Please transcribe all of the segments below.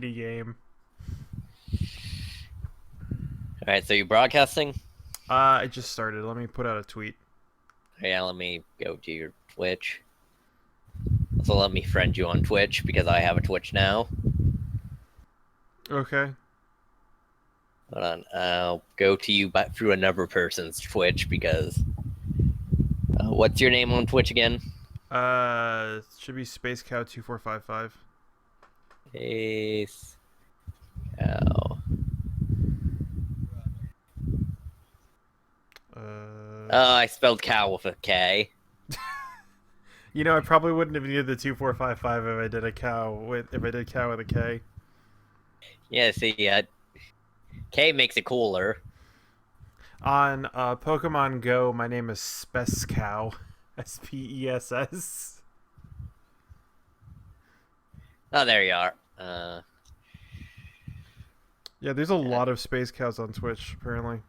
shitty game. Alright, so you're broadcasting? I just started. Let me put out a tweet. Yeah, let me go to your Twitch. Also, let me friend you on Twitch, because I have a Twitch now. Okay. Hold on, I'll go to you through another person's Twitch, because... what's your name on Twitch again? Should be Space Cow 2455. Space Cow. Oh, I spelled cow with a K. You know, I probably wouldn't have needed the 2455 if I did cow with a K. Yeah, see, K makes it cooler. On Pokemon Go, my name is Spesscow. Spess. Oh, there you are. Yeah, there's a lot of Space Cows on Twitch, apparently.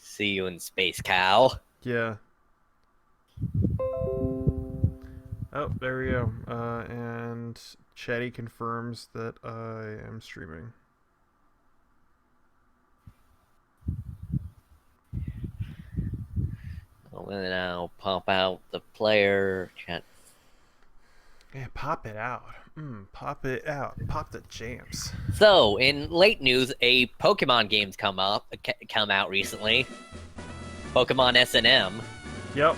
See you in Space Cow. Yeah. Oh, there we go. And Chatty confirms that I am streaming. I'm gonna now pop out the player chat. Yeah, pop it out. Pop it out. Pop the jams. So, in late news, a Pokemon game's come out recently. Pokemon S&M. Yep.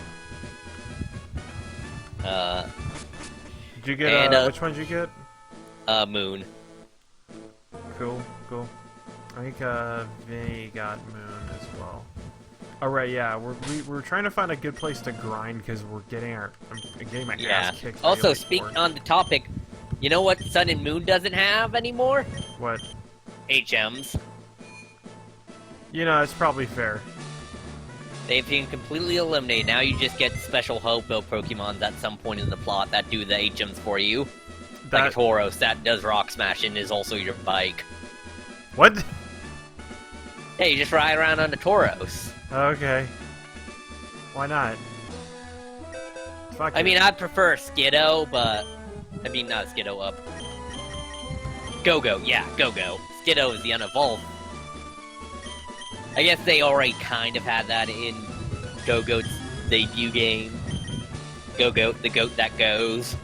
Did you get which one did you get? Moon. Cool. I think Vinny got Moon as well. All right, yeah, we're trying to find a good place to grind because I'm getting my ass kicked. Also, speaking on the topic, you know what Sun and Moon doesn't have anymore? What? HMs. You know, it's probably fair. They've been completely eliminated. Now you just get special Ho-Oh Pokemons at some point in the plot that do the HMs for you. Like a Tauros that does Rock Smash and is also your bike. What? Hey, you just ride around on the Tauros. Okay. Why not? Fuck I mean, I'd prefer Skiddo, but... I mean, not Skiddo, Go-Go, yeah, Go-Go. Skiddo is the unevolved. I guess they already kind of had that in Go-Go's debut game. Go-Go, the goat that goes.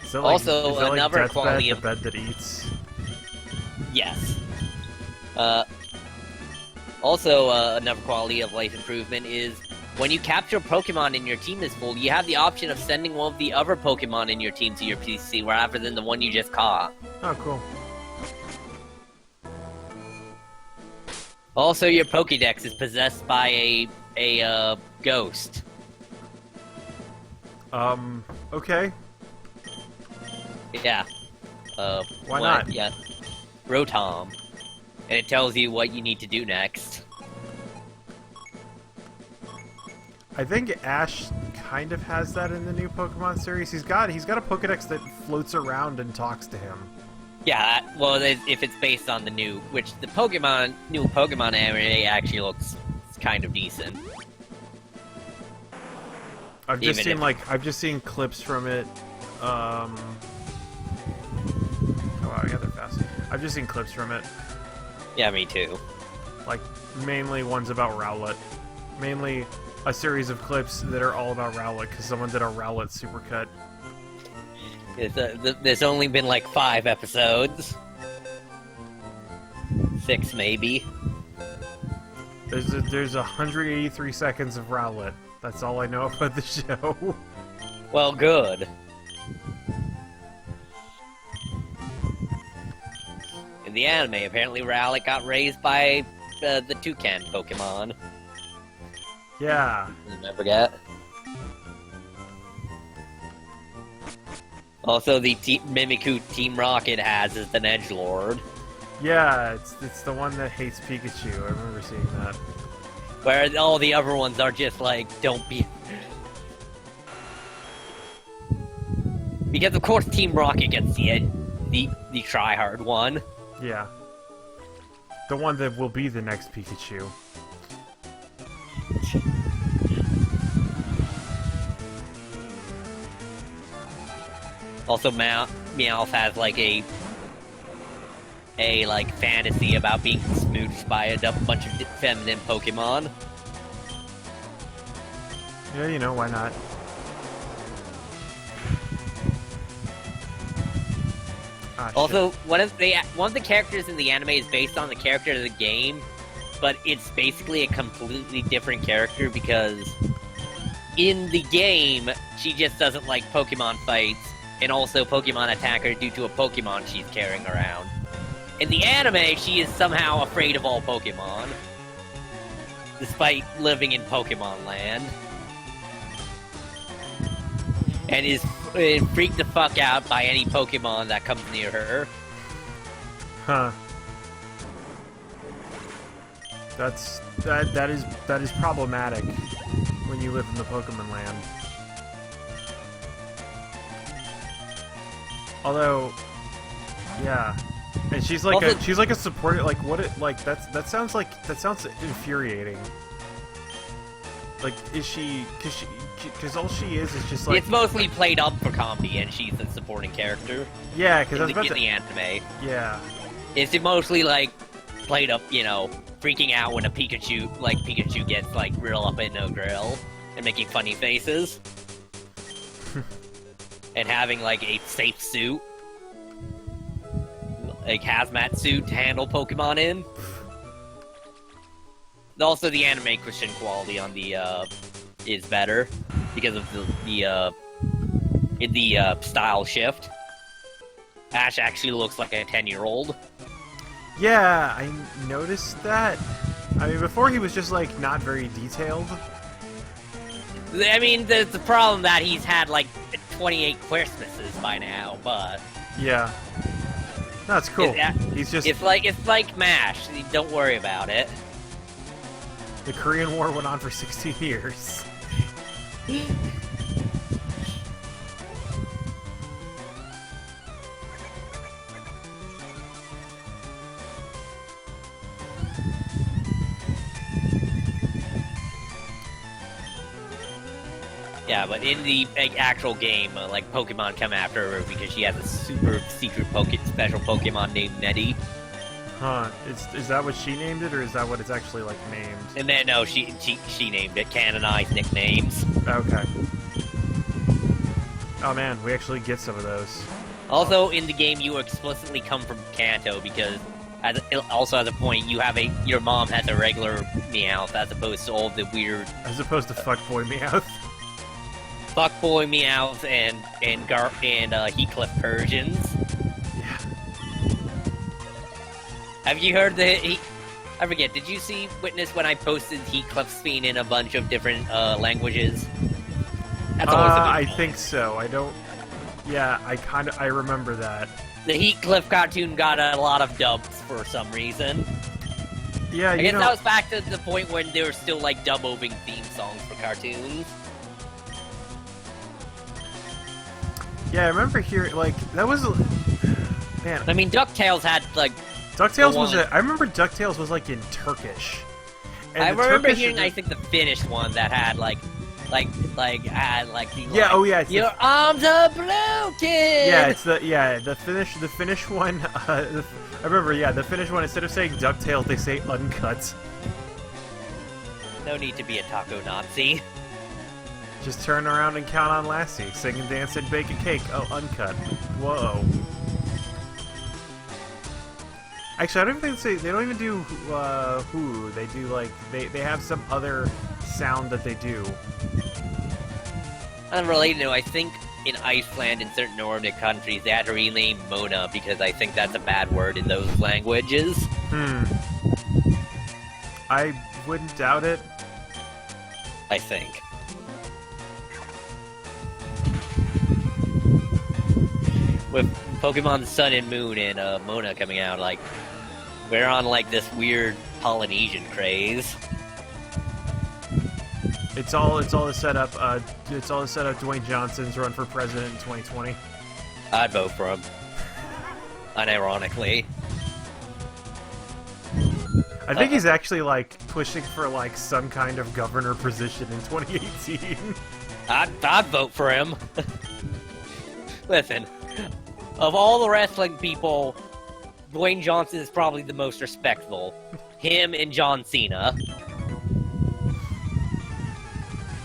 So, also, another Deathbed, quality the bed that eats. Yes. Also, another quality of life improvement is when you capture Pokemon and your team is full, you have the option of sending one of the other Pokemon in your team to your PC rather than the one you just caught. Oh, cool. Also, your Pokédex is possessed by a ghost. Okay. Yeah. Why not? Yeah. Rotom. And it tells you what you need to do next. I think Ash kind of has that in the new Pokemon series. He's got a Pokédex that floats around and talks to him. Yeah, well, if it's based on the new, which the new Pokemon anime actually looks kind of decent. I've just seen clips from it. Oh wow, I got there fast. I've just seen clips from it. Yeah, me too. Like, mainly ones about Rowlet. Mainly a series of clips that are all about Rowlet, because someone did a Rowlet supercut. There's only been like 5 episodes. 6, maybe. There's 183 seconds of Rowlet. That's all I know about the show. Well, good. In the anime, apparently Rowlet got raised by the toucan Pokemon. Yeah. I forget. Also, the Mimikyu Team Rocket has is an edgelord. Yeah, it's the one that hates Pikachu. I remember seeing that. Whereas all the other ones are just like, don't be... Because of course Team Rocket gets the try-hard one. Yeah. The one that will be the next Pikachu. Also, Meowth has like a like fantasy about being smooched by a bunch of feminine Pokemon. Yeah, you know, why not? Ah, Also, shit. one of the characters in the anime is based on the character of the game, but it's basically a completely different character because in the game she just doesn't like Pokemon fights and also Pokemon attack her due to a Pokemon she's carrying around. In the anime, she is somehow afraid of all Pokemon, despite living in Pokemon Land, and is freaked the fuck out by any Pokemon that comes near her. Huh. That is problematic when you live in the Pokemon Land. Although, yeah, and she's like Also, she's like a supporter. Like what? That sounds infuriating. Like, is she? Because all she is just like. it's mostly played up for comedy, and she's a supporting character. Yeah, because I was in about the to. anime. Yeah. It's mostly like played up, you know, freaking out when a Pikachu gets like real up in a grill and making funny faces. And having like a safe suit, like hazmat suit to handle Pokemon in. Also, the animation quality on the is better because of the style shift. Ash actually looks like a 10-year-old. Yeah, I noticed that. I mean, before he was just like not very detailed. I mean, there's the problem that he's had like 28 Christmases by now, but Yeah. No, it's cool. He's just. it's like MASH. Don't worry about it. The Korean War went on for 16 years. Yeah, but in the actual game, like Pokemon come after her because she has a super secret special Pokemon named Nettie. Huh. Is that what she named it, or is that what it's actually, like, named? And then, no, she named it, canonized nicknames. Okay. Oh man, we actually get some of those. Also, in the game, you explicitly come from Kanto because, also as a point, your mom has a regular Meowth as opposed to all the weird As opposed to fuckboy Meowth. fuckboy Meowth and Heathcliff Persians. Yeah. Have you heard I forget, did you witness when I posted Heathcliff's scene in a bunch of different languages? That's always a good I moment. think so. I don't... Yeah, I remember that. The Heathcliff cartoon got a lot of dubs for some reason. Yeah, I you guess know... that was back to the point when there were still, like, dub-oving theme songs for cartoons. Yeah, I remember hearing, like, that was... Man, I mean, DuckTales had, like... DuckTales the was one- I remember DuckTales was, like, in Turkish. And I the remember Turkish- hearing, I think, the Finnish one that had, like the Yeah, line, oh yeah, it's your arms are broken! Yeah, it's the Finnish one. I remember, yeah, the Finnish one. Instead of saying DuckTales, they say uncut. No need to be a taco Nazi. Just turn around and count on Lassie, sing and dance and bake a cake. Oh, uncut. Whoa. Actually, I don't even think they don't even do who. They do like they have some other sound that they do. Unrelated, I think in Iceland and certain Nordic countries they had to rename Mona because I think that's a bad word in those languages. I wouldn't doubt it. I think. With Pokemon Sun and Moon and Mona coming out, like, we're on, like, this weird Polynesian craze. It's all a setup. It's all a setup. Dwayne Johnson's run for president in 2020. I'd vote for him. Unironically. I think he's actually like pushing for like some kind of governor position in 2018. I'd vote for him. Listen, Of all the wrestling people, Dwayne Johnson is probably the most respectful. Him and John Cena.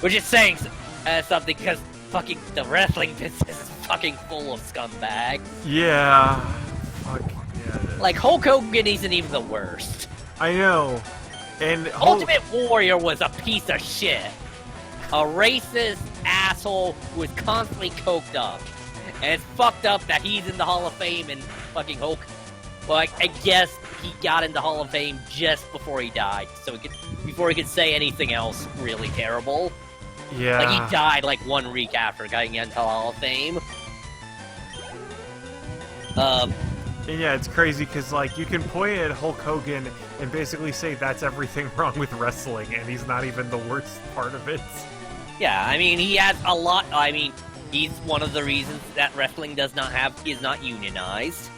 Which is saying something, because fucking the wrestling business is fucking full of scumbags. Yeah. Fuck. Yeah, it is. Like, Hulk Hogan isn't even the worst. I know. And Ultimate Warrior was a piece of shit. A racist asshole who was constantly coked up. And it's fucked up that he's in the Hall of Fame and fucking Hulk. Well, I guess he got into Hall of Fame just before he died, so before he could say anything else really terrible. Yeah. Like, he died like 1 week after getting into Hall of Fame. And yeah, it's crazy because, like, you can point at Hulk Hogan and basically say that's everything wrong with wrestling, and he's not even the worst part of it. Yeah, I mean, he has a lot. I mean, he's one of the reasons that wrestling is not unionized.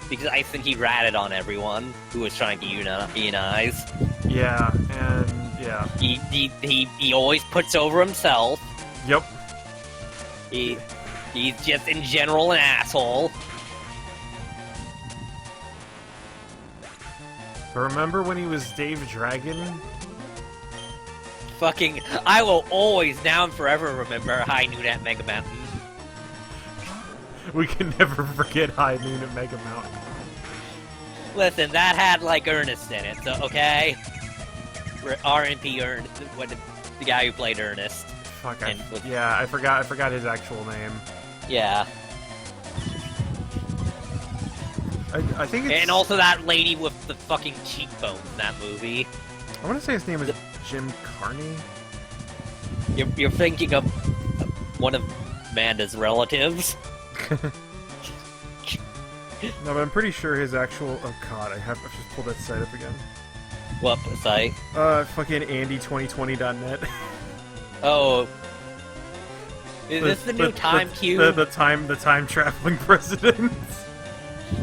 Because I think he ratted on everyone who was trying to unionize. Yeah, and yeah. He always puts over himself. Yep. He's just in general an asshole. But remember when he was Dave Dragon? Fucking, I will always, now and forever, remember High Noon at Mega Mountain. We can never forget High Noon at Mega Mountain. Listen, that had, like, Ernest in it, so, okay? RNP Ernest, the guy who played Ernest. Fuck, yeah, I forgot his actual name. Yeah. I think it's... And also that lady with the fucking cheekbones in that movie. I want to say his name is Jim Carney? You're thinking of one of Amanda's relatives? No, but I'm pretty sure his actual... Oh god, I've just pulled that site up again. What site? Fucking Andy2020.net. Oh. Is this the new time cube? The time traveling president.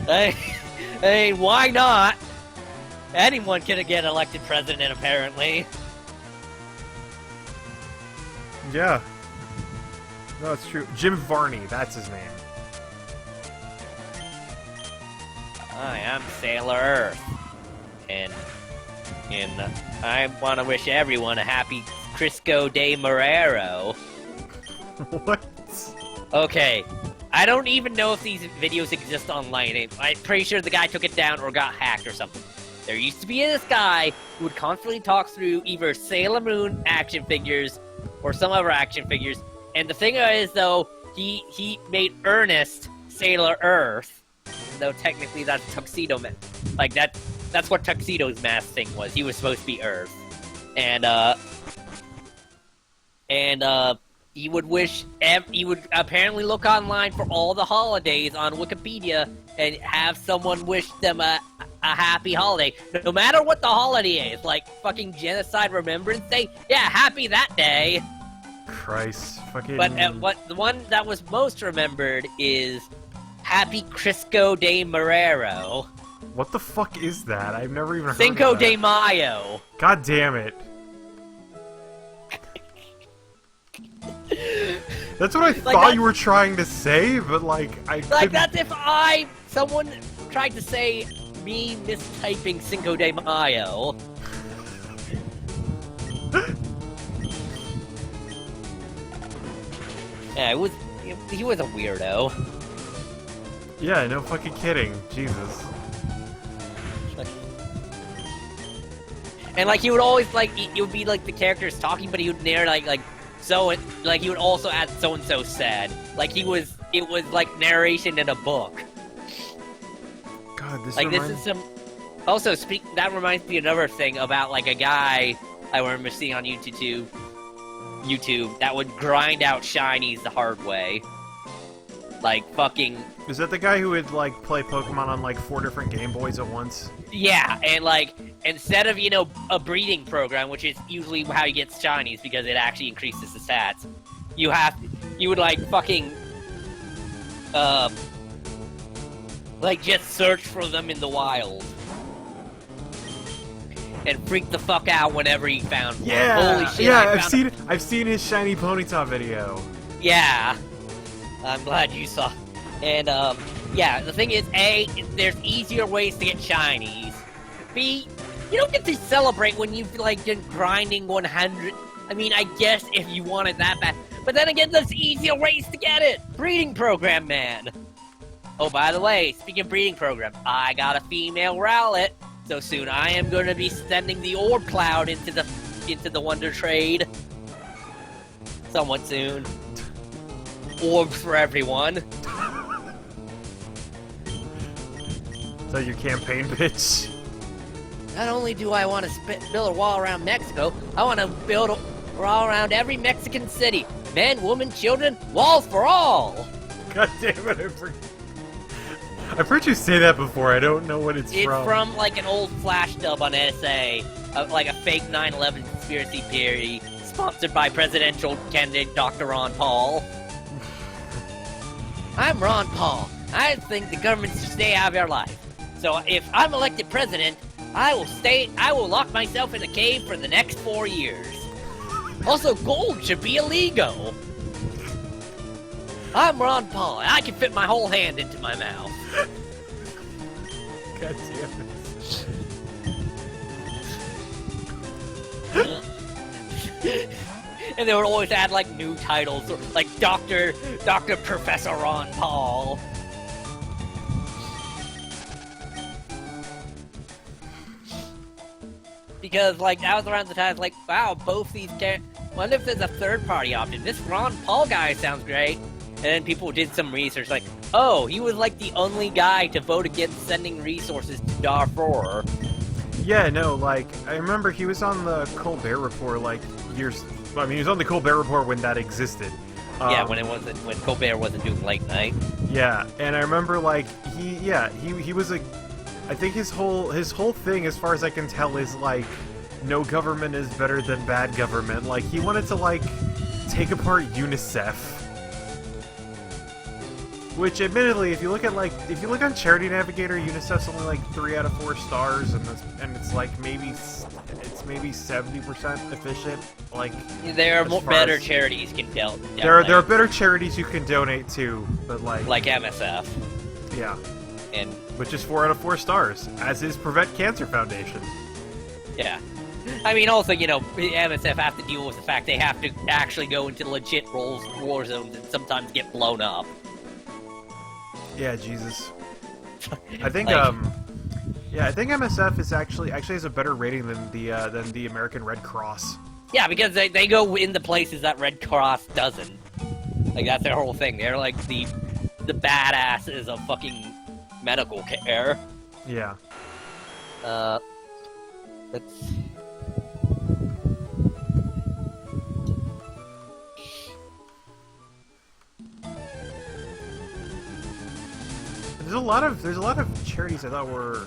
Hey, why not? Anyone can get elected president, apparently. Yeah. No, it's true. Jim Varney, that's his name. I am Sailor Earth. And I want to wish everyone a happy Crisco de Marrero. What? Okay. I don't even know if these videos exist online. I'm pretty sure the guy took it down or got hacked or something. There used to be this guy who would constantly talk through either Sailor Moon action figures or some other action figures. And the thing is, though, he made Ernest Sailor Earth. Though technically that's Tuxedo Man. Like, that's what Tuxedo's mask thing was. He was supposed to be Earth. And he would apparently look online for all the holidays on Wikipedia and have someone wish them a happy holiday. No matter what the holiday is, like fucking Genocide Remembrance Day, yeah, happy that day. Christ, fucking... But the one that was most remembered is Happy Crisco de Marrero. What the fuck is that? I've never even heard Cinco of that. de Mayo. God damn it. That's what I thought you were trying to say, but like, Like, that's if someone tried to say me mistyping Cinco de Mayo. Yeah, he was a weirdo. Yeah, no fucking kidding. Jesus. And like, he would always, like, it would be like the characters talking, but he would narrate like he would also add so-and-so said. Like, it was like narration in a book. God, this is some... Also, that reminds me of another thing about, like, a guy I remember seeing on YouTube that would grind out shinies the hard way. Like, fucking... Is that the guy who would, like, play Pokemon on, like, 4 different Game Boys at once? Yeah, and, like, instead of, a breeding program, which is usually how he gets shinies because it actually increases the stats, you would, like, fucking, like, just search for them in the wild. And freak the fuck out whenever he found one. Yeah! Holy shit, yeah, I've seen his shiny Ponyta video. Yeah. I'm glad you saw. And, yeah, the thing is, A, there's easier ways to get shinies. B, you don't get to celebrate when you've, like, been grinding 100. I mean, I guess if you want it that bad. But then again, there's easier ways to get it! Breeding program, man! Oh, by the way, speaking of breeding program, I got a female Rowlet, so soon I am going to be sending the Orb Cloud into the Wonder Trade. Somewhat soon. Orbs for everyone. So your campaign pitch? Not only do I want to build a wall around Mexico, I want to build a wall around every Mexican city. Men, women, children, walls for all! God damn it, I've heard you say that before, I don't know what it's from. It's from, like, an old flash dub on NSA, like a fake 9/11 conspiracy theory, sponsored by presidential candidate Dr. Ron Paul. I'm Ron Paul. I think the government should stay out of your life. So if I'm elected president, I will lock myself in a cave for the next 4 years. Also, gold should be illegal. I'm Ron Paul. I can fit my whole hand into my mouth. God damn it. And they would always add, like, new titles, like Dr. Professor Ron Paul. Because, like, that was around the time, like, wow, both these characters... Wonder if there's a third-party option. This Ron Paul guy sounds great. And then people did some research, like, oh, he was, like, the only guy to vote against sending resources to Darfur. Yeah, no, like, I remember he was on the Colbert Report, like, years... I mean, he was on the Colbert Report when that existed. Yeah, when Colbert wasn't doing late night. Yeah, and I remember, like, he was a... I think his whole thing, as far as I can tell, is, like, no government is better than bad government. Like, he wanted to, like, take apart UNICEF. Which, admittedly, if you look on Charity Navigator, UNICEF's only like 3 out of 4 stars, and it's like maybe 70% efficient. Like, there are better charities you can donate. There are better charities you can donate to, but like MSF. Yeah, and which is 4 out of 4 stars, as is Prevent Cancer Foundation. Yeah. I mean, also, you know, MSF have to deal with the fact they have to actually go into legit war zones and sometimes get blown up. Yeah, Jesus. I think, yeah, I think MSF is actually has a better rating than the American Red Cross. Yeah, because they go into places that Red Cross doesn't. Like, that's their whole thing. They're like the badasses of fucking medical care. Yeah. Let's... There's a lot of charities I thought were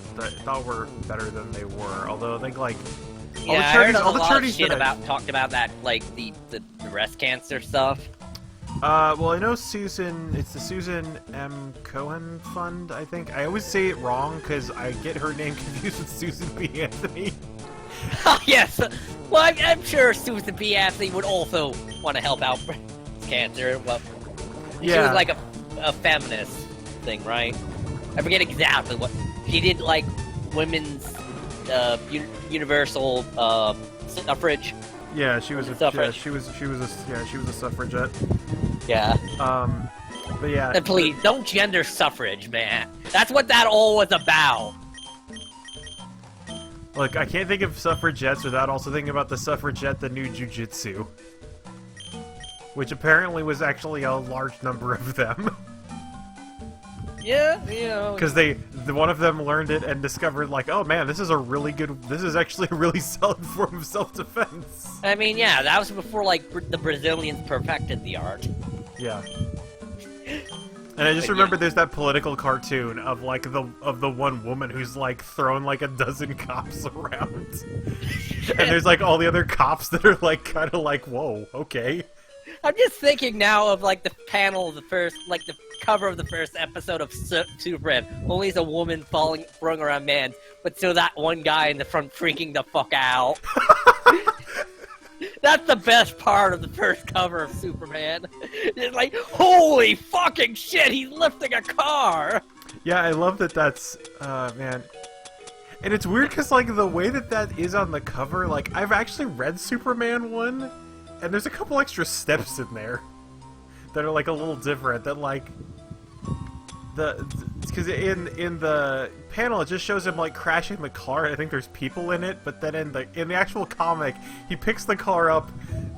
better than they were. Although I think, like, yeah, I heard a lot of shit talked about that, like the breast cancer stuff. Well, I know Susan. It's the Susan M. Cohen Fund, I think. I always say it wrong because I get her name confused with Susan B. Anthony. Oh, yes. Well, I'm sure Susan B. Anthony would also want to help out breast cancer. Well, yeah. She was like a feminist thing, right? I forget exactly what she did. Like women's universal suffrage. Yeah, she was a suffrage. She was a suffragette. Yeah. But yeah. And please don't gender suffrage, man. That's what that all was about. Look, I can't think of suffragettes without also thinking about the suffragette that knew jujitsu, which apparently was actually a large number of them. Yeah, you know. Because one of them learned it and discovered, like, oh man, this is actually a really solid form of self-defense. I mean, yeah, that was before, like, the Brazilians perfected the art. Yeah. And I just remember there's that political cartoon of, like, the one woman who's, like, throwing, like, a dozen cops around. And there's, like, all the other cops that are, like, kind of like, whoa, okay. I'm just thinking now of, like, the panel of the first, like, the cover of the first episode of Superman. Only is a woman throwing around man, but so that one guy in the front freaking the fuck out. That's the best part of the first cover of Superman. It's like, holy fucking shit, he's lifting a car! Yeah, I love that that's, man. And it's weird because, like, the way that that is on the cover, like, I've actually read Superman 1, and there's a couple extra steps in there that are, like, a little different, that, like, because in the panel it just shows him like crashing the car. And I think there's people in it, but then in the actual comic, he picks the car up,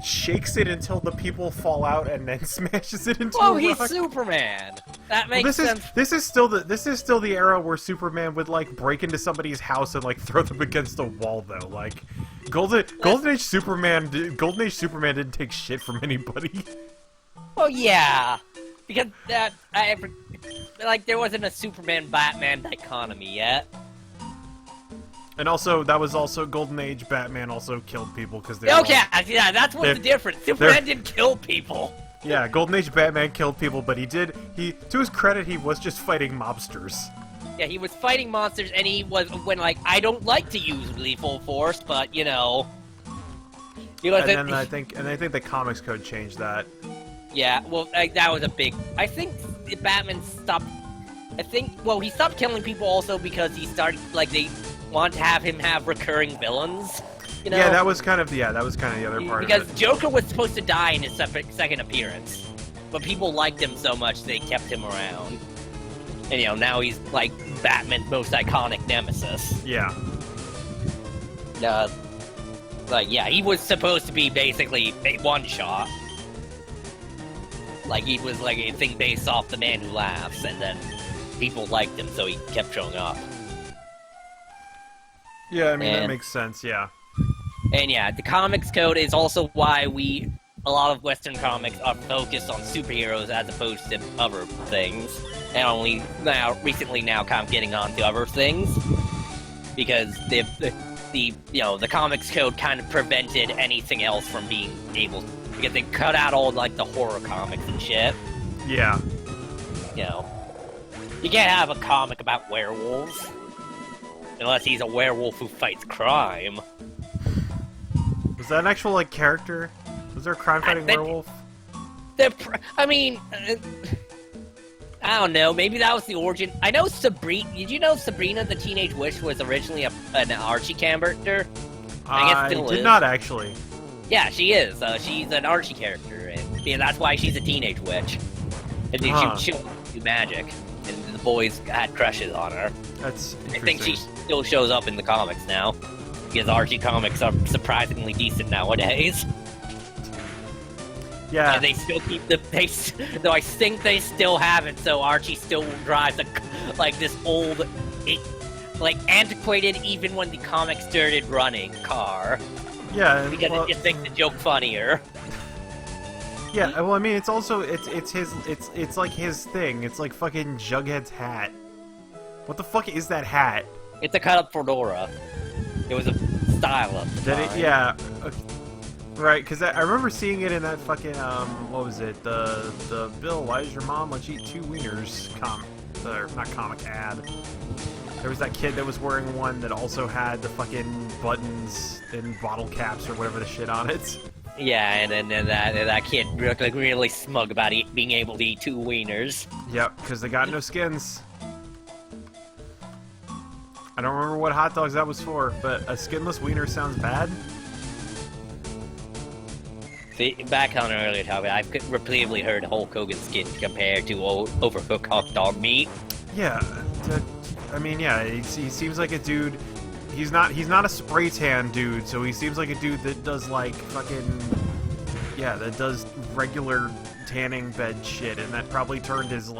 shakes it until the people fall out, and then smashes it into. Oh, a he's rock. Superman. That makes sense. This is still the era where Superman would like break into somebody's house and like throw them against a wall though. Like Golden Age Superman didn't take shit from anybody. Well, yeah, because there wasn't a Superman-Batman dichotomy yet. And also, that was also Golden Age Batman also killed people because they. Okay, yeah, that's what's the difference. Superman didn't kill people. Yeah, Golden Age Batman killed people, but he to his credit, he was just fighting mobsters. Yeah, he was fighting monsters, and he was like, I don't like to use lethal force, but you know. And I think the comics code changed that. Yeah, well, that was a big. I think Batman stopped. He stopped killing people also because he started they want to have him have recurring villains. You know? Yeah, that was kind of the other part. Because of it. Joker was supposed to die in his second appearance, but people liked him so much they kept him around. And now he's like Batman's most iconic nemesis. Yeah. He was supposed to be basically a one-shot. Like, he was like a thing based off The Man Who Laughs, and then people liked him, so he kept showing up. Yeah, I mean, that makes sense, yeah. And yeah, the comics code is also why a lot of Western comics are focused on superheroes as opposed to other things. And only recently kind of getting on to other things. Because the comics code kind of prevented anything else from being able to, because they cut out all the horror comics and shit. Yeah. You can't have a comic about werewolves unless he's a werewolf who fights crime. Was that an actual character? Was there a crime-fighting werewolf? I don't know. Maybe that was the origin. I know Sabrina. Did you know Sabrina the Teenage Witch was originally an Archie character? I did not actually. Yeah, she is. She's an Archie character, and that's why she's a teenage witch. And she do magic, and the boys had crushes on her. That's interesting. I think she still shows up in the comics now, because Archie comics are surprisingly decent nowadays. Yeah. And they still keep though I think they still have it, so Archie still drives this old, antiquated, even when the comics started running, car. Yeah, because it just makes the joke funnier. Yeah, well, I mean, it's also it's like his thing. It's like fucking Jughead's hat. What the fuck is that hat? It's a cut-up fedora. It was a style of the time. Yeah, right. Because I remember seeing it in that fucking what was it? The Bill, why does your mom let you eat 2 wieners not comic ad. There was that kid that was wearing one that also had the fucking buttons and bottle caps or whatever the shit on it. Yeah, and then that kid looked really smug about being able to eat 2 wieners. Yep, because they got no skins. I don't remember what hot dogs that was for, but a skinless wiener sounds bad. See, back on an earlier topic, I've repeatedly heard Hulk Hogan's skin compared to overcooked hot dog meat. Yeah, I mean, yeah, he seems like a dude. He's not a spray tan dude, so he seems like a dude that does that does regular tanning bed shit, and that probably turned his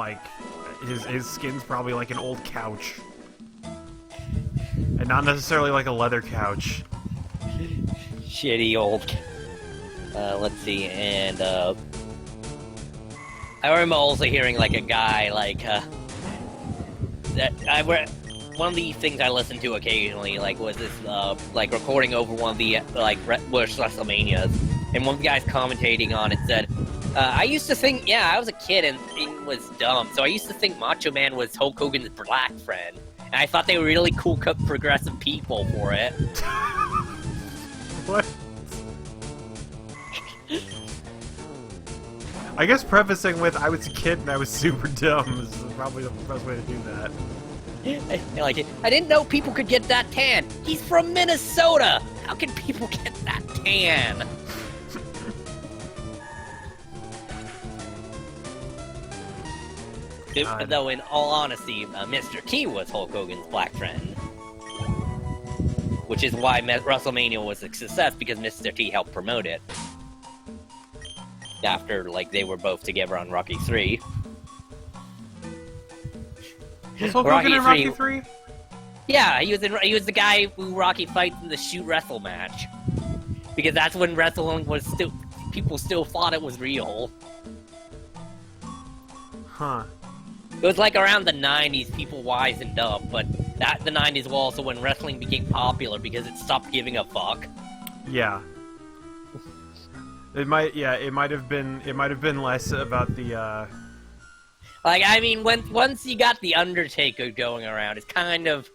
skin's probably like an old couch, and not necessarily like a leather couch. Shitty old. Let's see, and I remember also hearing a guy one of the things I listened to occasionally, was this, recording over one of the, worst WrestleManias, and one of the guys commentating on it said, I used to think, I was a kid and it was dumb, so I used to think Macho Man was Hulk Hogan's black friend, and I thought they were really cool, progressive people for it. What? I guess prefacing with I was a kid and I was super dumb is probably the best way to do that. I like it. I didn't know people could get that tan. He's from Minnesota. How can people get that tan? Though, in all honesty, Mr. T was Hulk Hogan's black friend. Which is why WrestleMania was a success, because Mr. T helped promote it. After, like, they were both together on Rocky 3. Was Hulk Hogan in Rocky 3? Yeah, he was the guy who Rocky fights in the shoot wrestle match. Because that's when wrestling was still... people still thought it was real. Huh. It was like around the 90s, people wisened up, but the 90s was also when wrestling became popular because it stopped giving a fuck. Yeah. It might have been less about the, Like, I mean, once you got The Undertaker going around, it's kind of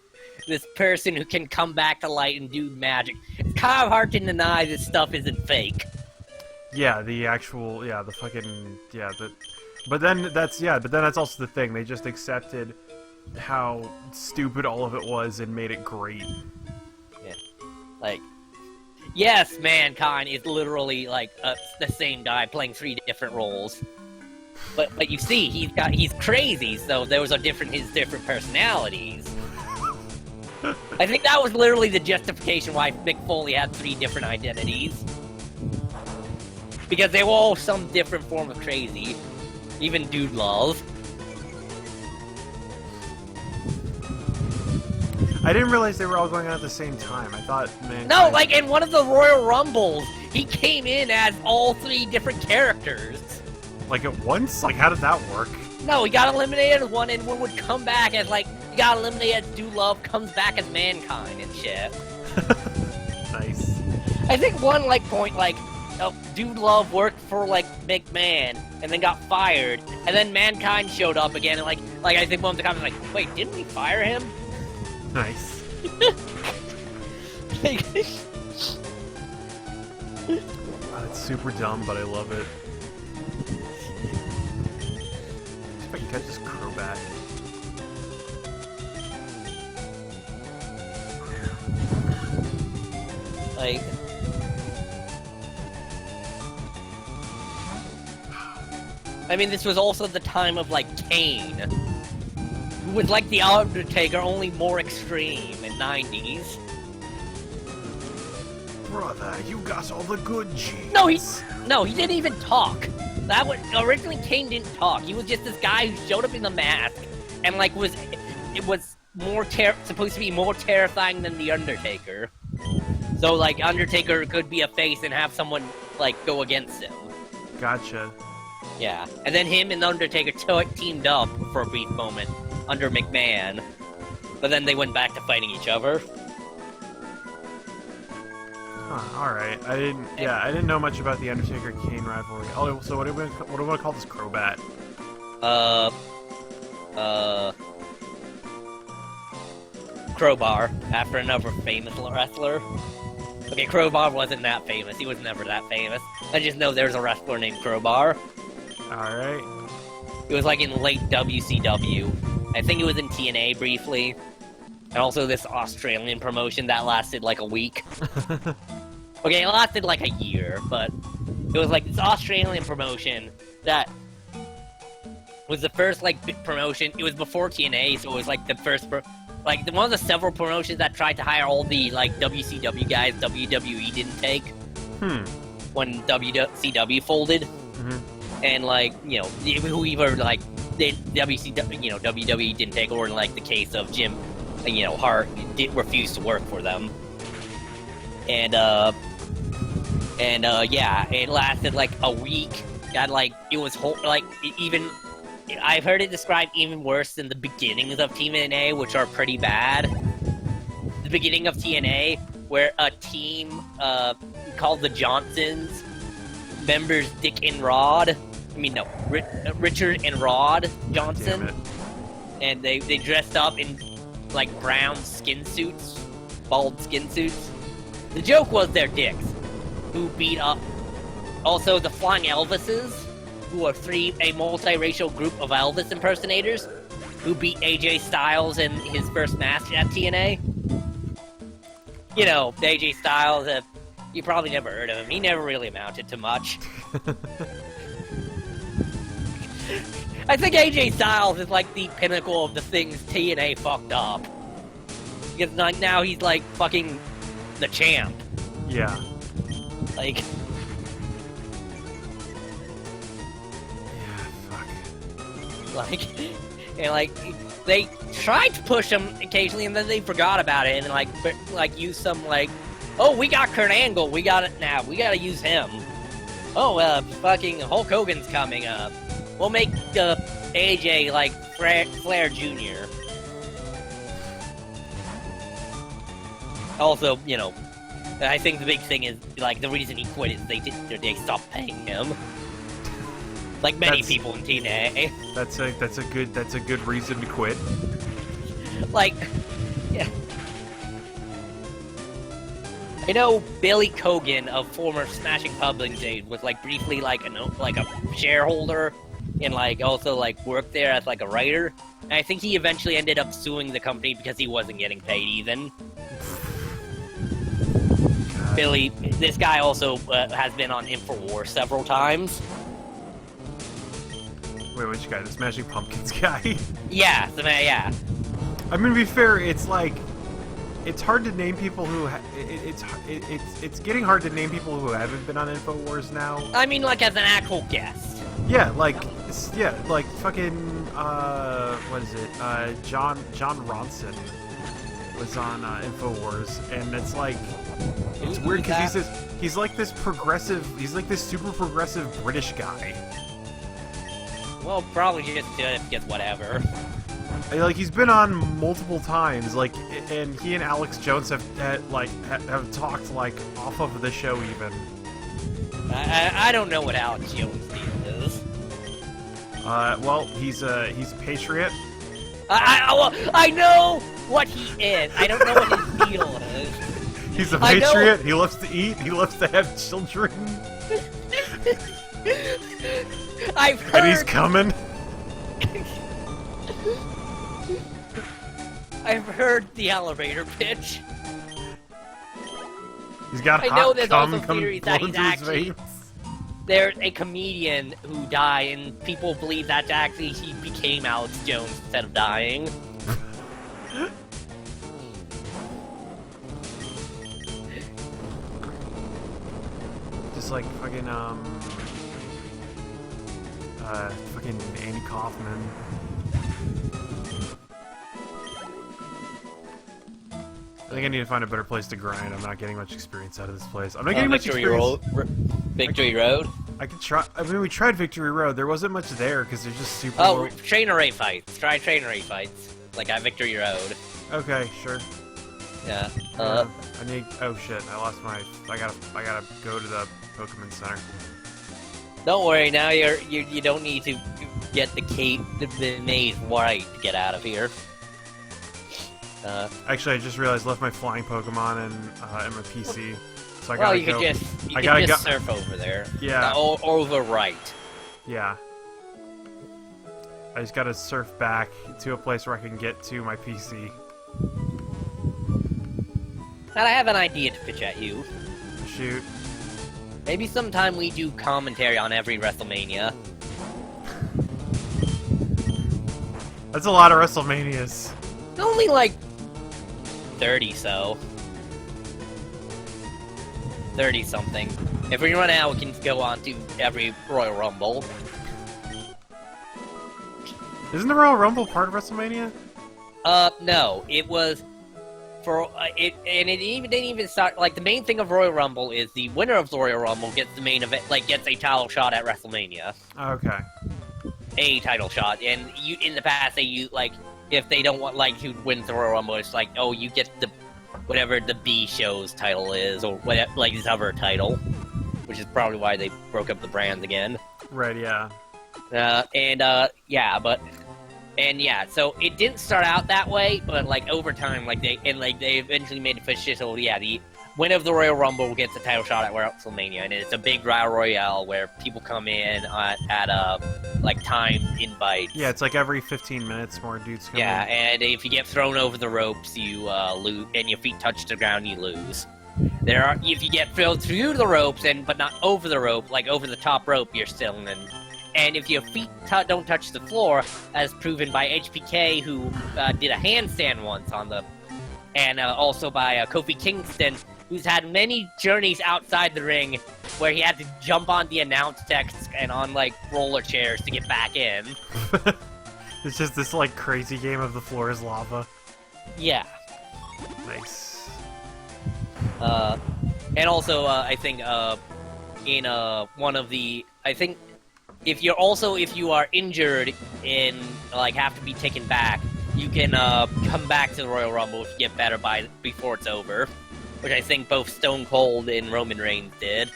this person who can come back to light and do magic. It's kind of hard to deny this stuff isn't fake. Yeah, But then that's also the thing. They just accepted how stupid all of it was and made it great. Yeah. Like, yes, Mankind is literally, like, the same guy playing 3 different roles. But you see, he's crazy, so those are his different personalities. I think that was literally the justification why Mick Foley had 3 different identities. Because they were all some different form of crazy. Even Dude Love. I didn't realize they were all going on at the same time. I thought, man. No, like in one of the Royal Rumbles, he came in as all 3 different characters. Like at once? Like how did that work? No, he got eliminated as one, and one would come back as like he got eliminated as Dude Love, comes back as Mankind and shit. Nice. I think one like point like. Dude Love worked for, like, McMahon, and then got fired, and then Mankind showed up again, and, like I think one of the comments was like, wait, didn't we fire him? Nice. It's super dumb, but I love it. See if I can catch this Crobat. Like... I mean, this was also the time of, like, Kane, who was like The Undertaker, only more extreme in 90s. Brother, you got all the good genes. No, he didn't even talk. Originally Kane didn't talk. He was just this guy who showed up in the mask, and, like, it was supposed to be more terrifying than The Undertaker. So, like, Undertaker could be a face and have someone, like, go against him. Gotcha. Yeah, and then him and The Undertaker teamed up for a brief moment under McMahon, but then they went back to fighting each other. Huh, alright. I didn't know much about the Undertaker-Kane rivalry. Oh, so what do we want to call this Crobat? Crowbar, after another famous wrestler. Okay, Crowbar wasn't that famous. He was never that famous. I just know there's a wrestler named Crowbar. Alright. It was like in late WCW. I think it was in TNA briefly. And also this Australian promotion that lasted like a week. Okay, it lasted like a year, but it was like this Australian promotion that was the first like big promotion. It was before TNA, so it was like the first one of the several promotions that tried to hire all the like WCW guys WWE didn't take. When WCW folded. And, like, you know, who either, like, WCW, you know, WWE didn't take, or in, like, the case of Jim, you know, Hart refused to work for them. And, yeah, it lasted, like, a week. Got, like, it was, I've heard it described even worse than the beginnings of TNA, which are pretty bad. The beginning of TNA, where a team, called the Johnsons, members Dick and Rod, Richard and Rod Johnson, and they dressed up in like brown skin suits, bald skin suits. The joke was their dicks, who beat up. Also, the Flying Elvises, who are a multiracial group of Elvis impersonators who beat AJ Styles in his first match at TNA. You know, AJ Styles, you probably never heard of him. He never really amounted to much. I think AJ Styles is like the pinnacle of the things TNA fucked up. Because like, now he's like fucking the champ. Yeah. Like... Yeah, fuck. Like... And like, they tried to push him occasionally, and then they forgot about it, and like use some like, oh, we got Kurt Angle, we got it now, we gotta use him. Oh, fucking Hulk Hogan's coming up. We'll make AJ like Flair Jr. Also, you know, I think the big thing is like the reason he quit is they stopped paying him. Like many people in TNA. That's a good reason to quit. Like, yeah. I know Billy Corgan of former Smashing Pumpkins days was like briefly like a shareholder and like also like worked there as like a writer. And I think he eventually ended up suing the company because he wasn't getting paid even. God. Billy, this guy also has been on InfoWars several times. Wait, which guy? The Smashing Pumpkins guy? Yeah, yeah. I mean, to be fair, it's like it's hard to name people who it's getting hard to name people who haven't been on InfoWars now. I mean, like as an actual guest. Yeah, like fucking what is it? John Ronson was on InfoWars, and it's like it's weird because he's like this super progressive British guy. Well, probably just gets whatever. Like he's been on multiple times, like, and he and Alex Jones have talked like off of the show even. I don't know what Alex Jones' deal is. Well, he's a patriot. I know what he is. I don't know what his deal is. He's a patriot. He loves to eat. He loves to have children. I've heard. And he's coming. I've heard the elevator pitch. He's got I know there's cum also coming theories that blowing he's through his actually veins. there's a comedian who died, and people believe that actually he became Alex Jones instead of dying. Just like fucking fucking Andy Kaufman. I think I need to find a better place to grind. I'm not getting much experience out of this place. I'm not getting much experience. Victory Road? I could try. I mean, we tried Victory Road. There wasn't much there because there's just super. Oh, trainer raid fights. Try trainer raid fights. Like at Victory Road. Okay, sure. Yeah. I need. Oh shit! I lost my. I gotta go to the Pokemon Center. Don't worry. Now you don't need to get the maze right to get out of here. Actually, I just realized I left my flying Pokemon in my PC, so I gotta well, you go. could just surf over there. Yeah. Over right. Yeah. I just gotta surf back to a place where I can get to my PC. And I have an idea to pitch at you. Shoot. Maybe sometime we do commentary on every WrestleMania. That's a lot of WrestleManias. Only like 30 so. 30 something. If we run out, we can go on to every Royal Rumble. Isn't the Royal Rumble part of WrestleMania? No. It was for it didn't even start. Like the main thing of Royal Rumble is the winner of the Royal Rumble gets the main event, like gets a title shot at WrestleMania. Okay. A title shot, and you in the past like if they don't want like who wins the Royal Rumble, it's like, oh, you get the whatever the B show's title is, or whatever, like this other title, which is probably why they broke up the brands again. Right. Yeah. So it didn't start out that way, but like over time, like they eventually made it official. Yeah, the winner of the Royal Rumble gets a title shot at WrestleMania, and it's a big Battle Royale where people come in at like timed invites. Yeah, it's like every 15 minutes more dudes come Yeah, in. and if you get thrown over the ropes, you lose, and your feet touch the ground, you lose. If you get thrown through the ropes but not over the rope, like over the top rope, you're still in. And if your feet don't touch the floor, as proven by HBK, who did a handstand once on the, and also by Kofi Kingston, who's had many journeys outside the ring where he had to jump on the announce decks and on like roller chairs to get back in. It's just this like crazy game of the floor is lava. Yeah. Nice. And also, I think, in, one of the, I think, if you are injured and, like, have to be taken back, you can, come back to the Royal Rumble if you get better before it's over. Which I think both Stone Cold and Roman Reigns did.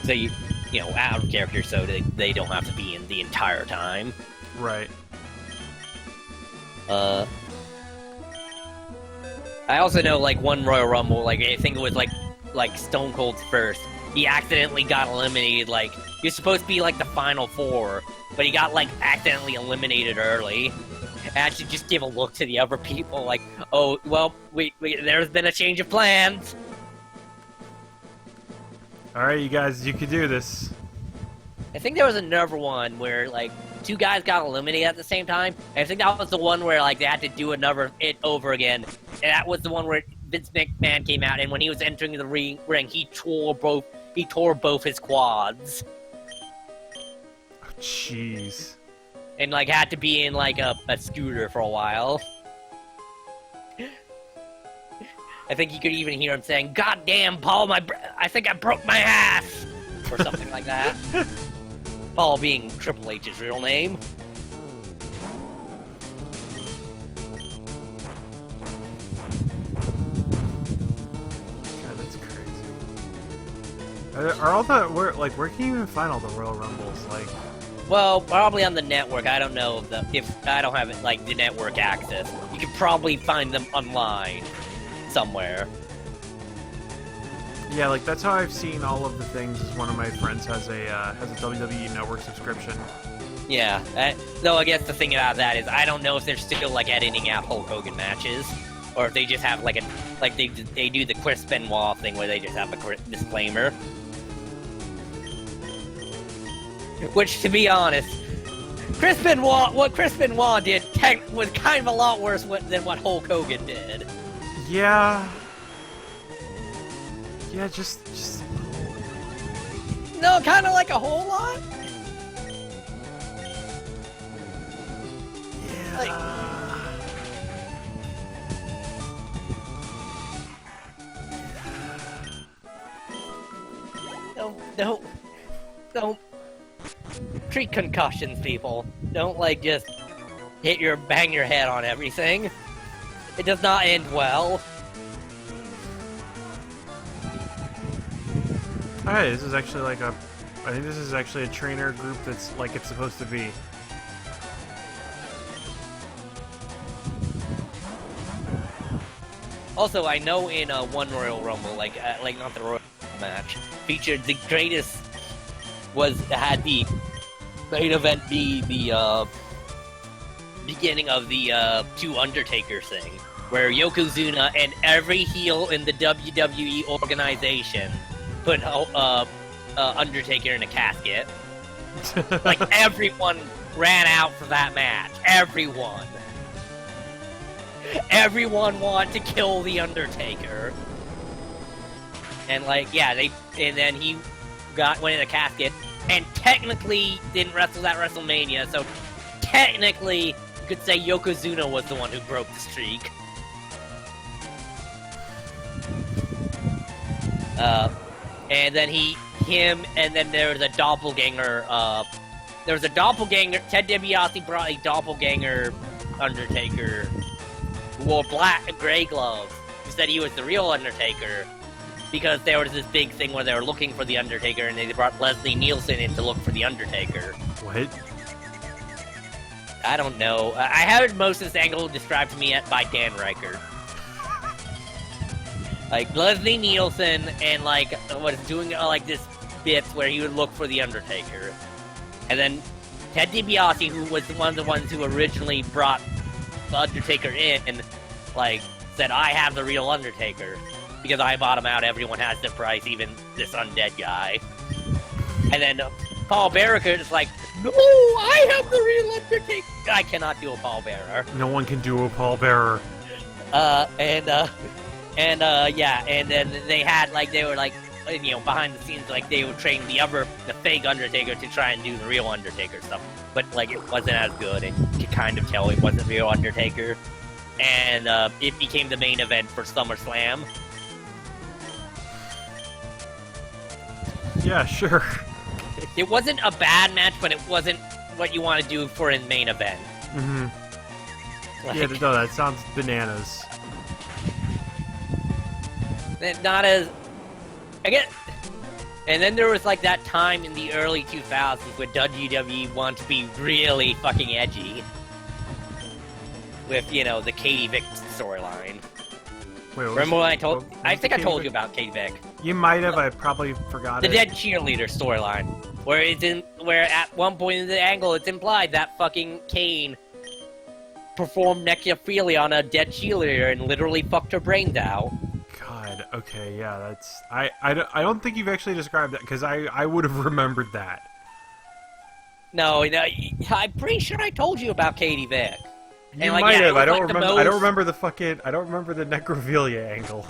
So you know, out of character, so they don't have to be in the entire time. Right. I also know, like, one Royal Rumble, like, I think it was, like Stone Cold's first. He accidentally got eliminated, like, he was supposed to be, like, the Final Four, but he got, like, accidentally eliminated early. And I should just give a look to the other people, like, oh, well, there's been a change of plans. Alright, you guys, you can do this. I think there was another one where, like, two guys got eliminated at the same time. And I think that was the one where, like, they had to do it over again. And that was the one where Vince McMahon came out, and when he was entering the ring, he tore both his quads. Oh, jeez. And, like, had to be in, like, a scooter for a while. I think you could even hear him saying, "God damn, Paul, I think I broke my ass!" Or something like that. Paul being Triple H's real name. God, that's crazy. Are all the where can you even find all the Royal Rumbles? Like, well, probably on the network. I don't know if I don't have it like the network access. You could probably find them online somewhere. yeah, like that's how I've seen all of the things. Is one of my friends has a WWE Network subscription. Yeah. Though I guess the thing about that is I don't know if they're still like editing out Hulk Hogan matches, or if they just have like they do the Chris Benoit thing where they just have a disclaimer. Which, to be honest, what Chris Benoit did was kind of a lot worse than what Hulk Hogan did. Yeah. Yeah, just. No, kind of like a whole lot. Yeah. Don't treat concussions, people. Don't like just bang your head on everything. It does not end well. Alright, this is actually like I think this is actually a trainer group that's like it's supposed to be. Also, I know in one Royal Rumble, like not the Royal Rumble match, featured the greatest had the main event be the beginning of the two Undertaker thing, where Yokozuna and every heel in the WWE organization put Undertaker in a casket. Like, everyone ran out for that match. Everyone. Everyone wanted to kill the Undertaker. And, like, yeah, and then he went in a casket, and technically didn't wrestle that WrestleMania, so technically you could say Yokozuna was the one who broke the streak. And then and then there was a doppelganger, Ted DiBiase brought a doppelganger Undertaker who wore gray gloves, who said he was the real Undertaker, because there was this big thing where they were looking for the Undertaker, and they brought Leslie Nielsen in to look for the Undertaker. What? I don't know. I heard most of this angle described to me by Dan Reichert. Like Leslie Nielsen and like was doing like this bits where he would look for the Undertaker, and then Ted DiBiase, who was one of the ones who originally brought the Undertaker in, like said, "I have the real Undertaker because I bought him out. Everyone has the price, even this undead guy." And then Paul Bearer is like, "No, I have the real Undertaker. I cannot do a Paul Bearer. No one can do a pallbearer. Yeah, and then they had, like, they were, like, you know, behind the scenes, like, they would train the fake Undertaker to try and do the real Undertaker stuff. But, like, it wasn't as good, and you could kind of tell it wasn't real Undertaker. And, it became the main event for SummerSlam. Yeah, sure. It wasn't a bad match, but it wasn't what you want to do for a main event. Mm-hmm. Like, Yeah, no, that sounds bananas. not as... I get... And then there was, like, that time in the early 2000s when WWE wanted to be really fucking edgy. With, you know, the Katie Vick storyline. Wait, Remember when I told... I think I told you about Katie Vick. You might have, I probably forgot The it. dead cheerleader storyline. Where at one point in the angle it's implied that fucking Kane performed necrophilia on a dead cheerleader and literally fucked her brains out. God, okay, yeah, that's... I don't think you've actually described that, because I would have remembered that. No, I'm pretty sure I told you about Katie Vick. You And, like, might yeah, have, it was, I don't like, the remember, I don't most- remember the fucking, I don't remember the necrophilia angle.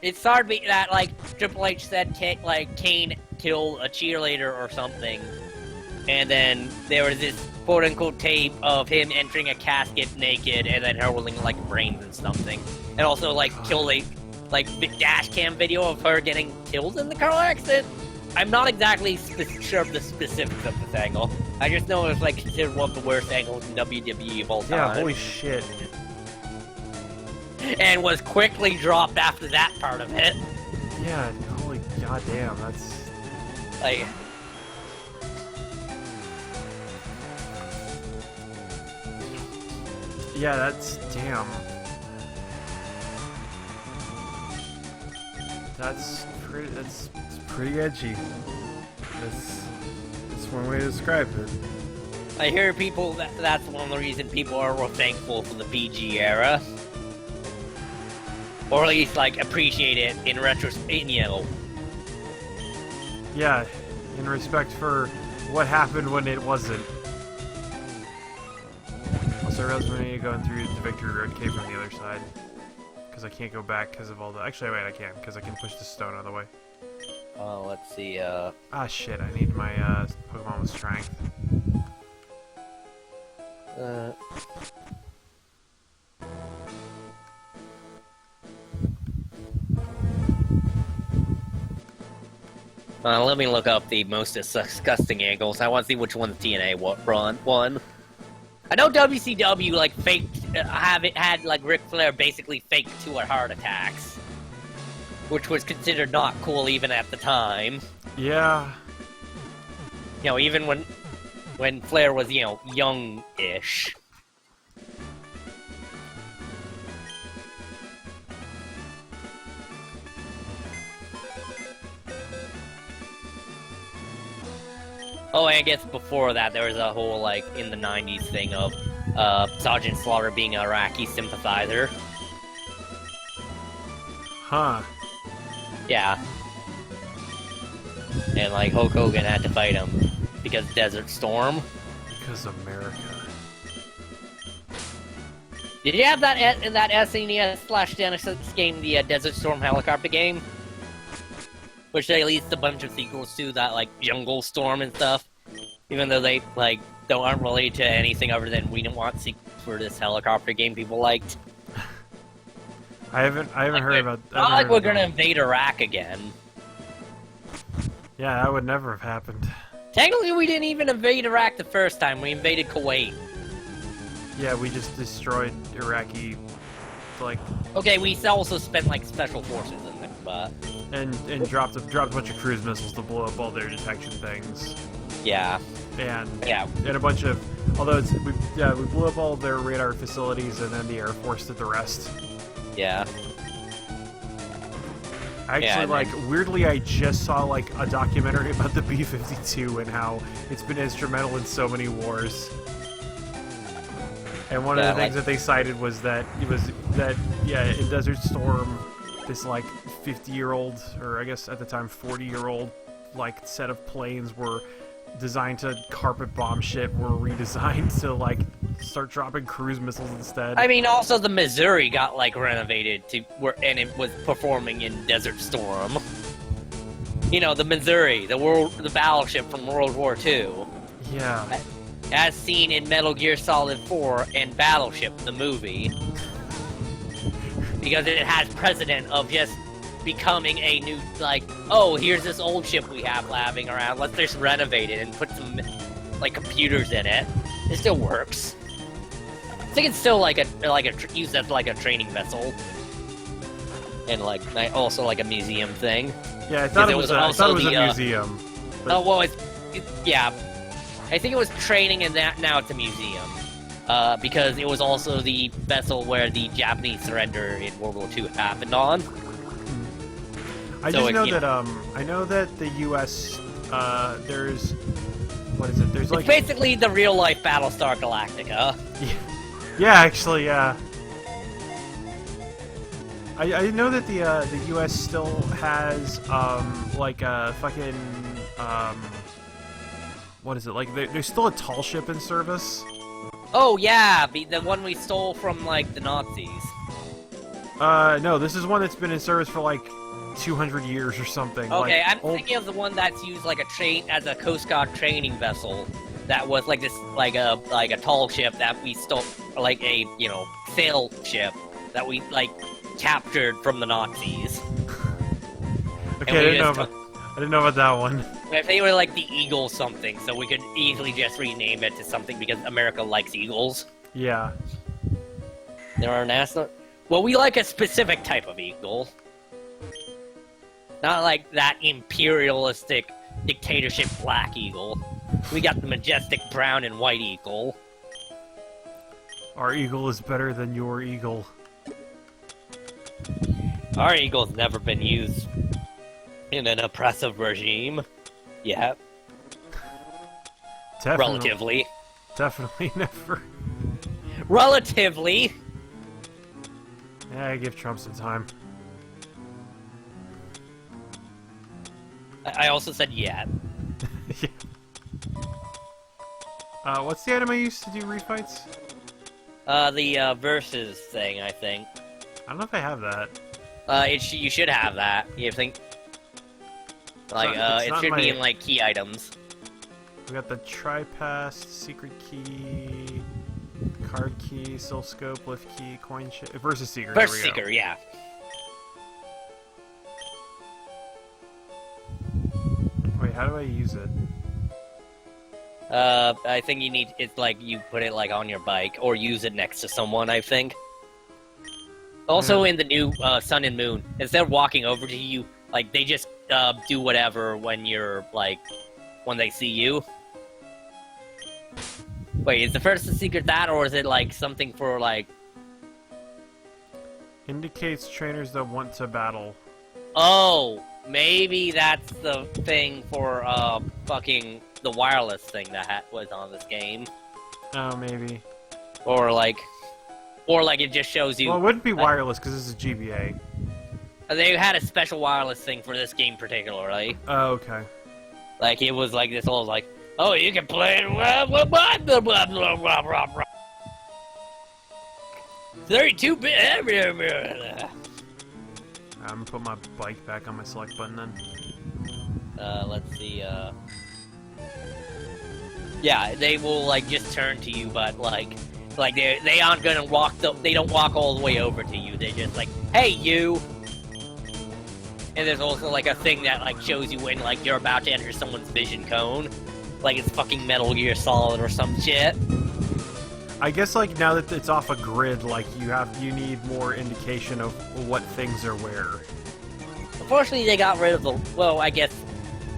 It started being that, like, Triple H said, Kane killed a cheerleader or something. And then there was this quote-unquote tape of him entering a casket naked and then hurling, like, brains and something. And also, like, killed a, like, dash cam video of her getting killed in the car accident. I'm not exactly sure of the specifics of this angle. I just know it was, like, considered one of the worst angles in WWE of all time. Yeah, holy shit. And was quickly dropped after that part of it. Yeah, holy goddamn, that's... Like... Yeah, that's... damn. That's pretty edgy. That's one way to describe it. I hear people that's one of the reasons people are thankful for the PG era. Or at least, like, appreciate it in retrospect, you know. Yeah, in respect for what happened when it wasn't. Also, I realized we need to go through the Victory Road Cave from the other side. Because I can't go back because of all the... Actually, wait, I can, because I can push the stone out of the way. Oh, let's see, Ah, shit, I need my, Pokemon with Strength. Let me look up the most disgusting angles. I want to see which one's TNA won. I know WCW, like, faked, had, like, Ric Flair basically faked 2 heart attacks. Which was considered not cool even at the time. Yeah. You know, even when Flair was, you know, young-ish. Oh, and I guess before that, there was a whole, like, in the 90s thing of Sergeant Slaughter being an Iraqi sympathizer. Huh. Yeah. And, like, Hulk Hogan had to fight him because Desert Storm. Because America. Did you have that SNES/Genesis game, the Desert Storm helicopter game? Which they released a bunch of sequels to, that, like, Jungle Storm and stuff. Even though they, like, aren't related to anything other than we didn't want sequels for this helicopter game people liked. I haven't heard about... Not like we're gonna invade Iraq again. Yeah, that would never have happened. Technically, we didn't even invade Iraq the first time. We invaded Kuwait. Yeah, we just destroyed Iraqi, like... Okay, we also spent, like, special forces in there, but... And dropped a bunch of cruise missiles to blow up all their detection things. Yeah. And Yeah. And a bunch of... Although we blew up all their radar facilities, and then the Air Force did the rest. Yeah. Actually, like, weirdly, I just saw, like, a documentary about the B-52 and how it's been instrumental in so many wars. And one of the things that they cited was that in Desert Storm, this, like, 50-year-old, or I guess at the time 40-year-old, like, set of planes were designed to carpet bomb shit were redesigned to, like, start dropping cruise missiles instead. I mean, also the Missouri got, like, renovated and it was performing in Desert Storm. You know, the Missouri, the battleship from World War II. Yeah. As seen in Metal Gear Solid 4 and Battleship, the movie. Because it has precedent of just becoming a new, like, oh, here's this old ship we have having around, let's just renovate it and put some, like, computers in it. It still works. I think it's still used as like a training vessel. And like, also like a museum thing. Yeah, I thought it was a museum. But... Oh, well, yeah. I think it was training and now it's a museum. Because it was also the vessel where the Japanese surrender in World War II happened on. I know that the U.S. There's what is it? There's like it's basically the real life Battlestar Galactica. Yeah, actually, yeah. I know that the U.S. still has like a fucking what is it? Like there's still a tall ship in service. Oh yeah, the one we stole from like the Nazis. No, this is one that's been in service for like 200 years or something. Okay, like, I'm thinking of the one that's used like as a Coast Guard training vessel. That was like this, like a tall ship that we stole, like a sail ship that we like captured from the Nazis. Okay, I didn't know about that one. I think they were like the Eagle something, so we could easily just rename it to something because America likes eagles. Yeah. There are national. Well, we like a specific type of eagle. Not like that imperialistic dictatorship black eagle. We got the majestic brown and white eagle. Our eagle is better than your eagle. Our eagle's never been used in an oppressive regime. Yeah. Relatively. Definitely never. Relatively! Yeah, I give Trump some time. I also said yeah. Yeah. What's the item I used to do refights? The versus thing, I think. I don't know if I have that. You should have that. You think? Like, it should be in like key items. We got the tri-pass, secret key, card key, oscilloscope, lift key, coin chip, versus seeker. Versus seeker, yeah. Wait, how do I use it? I think it's like you put it like on your bike or use it next to someone, I think. Also in the new Sun and Moon, instead of walking over to you, like they just do whatever when you're like when they see you. Wait, is the first secret that, or is it like something for like indicates trainers that want to battle? Oh, maybe that's the thing for fucking the wireless thing that was on this game. Oh, maybe. Or like it just shows you. Well, it wouldn't be wireless because this is GBA. They had a special wireless thing for this game particularly. Oh, okay. Like it was like this whole like, oh, you can play it. Blah, blah, blah, blah, blah, blah, blah, blah, blah. 32-bit. I'm gonna put my bike back on my select button then. Let's see. Yeah, they will like just turn to you, but like they aren't gonna they don't walk all the way over to you. They're just like, hey, you. And there's also like a thing that like shows you when like you're about to enter someone's vision cone, like it's fucking Metal Gear Solid or some shit. I guess like now that it's off a grid, like you need more indication of what things are where. Unfortunately, they got rid of the. Well, I guess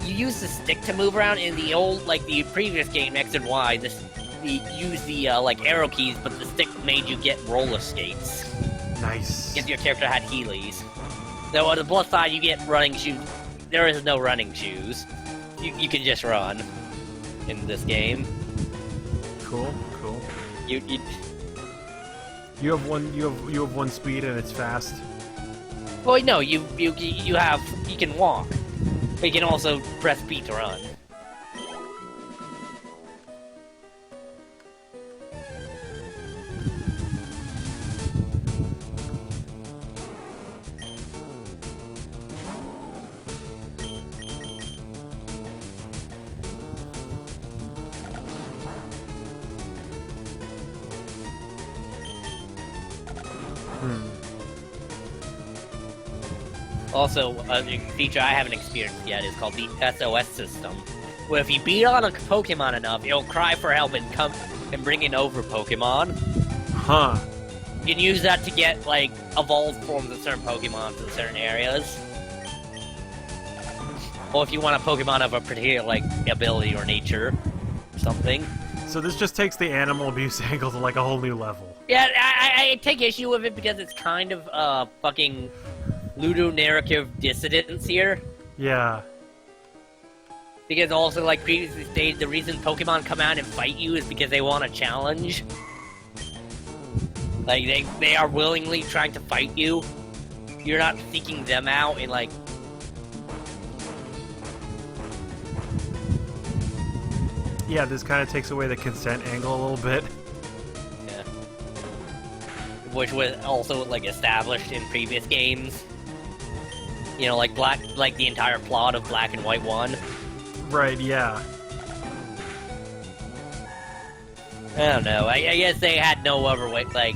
you use the stick to move around in the old, like the previous game X and Y. You use the like arrow keys, but the stick made you get roller skates. Nice. If your character had Heelys. Though on the plus side, you get running shoes. There is no running shoes. You can just run in this game. Cool. You You have one speed and it's fast. well, no, you can walk, but you can also press B to run. Also, a feature I haven't experienced yet is called the SOS system, where if you beat on a Pokemon enough, it'll cry for help and come and bring in over Pokemon. Huh. You can use that to get, like, evolved forms of certain Pokemon in certain areas. Or if you want a Pokemon of a particular, like, ability or nature, or something. So this just takes the animal abuse angle to like a whole new level. Yeah, I take issue with it because it's kind of, fucking ludonarrative dissidence here. Yeah. Because also, like previously stated, the reason Pokemon come out and fight you is because they want a challenge. Like, they are willingly trying to fight you. You're not seeking them out and, like... Yeah, this kind of takes away the consent angle a little bit. Yeah. Which was also, like, established in previous games. You know, like the entire plot of Black and White 1. Right, yeah. I don't know, I guess they had no other way, like...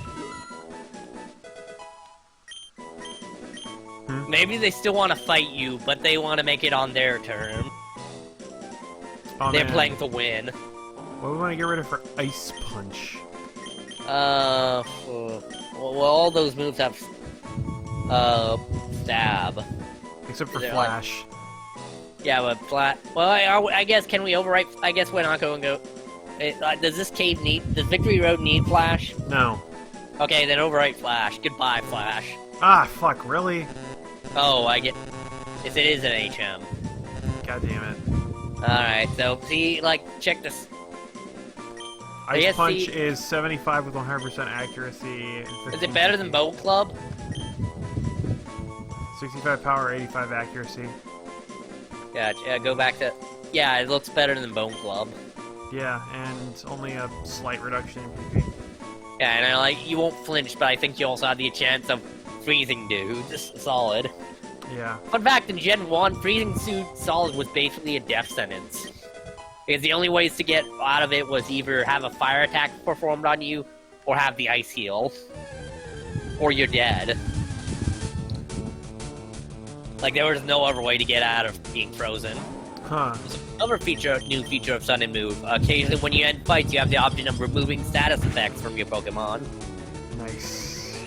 Maybe they still want to fight you, but they want to make it on their term. Oh, They're man. playing to win. What do we want to get rid of for Ice Punch? Well, all those moves have, stab. Except for They're Flash. Yeah, but flat. Well, I guess, can we overwrite? I guess we're not going to go... does this cave need... Does Victory Road need Flash? No. Okay, then overwrite Flash. Goodbye, Flash. Ah, fuck, really? Oh, I get... Yes, it is an HM. God damn it. Alright, so, see, like, check this. Ice guess Punch the- is 75 with 100% accuracy. Is it better than Boat Club? 65 power, 85 accuracy. Yeah, go back to... Yeah, it looks better than Bone Club. Yeah, and only a slight reduction in PP. Yeah, and like, you won't flinch, but I think you also have the chance of freezing dudes. Solid. Yeah. Fun fact, in Gen 1, freezing suit solid was basically a death sentence. Because the only ways to get out of it was either have a fire attack performed on you, or have the ice heal. Or you're dead. Like, there was no other way to get out of being frozen. Huh. Another new feature of Sun and Move. Occasionally when you end fights, you have the option of removing status effects from your Pokemon. Nice.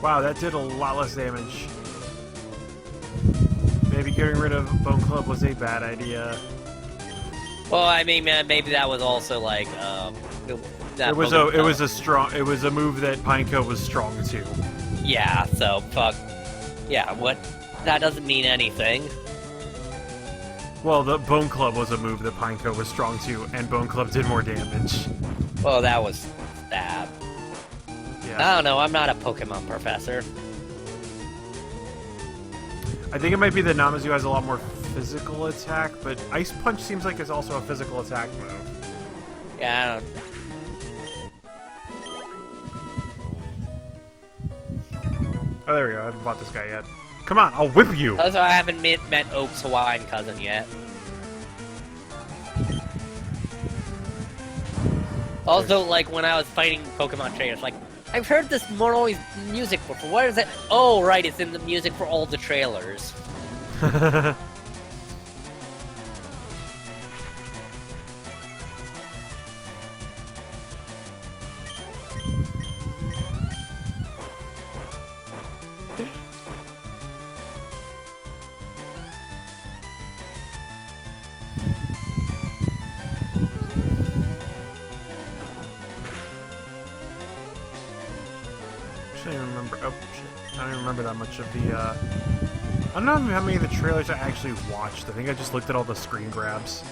Wow, that did a lot less damage. Maybe getting rid of Bone Club was a bad idea. Well, I mean, maybe that was also like, It was a move that Pineco was strong to. Yeah, so, fuck. Yeah, what? That doesn't mean anything. Well, the Bone Club was a move that Pineco was strong to, and Bone Club did more damage. Well, that was stab. Yeah. I don't know, I'm not a Pokemon professor. I think it might be that Namazu has a lot more physical attack, but Ice Punch seems like it's also a physical attack move. Yeah, I don't... Oh, there we go. I haven't bought this guy yet. Come on, I'll whip you! Also, I haven't met Oak's Hawaiian cousin yet. Also, like, when I was fighting Pokemon trainers, like, I've heard this Moroi's music before. What is it? Oh, right, it's in the music for all the trailers. Actually, I don't remember. Oh shit! I don't even remember that much of the. I don't know how many of the trailers I actually watched. I think I just looked at all the screen grabs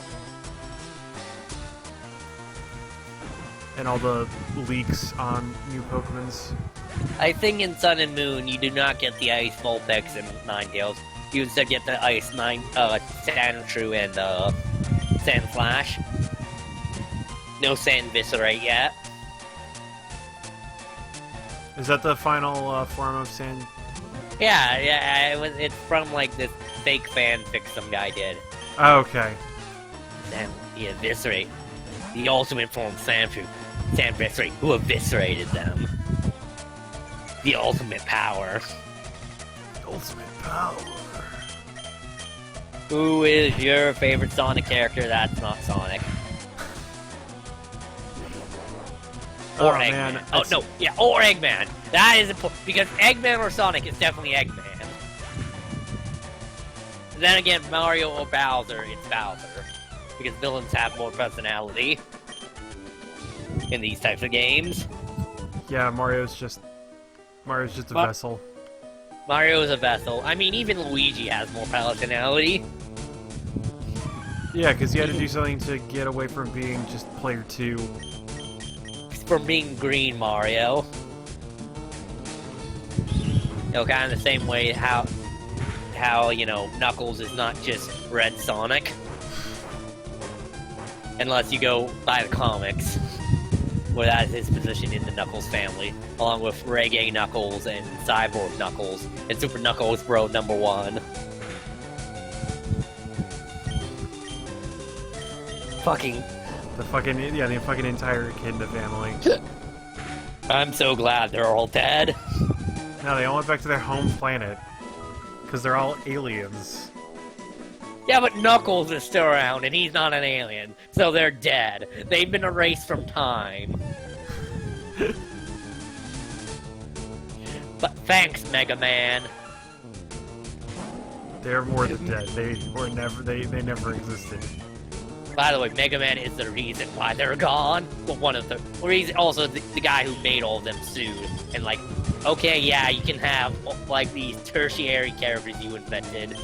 and all the leaks on new Pokemons. I think in Sun and Moon, you do not get the Ice Vulpix and Ninetales. You instead get the Ice Sandshrew and Sandflash. No Sandviscerate yet. Is that the final form of Sand? Yeah, it's from like this fake fanfic some guy did. Oh, okay. Then the Eviscerate, the ultimate form of Sandviscerate, who eviscerated them. The ultimate power. Ultimate power. Who is your favorite Sonic character that's not Sonic? Or Eggman. Man, oh, no. Yeah, or Eggman. That is important. Because Eggman or Sonic is definitely Eggman. Then again, Mario or Bowser, it's Bowser. Because villains have more personality in these types of games. Yeah, Mario's just a vessel. Mario is a vessel. I mean, even Luigi has more personality. Yeah, because he had to do something to get away from being just player 2. From being Green Mario. You know, kind of the same way how you know, Knuckles is not just Red Sonic. Unless you go by the comics, where that is his position in the Knuckles family, along with Reggae Knuckles and Cyborg Knuckles, and Super Knuckles Bro #1. The fucking entire Echidna family. I'm so glad they're all dead. No, they all went back to their home planet. Because they're all aliens. Yeah, but Knuckles is still around, and he's not an alien, so they're dead. They've been erased from time. But thanks, Mega Man. They're more than dead. They never existed. By the way, Mega Man is the reason why they're gone. Well, one of the reason. Also, the guy who made all of them sued, and like, okay, yeah, you can have like these tertiary characters you invented.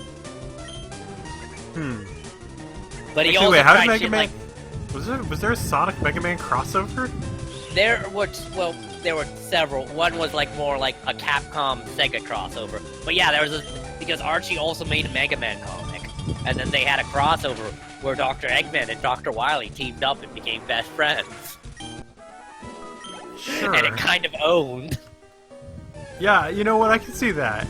But he Actually, also wait, how did tried Mega shit Man? like Was there a Sonic Mega Man crossover? there were several. One was like more like a Capcom Sega crossover. But yeah, there was because Archie also made a Mega Man comic, and then they had a crossover where Dr. Eggman and Dr. Wily teamed up and became best friends. Sure. And it kind of owned. Yeah, you know what? I can see that.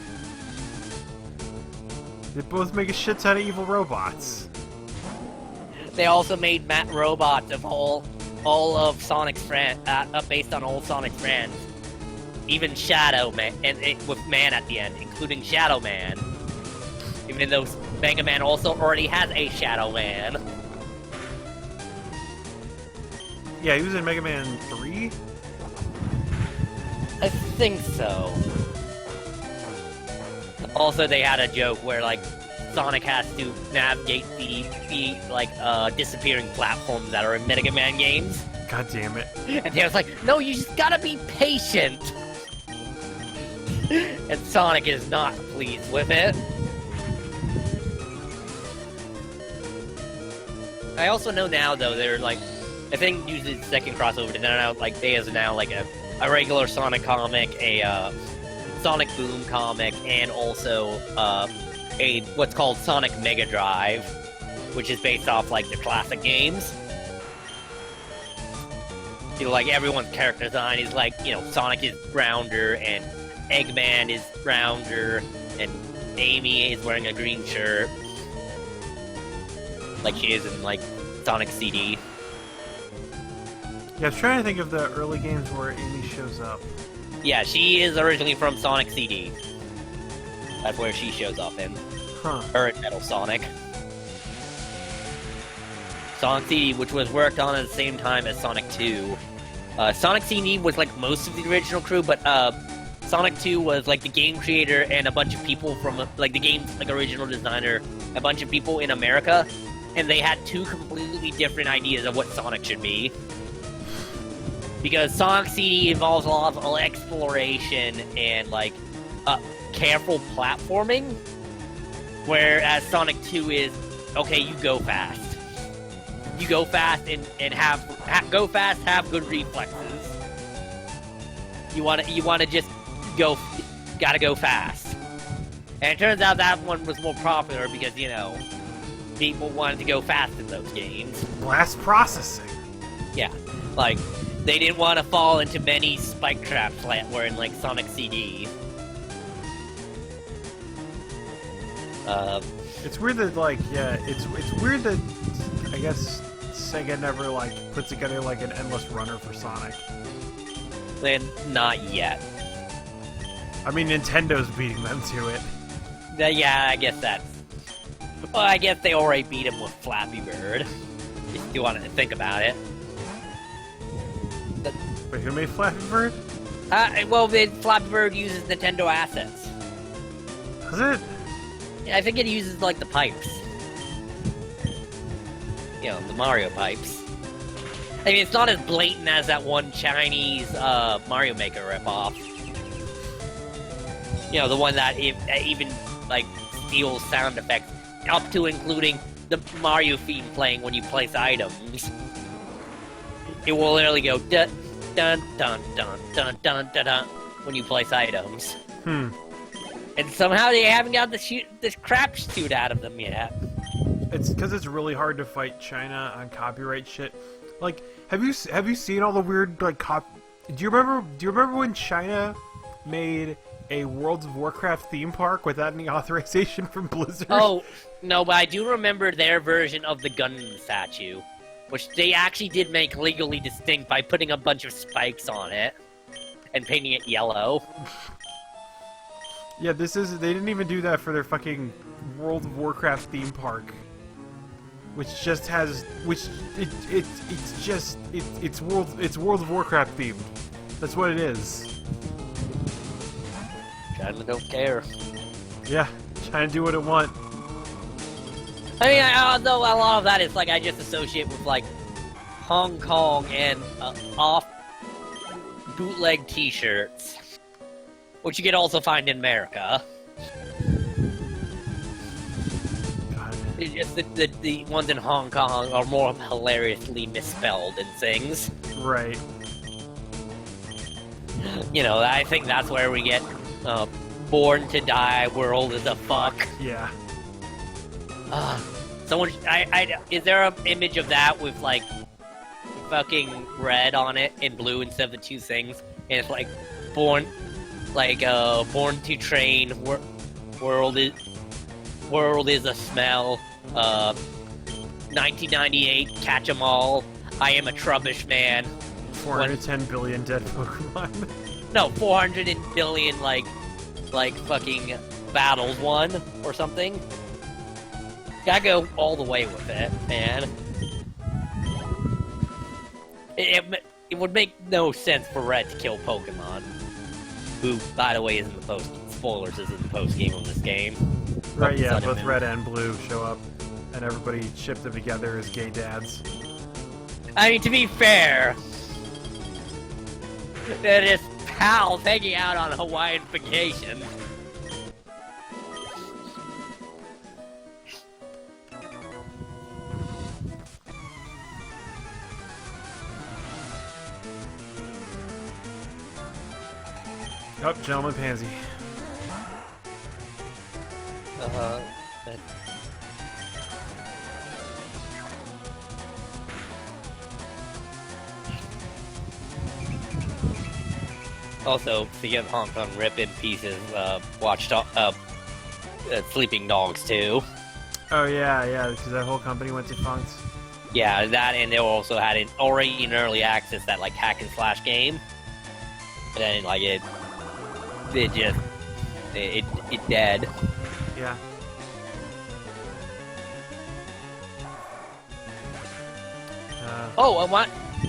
They both make a shit ton of evil robots. They also made robots of all of Sonic's friends, based on all Sonic's friends. Even Shadow Man, and with Man at the end, including Shadow Man. Even though Mega Man also already has a Shadow Man. Yeah, he was in Mega Man 3? I think so. Also, they had a joke where, like, Sonic has to navigate the disappearing platforms that are in Mega Man games. God damn it. And Tails like, no, you just gotta be patient! And Sonic is not pleased with it. I also know now, though, they're like, I think usually the second crossover, they're now, like, there's now, like, a regular Sonic comic, a, Sonic Boom comic, and also, what's called Sonic Mega Drive, which is based off, like, the classic games. You know, like, everyone's character design is, like, you know, Sonic is rounder, and Eggman is rounder, and Amy is wearing a green shirt. Like she is in, like, Sonic CD. Yeah, I was trying to think of the early games where Amy shows up. Yeah, she is originally from Sonic CD. That's where she shows up in. Huh. Her and Metal Sonic. Sonic CD, which was worked on at the same time as Sonic 2. Sonic CD was, like, most of the original crew, but, Sonic 2 was, like, the game creator and a bunch of people from, like, the game's, like, original designer, a bunch of people in America, and they had two completely different ideas of what Sonic should be. Because Sonic CD involves a lot of exploration and like careful platforming, whereas Sonic 2 is okay. You go fast. You go fast and go fast. Have good reflexes. You want to just go. Gotta go fast. And it turns out that one was more popular because people wanted to go fast in those games. Blast processing. Yeah, like they didn't want to fall into many spike traps like were in like Sonic CD. It's weird that it's weird that I guess Sega never like put together like an endless runner for Sonic. Then not yet. I mean, Nintendo's beating them to it. Yeah, I guess that's. Well, I guess they already beat him with Flappy Bird. If you want to think about it. Wait, who made Flappy Bird? Well, Flappy Bird uses Nintendo assets. Does it? Yeah, I think it uses like the pipes. The Mario pipes. I mean, it's not as blatant as that one Chinese Mario Maker ripoff. The one that even like steals sound effects, up to including the Mario theme playing when you place items. It will literally go dun dun dun dun dun dun dun dun when you place items. Hmm. And somehow they haven't got this crap shoot out of them yet. It's because it's really hard to fight China on copyright shit. Like, have you seen all the weird like Do you remember when China made a World of Warcraft theme park without any authorization from Blizzard? Oh no, but I do remember their version of the Gundam statue, which they actually did make legally distinct by putting a bunch of spikes on it and painting it yellow. Yeah, they didn't even do that for their fucking World of Warcraft theme park. Which just has, it's World of Warcraft themed. That's what it is. China don't care. Yeah, trying to do what it want. I mean, although a lot of that is like I just associate with like Hong Kong and off bootleg T-shirts, which you can also find in America. It's just the ones in Hong Kong are more hilariously misspelled and things. Right. I think that's where we get Born to Die, World is a Fuck. Yeah. Someone, is there an image of that with like fucking red on it and blue instead of the two things? And it's like Born to Train, World is a Smell, 1998, Catch 'em All, I Am a Trubbish Man. 410 billion dead Pokemon. No, 400 billion, like fucking battles won, or something. Gotta go all the way with it, man. It would make no sense for Red to kill Pokemon. Who, by the way, isn't the post... Spoilers, isn't the post-game of this game. Right, yeah, both Red and Blue show up, and everybody shipped them together as gay dads. I mean, to be fair, they're just pals hanging out on a Hawaiian vacation. Oh, Gentleman Pansy. Also, speaking of Hong Kong, rip in pieces, Sleeping Dogs too. Oh yeah, because that whole company went defunct. Yeah, that, and they also had it already in early access, that like hack and slash game. And then like it dead. Yeah.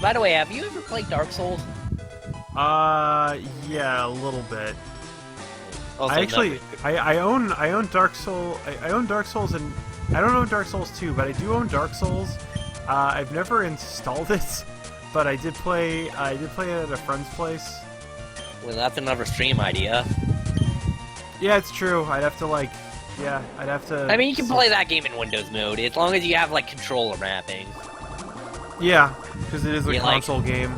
By the way, have you ever played Dark Souls? Yeah, a little bit. Also, I own Dark Souls. I own Dark Souls, and I don't own Dark Souls 2, but I do own Dark Souls. I've never installed it, but I did play. I did play it at a friend's place. Well, that's another stream idea. Yeah, it's true. I'd have to like. Yeah, I'd have to. I mean, you can play that game in Windows mode as long as you have like controller mapping. Yeah, because it is a You console game.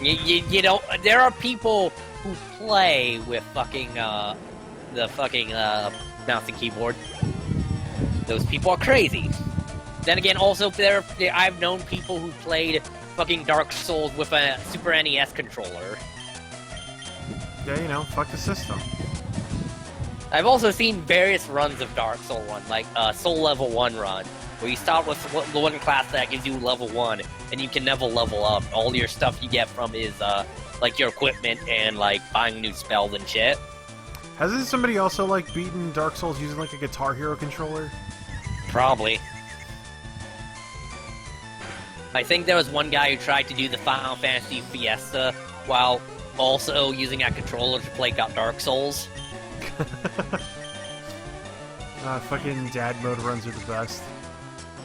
You know, there are people who play with fucking the fucking mouse and keyboard. Those people are crazy. Then again, also I've known people who played fucking Dark Souls with a Super NES controller. Yeah, you know, fuck the system. I've also seen various runs of Dark Souls 1, like Soul Level 1 run, where you start with the one class that gives you level 1, and you can never level up. All your stuff you get from is like your equipment and like buying new spells and shit. Hasn't somebody also like beaten Dark Souls using like a Guitar Hero controller? Probably. I think there was one guy who tried to do the Final Fantasy Fiesta while also using that controller to play Dark Souls. Fucking dad mode runs are the best.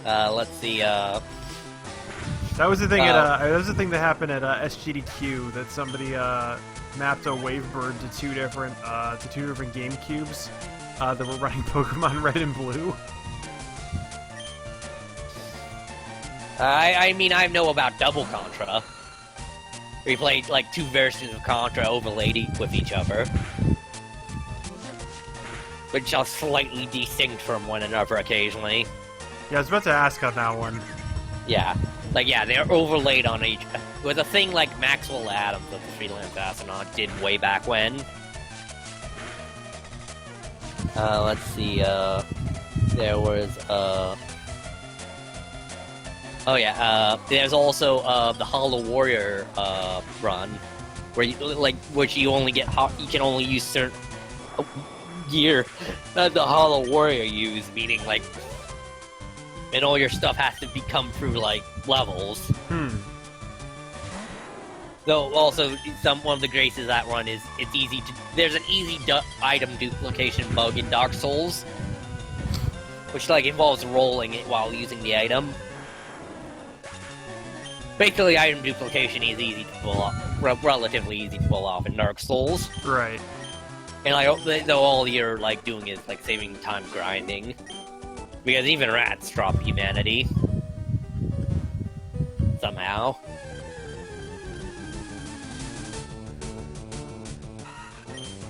Let's see, That was the thing that was the thing that happened at SGDQ, that somebody mapped a Wavebird to two different GameCubes that were running Pokemon Red and Blue. I mean, I know about Double Contra. We played like two versions of Contra overlaid with each other, which are slightly distinct from one another occasionally. Yeah, I was about to ask on that one. Yeah. Like, yeah, they're overlaid on each... With a thing like Maxwell Adams that the Freelance Astronaut did way back when. Let's see, there was, oh yeah, there's also, the Hollow Warrior, run, where you, like, which you only get, you can only use certain gear that the Hollow Warrior use, meaning, like, and all your stuff has to come through, like, levels. Though, also, one of the graces of that run is, it's easy to... There's an easy item duplication bug in Dark Souls, which, like, involves rolling it while using the item. Basically, item duplication is easy to pull off, relatively easy to pull off in Dark Souls. Right. And, like, though all you're, like, doing is, like, saving time grinding. Because even rats drop humanity. Somehow.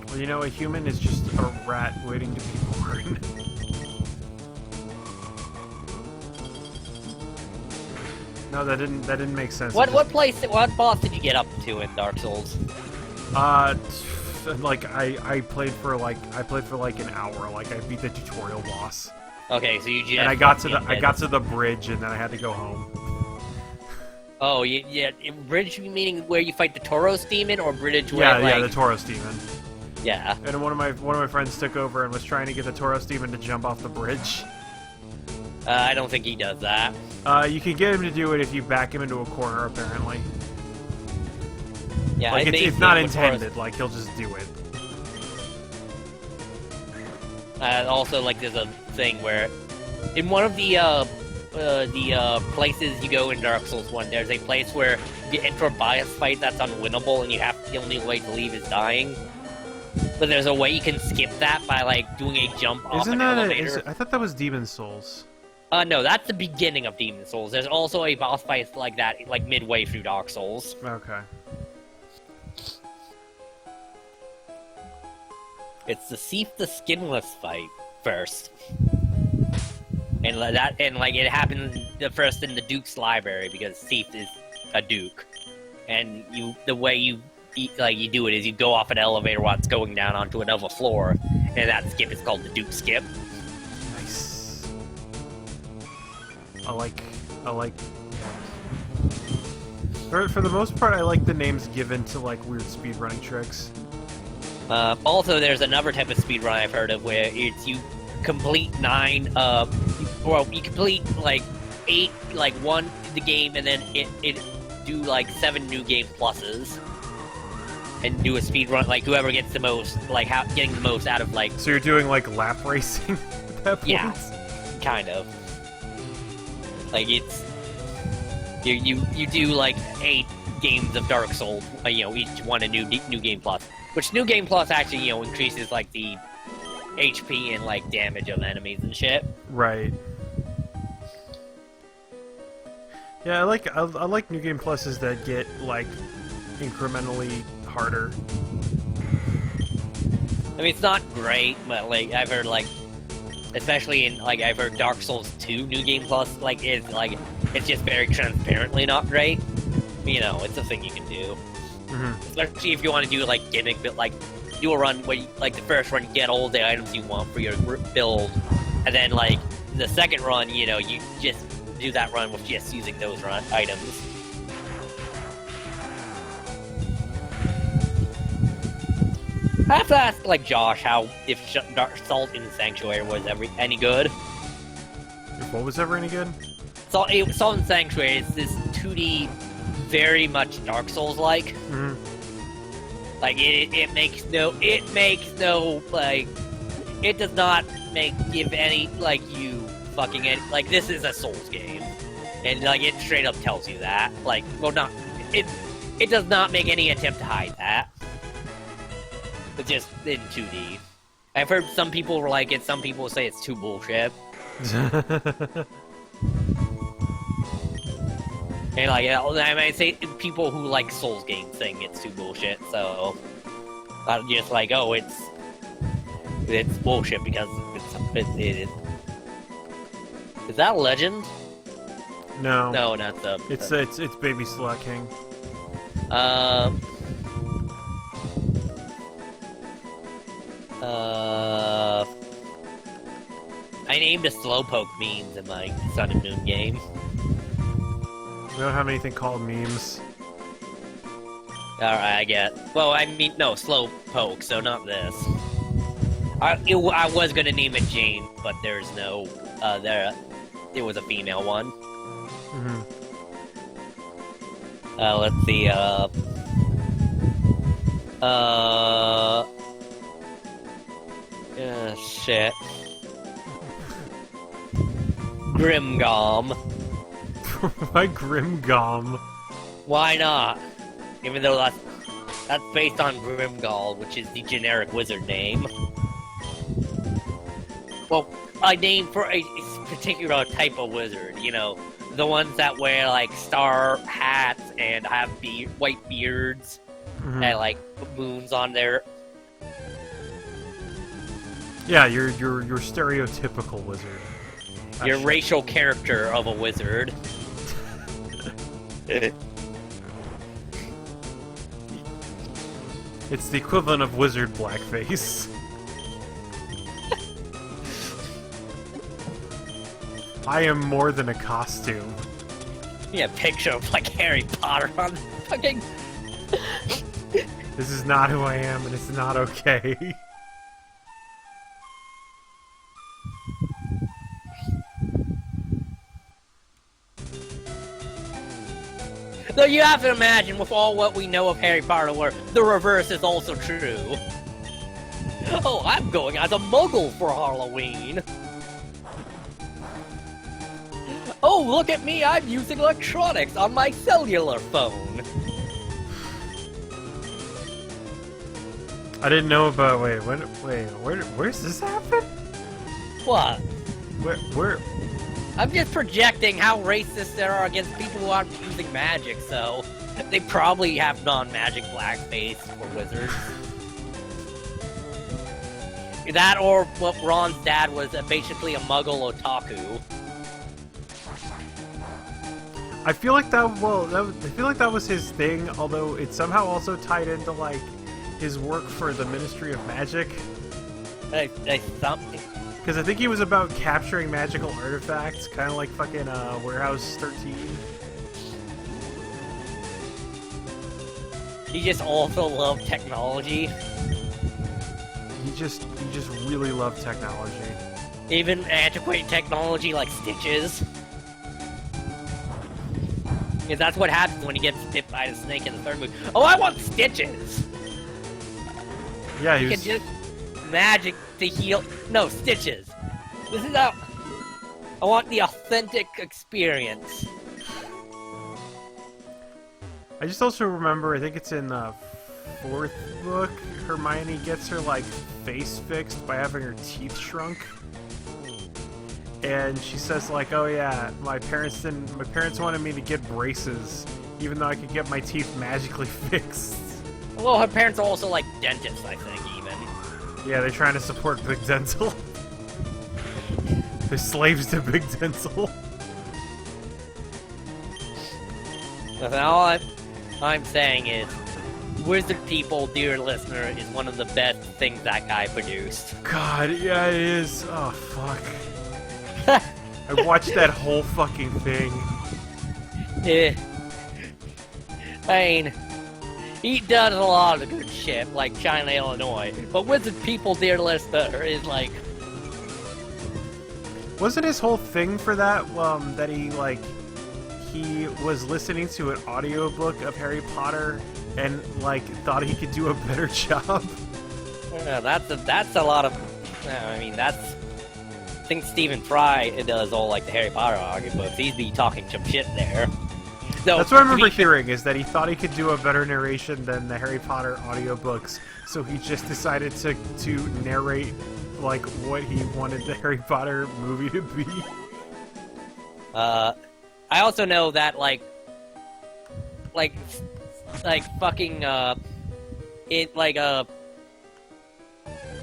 Well, you know, a human is just a rat waiting to be born. No, that didn't make sense. What boss did you get up to in Dark Souls? Like I played for like an hour. Like I beat the tutorial boss. Okay, so you just... And I got to the bridge, and then I had to go home. Oh, yeah, bridge meaning where you fight the Tauros demon, or bridge where yeah, the Tauros demon. Yeah. And one of my friends took over and was trying to get the Tauros demon to jump off the bridge. I don't think he does that. You can get him to do it if you back him into a corner, apparently. Yeah, like it's not intended. Like he'll just do it. Also, like, there's a thing where, in one of the places you go in Dark Souls 1, there's a place where you enter a bias fight that's unwinnable, and the only way to leave is dying. But there's a way you can skip that by, like, doing a jump off an elevator. I thought that was Demon Souls. No, that's the beginning of Demon Souls. There's also a boss fight like that, like, midway through Dark Souls. Okay. It's the Seath the Skinless fight first. And like it happens first in the Duke's library because Seath is a Duke. And the way you do it is you go off an elevator while it's going down onto another floor, and that skip is called the Duke skip. Nice. I like for the most part I like the names given to like weird speedrunning tricks. Also, there's another type of speedrun I've heard of where it's you complete 9, you complete like 8, like the game, and then it do like 7 new game pluses, and do a speedrun, like whoever gets the most, like getting the most out of like. So you're doing like lap racing at that point? Yeah, kind of. Like You do like 8 games of Dark Souls, each one a new game plus, which new game plus actually increases like the HP and like damage of enemies and shit. Right. Yeah, I like new game pluses that get like incrementally harder. I mean, it's not great, but like I've heard like, especially in like I've heard Dark Souls 2 new game plus it's just very transparently not great. It's a thing you can do. Mm-hmm. Especially if you want to do like gimmick, but like do a run where like the first run you get all the items you want for your build, and then like the second run, you just do that run with just using those items. I have to ask like Josh if Salt in Sanctuary was any good. If what was ever any good? Salt in Sanctuary is this 2D, very much Dark Souls like. Mm-hmm. Like it makes no like it does not give any like you fucking any, like this is a Souls game, and like it straight up tells you that it does not make any attempt to hide that. It's just in 2D. I've heard some people like it, some people say it's too bullshit. And like, I might say people who like Souls games saying it's too bullshit, so I'm just like, oh, it's bullshit because it. Is that Legend? No. No, not the. It's Baby Slot King. I named a Slowpoke memes in my Sun and Moon game. We don't have anything called memes. Alright, I get. Well, I mean, no, Slowpoke, so not this. I was gonna name it Jane, but there's no. It was a female one. Mm-hmm. Let's see, shit. Grimgom. Why Grimgom? Why not? Even though that's based on Grimgall, which is the generic wizard name. Well, a name for a particular type of wizard, the ones that wear like star hats and have white beards Mm-hmm. and like moons on their. Yeah, you're stereotypical wizard. Your racial character of a wizard. It's the equivalent of wizard blackface. I am more than a costume. Yeah, picture of like Harry Potter on the fucking. This is not who I am, and it's not okay. Though you have to imagine, with all what we know of Harry Potter, where the reverse is also true. Oh, I'm going as a muggle for Halloween. Oh, look at me, I'm using electronics on my cellular phone. I didn't know about. Where's this happen? What? Where? I'm just projecting how racist there are against people who aren't using magic, so they probably have non-magic blackface for wizards. That or what Ron's dad was basically a muggle otaku. I feel like that was his thing, although it somehow also tied into like his work for the Ministry of Magic. Something. Because I think he was about capturing magical artifacts, kind of like fucking Warehouse 13. He just also loved technology. He just really loved technology. Even antiquated technology like stitches. Because that's what happens when he gets bit by the snake in the third movie. Oh, I want stitches! Yeah, he can just magic to heal. No, stitches. This is how I want the authentic experience. I just also remember, I think it's in the 4th book, Hermione gets her, like, face fixed by having her teeth shrunk. And she says, like, oh yeah, my parents wanted me to get braces, even though I could get my teeth magically fixed. Well, her parents are also, like, dentists, I think, even. Yeah, they're trying to support Big Dental. They're slaves to Big Dental. All I'm saying is, Wizard People, dear listener, is one of the best things that guy produced. God, yeah, it is. Oh, fuck. I watched that whole fucking thing. Yeah. I mean, he does a lot of good shit, like China, Illinois. But Wizard People, dear listener, is like... Wasn't his whole thing for that, that he, like, he was listening to an audiobook of Harry Potter and, like, thought he could do a better job? Yeah, that's a lot of... I mean, that's... I think Stephen Fry does all, like, the Harry Potter audiobooks. He'd be talking some shit there. So, that's what I remember hearing, is that he thought he could do a better narration than the Harry Potter audiobooks, so he just decided to narrate, like, what he wanted the Harry Potter movie to be. I also know that, like fucking,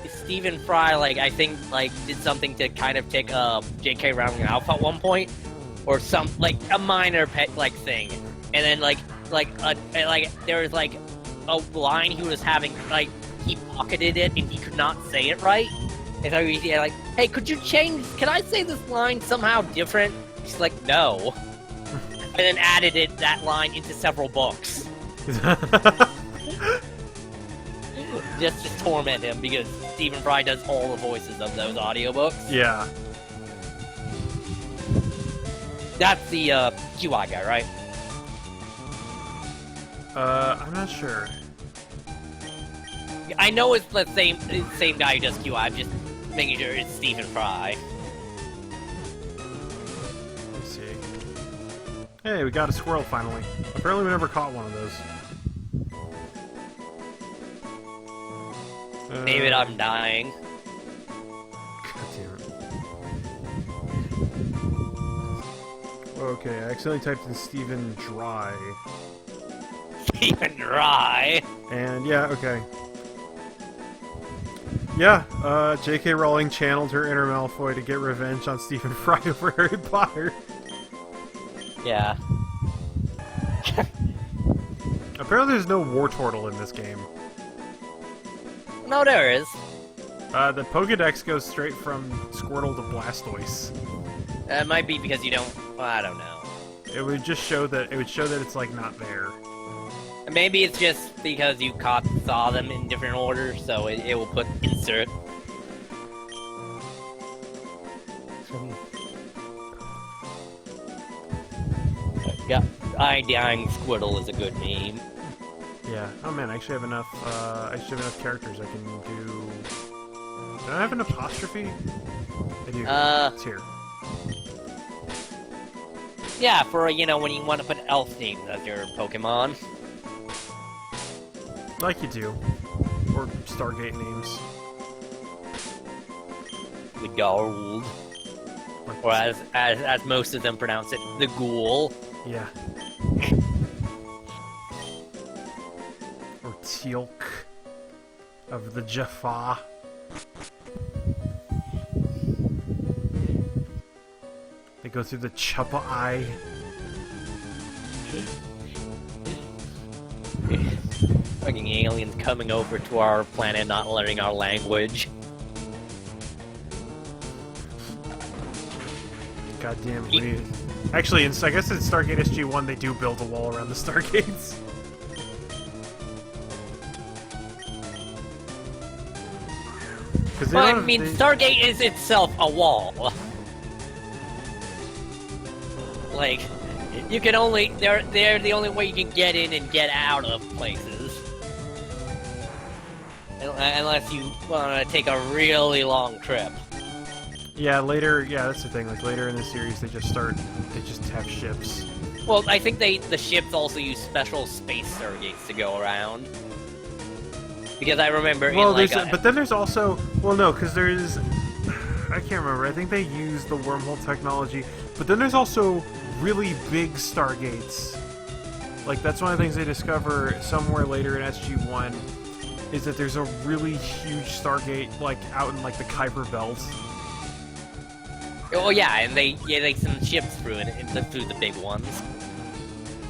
Stephen Fry, like, I think, like, did something to kind of take, J.K. Rowling out at one point, or some, like, a minor pet, like, thing, and then, there was, like, a line he was having, like, he pocketed it, and he could not say it right, and so he's like, hey, can I say this line somehow different? She's like, no. And then added that line into several books. just to torment him, because Stephen Fry does all the voices of those audiobooks. Yeah. That's the, QI guy, right? I'm not sure. I know it's the same guy who does QI, I'm just making sure it's Stephen Fry. Let's see. Hey, we got a squirrel finally. Apparently we never caught one of those. David, I'm dying. God damn it. Okay, I accidentally typed in Stephen Dry. Stephen Dry? And yeah, okay. Yeah, J.K. Rowling channeled her inner Malfoy to get revenge on Stephen Fry over Harry Potter. Yeah. Apparently there's no War Turtle in this game. No, there is. The Pokedex goes straight from Squirtle to Blastoise. It might be because you don't... Well, I don't know. It would just show that... It would show that it's, like, not there. Maybe it's just because you saw them in different orders, so it will put insert. Yeah, dying Squirtle is a good meme. Yeah. Oh man, I actually have enough. I actually have enough characters I can do. Do I have an apostrophe? I do. It's here. Yeah, for when you want to put elf names as your Pokemon. Like you do. Or Stargate names. The Gold. Like Or as most of them pronounce it, the Ghoul. Yeah. Or Teal'c of the Jaffa. They go through the Chuppa Eye. Fucking aliens coming over to our planet, not learning our language. Goddamn weird. Actually, I guess in Stargate SG-1 they do build a wall around the Stargates. Well, I mean, Stargate is itself a wall. Like, you can only... They're the only way you can get in and get out of places. Unless you want to take a really long trip. Yeah, later, yeah, that's the thing, like, later in the series they just have ships. Well, I think the ships also use special space surrogates to go around. Because I remember Well, in like but then there's also... Well, no, because there's... I can't remember. I think they use the wormhole technology. But then there's also really big stargates. Like, that's one of the things they discover somewhere later in SG-1, is that there's a really huge stargate, like, out in, like, the Kuiper Belt. Oh yeah, and they send ships through through the big ones.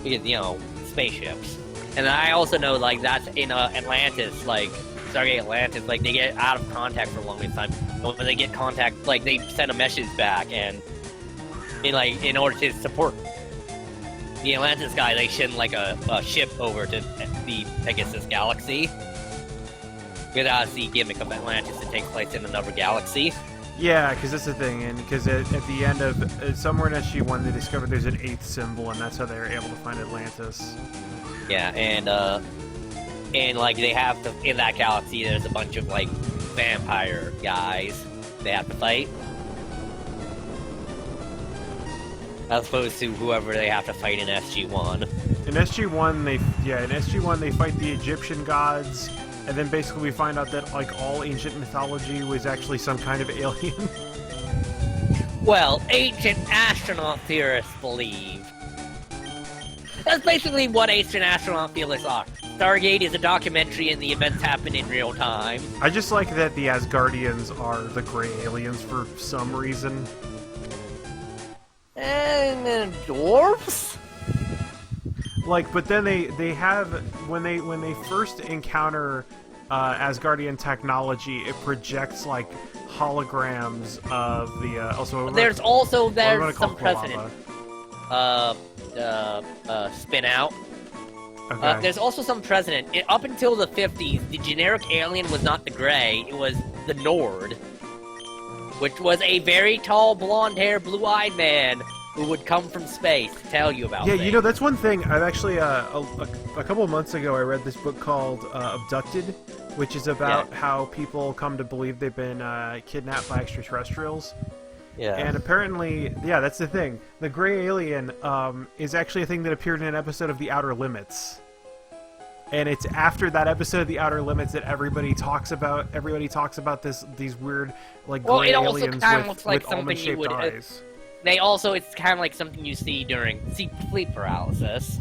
Because, you know, spaceships. And I also know, like, that's in Atlantis, like, Stargate Atlantis, like, they get out of contact for the longest time. But when they get contact, like, they send a message back, and, in order to support the Atlantis guy, they send, like, a ship over to the Pegasus galaxy. Because that's the gimmick of Atlantis, it takes place in another galaxy. Yeah, because that's the thing, and because at the end of... somewhere in SG-1, they discovered there's an 8th symbol, and that's how they were able to find Atlantis. Yeah, and like they have to, in that galaxy, there's a bunch of like vampire guys they have to fight, as opposed to whoever they have to fight in SG-1. In SG-1, they fight the Egyptian gods, and then basically we find out that like all ancient mythology was actually some kind of alien. Well, ancient astronaut theorists believe. That's basically what ancient astronaut theorists are. Stargate is a documentary and the events happen in real time. I just like that the Asgardians are the gray aliens for some reason. And dwarves? Like, but then they have... When they first encounter Asgardian technology, it projects, like, holograms of the... there's some president. Spin out. Okay. There's also some president. Up until the 50s, the generic alien was not the Grey, it was the Nord. Which was a very tall, blonde-haired, blue-eyed man who would come from space to tell you about things. You know, that's one thing. I've actually, a couple of months ago, I read this book called Abducted, which is about how people come to believe they've been kidnapped by extraterrestrials. Yeah. And apparently, yeah, that's the thing. The gray alien is actually a thing that appeared in an episode of The Outer Limits. And it's after that episode of The Outer Limits that everybody talks about these weird, like, gray aliens with almond-shaped eyes. It's kind of like something you see during sleep paralysis.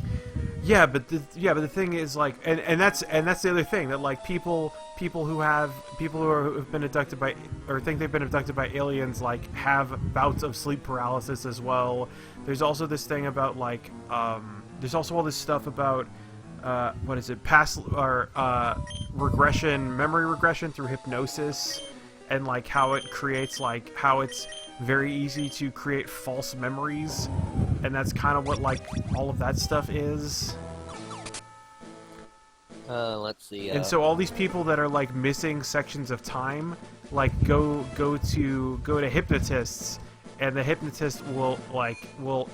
Yeah, but the thing is, like, and that's the other thing, that like people who have been abducted by, or think they've been abducted by aliens, like, have bouts of sleep paralysis as well. There's also this thing about, like, there's also all this stuff about what is it, past or memory regression through hypnosis, and like how it creates, like, how it's very easy to create false memories, and that's kind of what, like, all of that stuff is. Let's see. And so all these people that are, like, missing sections of time, like, go to hypnotists, and the hypnotist will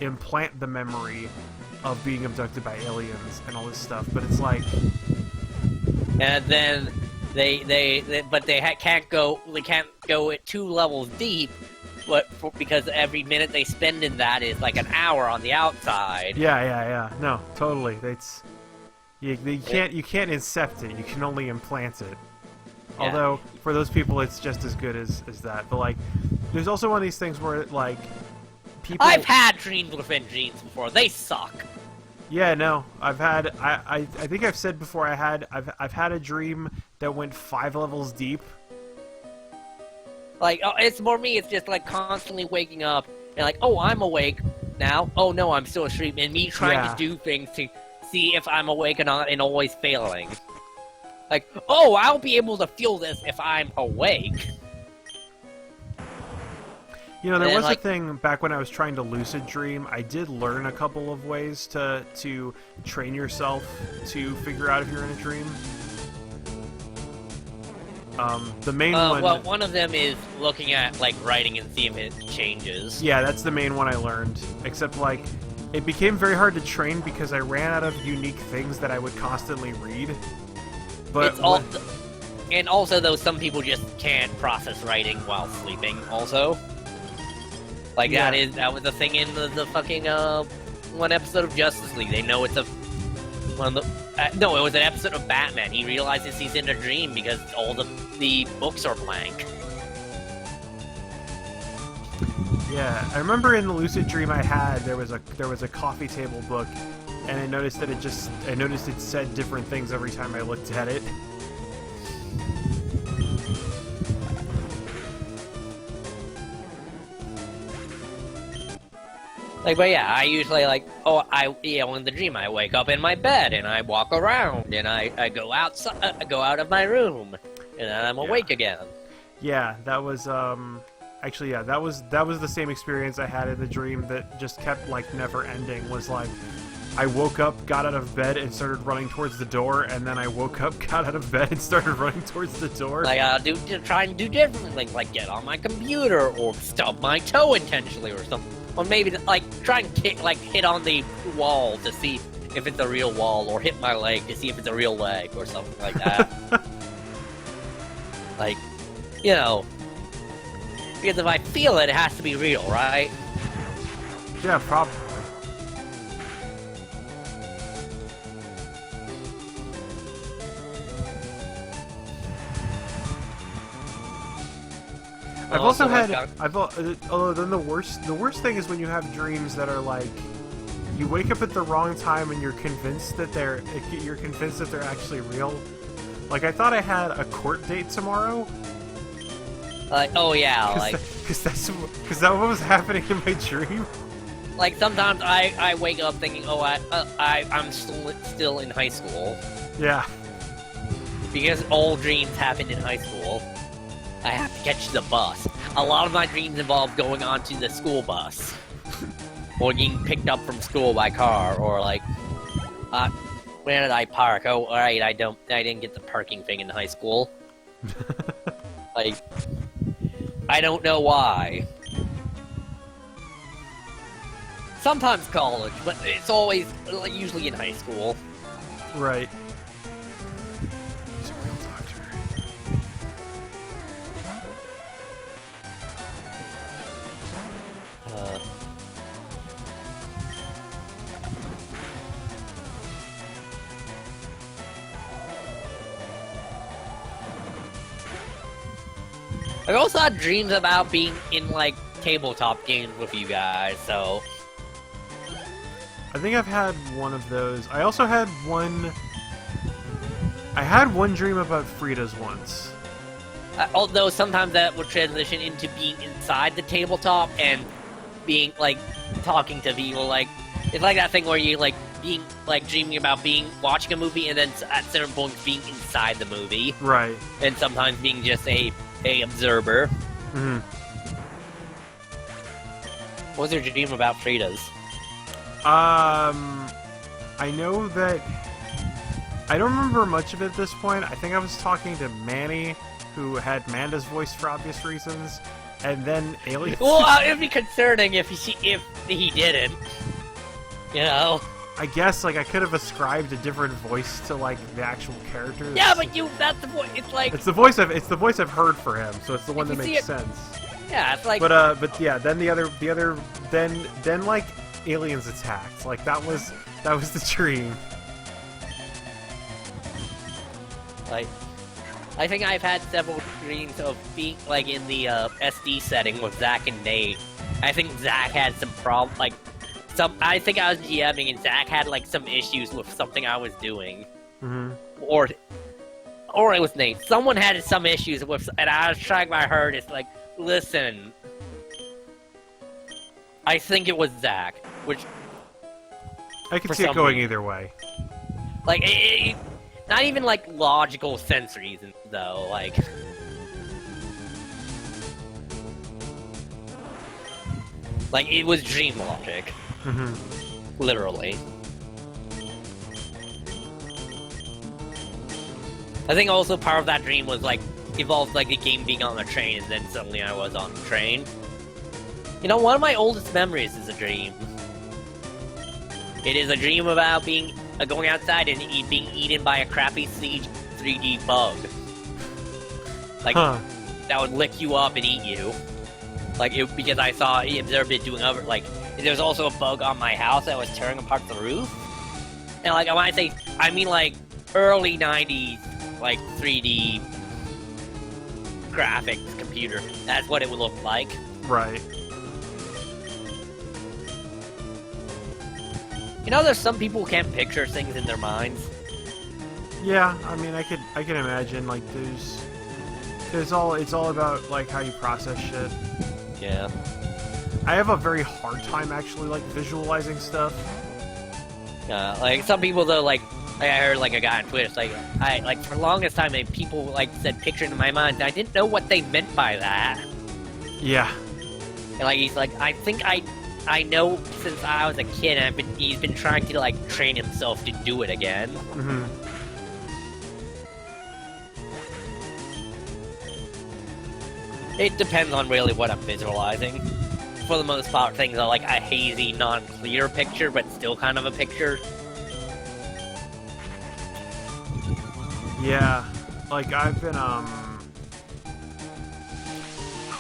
implant the memory of being abducted by aliens and all this stuff. But it's like, and then they can't go at 2 levels deep. Because every minute they spend in that is like an hour on the outside. Yeah. No, totally. You can't incept it. You can only implant it. Yeah. Although for those people, it's just as good as that. But like, there's also one of these things where, like, people. I've had dreams within dreams before. They suck. Yeah, no. I've had. I think I've said before. I've had a dream that went 5 levels deep. Like, it's more me, it's just, like, constantly waking up, and like, oh, I'm awake now, oh no, I'm still asleep, and me trying to do things to see if I'm awake or not, and always failing. Like, oh, I'll be able to feel this if I'm awake. You know, there was a thing back when I was trying to lucid dream, I did learn a couple of ways to train yourself to figure out if you're in a dream. The main one... Well, one of them is looking at, like, writing and seeing if it changes. Yeah, that's the main one I learned. Except, like, it became very hard to train because I ran out of unique things that I would constantly read. But and also, though, some people just can't process writing while sleeping, also. Like, that was the thing in the fucking, one episode of Justice League. They know it's a one of the no, it was an episode of Batman. He realizes he's in a dream because all the books are blank. Yeah, I remember in the lucid dream I had there was a coffee table book, and I noticed that it said different things every time I looked at it. Like, but yeah, I usually in the dream I wake up in my bed and I walk around and I go outside, go out of my room, and then I'm awake again. Yeah, that was actually, yeah, that was the same experience I had in the dream that just kept like never ending. Was like, I woke up, got out of bed, and started running towards the door, and then I woke up, got out of bed, and started running towards the door. Like, try and do different things, like get on my computer or stub my toe intentionally or something. Or maybe, like, try and hit on the wall to see if it's a real wall, or hit my leg to see if it's a real leg, or something like that. Like, you know, because if I feel it, it has to be real, right? Yeah, probably. I've also had. Although then the worst thing is when you have dreams that are like, you wake up at the wrong time and you're convinced that they're actually real. Like, I thought I had a court date tomorrow. Like, oh yeah, because that what was happening in my dream. Like, sometimes I wake up thinking, oh, I'm still in high school. Yeah. Because all dreams happen in high school. I have to catch the bus. A lot of my dreams involve going onto the school bus. Or getting picked up from school by car, or like, where did I park? Oh, alright, I didn't get the parking thing in high school. Like, I don't know why. Sometimes college, but it's always, usually in high school. Right. I've also had dreams about being in, like, tabletop games with you guys, so... I think I've had one of those. I also had one... I had one dream about Frida's once. Although sometimes that would transition into being inside the tabletop and being, like, talking to people, like... It's like that thing where you, like, being, like, dreaming about watching a movie and then at certain points being inside the movie. Right. And sometimes being just a observer. Mm-hmm. What was your dream about Frida's? I know that... I don't remember much of it at this point. I think I was talking to Manny, who had Manda's voice for obvious reasons, and then Alien... Well, it'd be concerning if he didn't. You know? I guess, like, I could have ascribed a different voice to, like, the actual characters. Yeah, but that's the voice. It's like... It's the voice I've heard for him, so it's the one that makes sense. Yeah, it's like... But yeah, then then, like, aliens attacked. Like, that was the dream. Like, I think I've had several dreams of being, like, in the, SD setting with Zach and Nate. I think Zach had some problem, like... I think I was GMing and Zach had, like, some issues with something I was doing. Mm-hmm. Or it was Nate. Someone had some issues with, and I was trying my hardest, like, listen. I think it was Zach, which... I can see it going either way. Like, not even, like, logical sense reasons, though, like... Like, it was dream logic. Mm-hmm. Literally. I think also part of that dream was, like, involved, like, the game being on a train, and then suddenly I was on the train. You know, one of my oldest memories is a dream. It is a dream about going outside and being eaten by a crappy Siege 3D bug. Like, that would lick you up and eat you. Like, because I observed it doing other, like, there's also a bug on my house that was tearing apart the roof. And like, when I say, I mean like early 90s, like 3D graphics computer. That's what it would look like. Right. You know, there's some people who can't picture things in their minds. Yeah, I mean, I can imagine, like, it's all about, like, how you process shit. Yeah. I have a very hard time, actually, like, visualizing stuff. Like, some people, though, like, I heard, like, a guy on Twitter, like, for the longest time, people, like, said picture in my mind, and I didn't know what they meant by that. Yeah. And, like, he's like, I think I know since I was a kid, and he's been trying to, like, train himself to do it again. Mm-hmm. It depends on really what I'm visualizing. For the most part, things are like a hazy, non-clear picture, but still kind of a picture. Yeah. Like, I've been,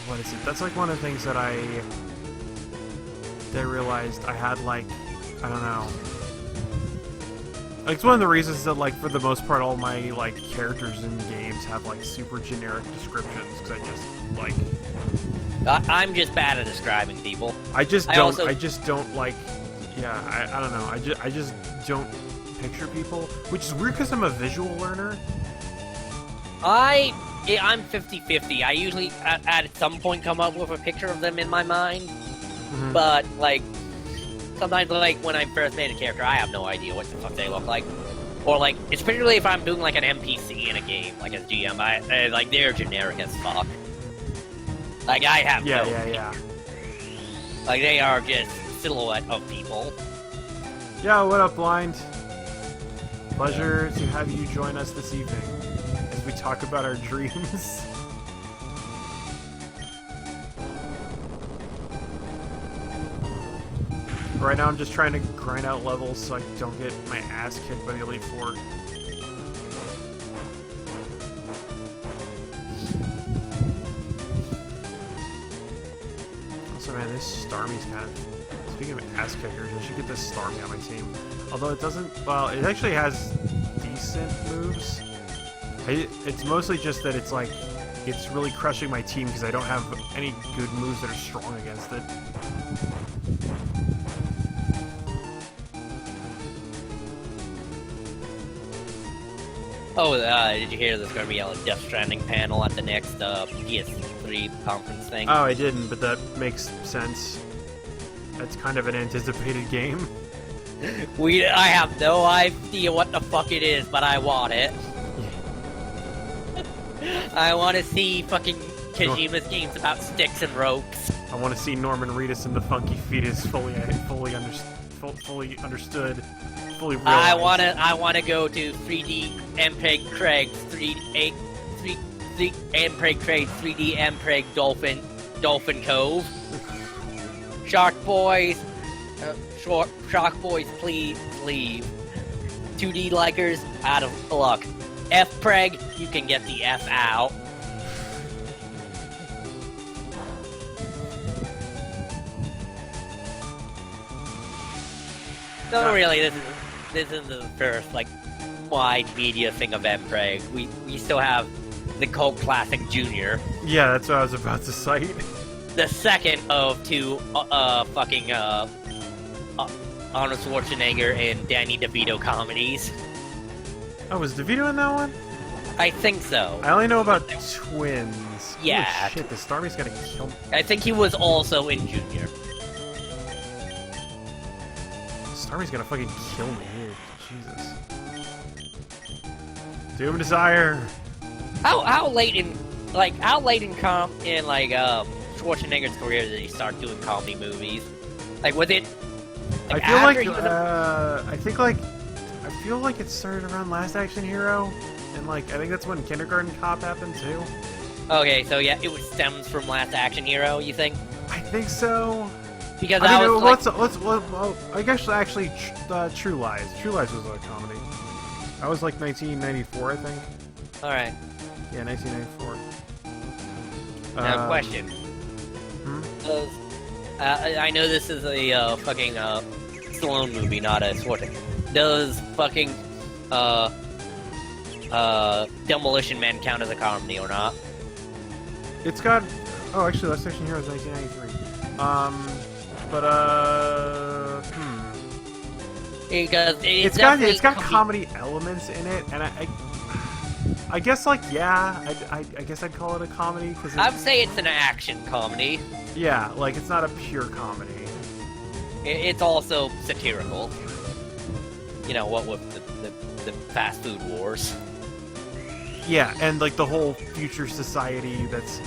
what is it? That's, like, one of the things that I realized I had, like, I don't know. Like, it's one of the reasons that, like, for the most part, all my, like, characters in games have, like, super generic descriptions, because I just, like... I'm just bad at describing people. I just don't, like... Yeah, I don't know. I just don't picture people, which is weird because I'm a visual learner. I'm 50-50. I usually, at some point, come up with a picture of them in my mind. Mm-hmm. But, like, sometimes, like, when I first made a character, I have no idea what the fuck they look like. Or, like, especially if I'm doing, like, an NPC in a game, like, as GM, like, they're generic as fuck. Like, I have no Yeah. Like, they are just silhouette of people. Yeah, what up, Blind? Pleasure to have you join us this evening as we talk about our dreams. Right now I'm just trying to grind out levels so I don't get my ass kicked by the Elite Four. Also, man, this Starmie's kind of... Speaking of ass kickers, I should get this Starmie on my team. Although it doesn't... Well, it actually has decent moves. It's mostly just that it's like... It's really crushing my team because I don't have any good moves that are strong against it. Oh, did you hear there's gonna be a Death Stranding panel at the next PS3 conference thing? Oh, I didn't, but that makes sense. That's kind of an anticipated game. I have no idea what the fuck it is, but I want it. I want to see fucking Kojima's games about sticks and ropes. I want to see Norman Reedus and the Funky Fetus fully understood, fully realized. I wanna go to 3D Mpreg Craig, 3D Mpreg Craig, 3D Mpreg Dolphin Cove. Shark Boys, please leave. 2D likers, out of luck. F-Preg, you can get the F out. So really, this is the first, like, wide media thing of Mpreg. We still have the cult classic Junior. Yeah, that's what I was about to cite. The second of two fucking Arnold Schwarzenegger and Danny DeVito comedies. Oh, was DeVito in that one? I think so. I only know about Twins. Yeah. Holy shit, the Starmie's gonna kill me. I think he was also in Junior. Starmie's gonna fucking kill me here. Jesus. Doom Desire. How late in Schwarzenegger's career did he start doing comedy movies? Like, was it? I feel like it started around Last Action Hero, and like I think that's when Kindergarten Cop happened too. Okay, so yeah, it was stems from Last Action Hero. You think? I think so. Because I guess actually, True Lies. True Lies was a comedy. That was like 1994, I think. All right. Yeah, 1994. Now, question. I know this is a fucking Stallone movie, not a Schwarzenegger. Does fucking Demolition Man count as a comedy or not? It's got. Oh, actually, Last Action Hero is 1993. Because It's got comedy elements in it, and I guess like I guess I'd call it a comedy because I would say it's an action comedy. yeah, like it's not a pure comedy. It's also satirical. You know what with the fast food wars. Yeah, and like the whole future society that's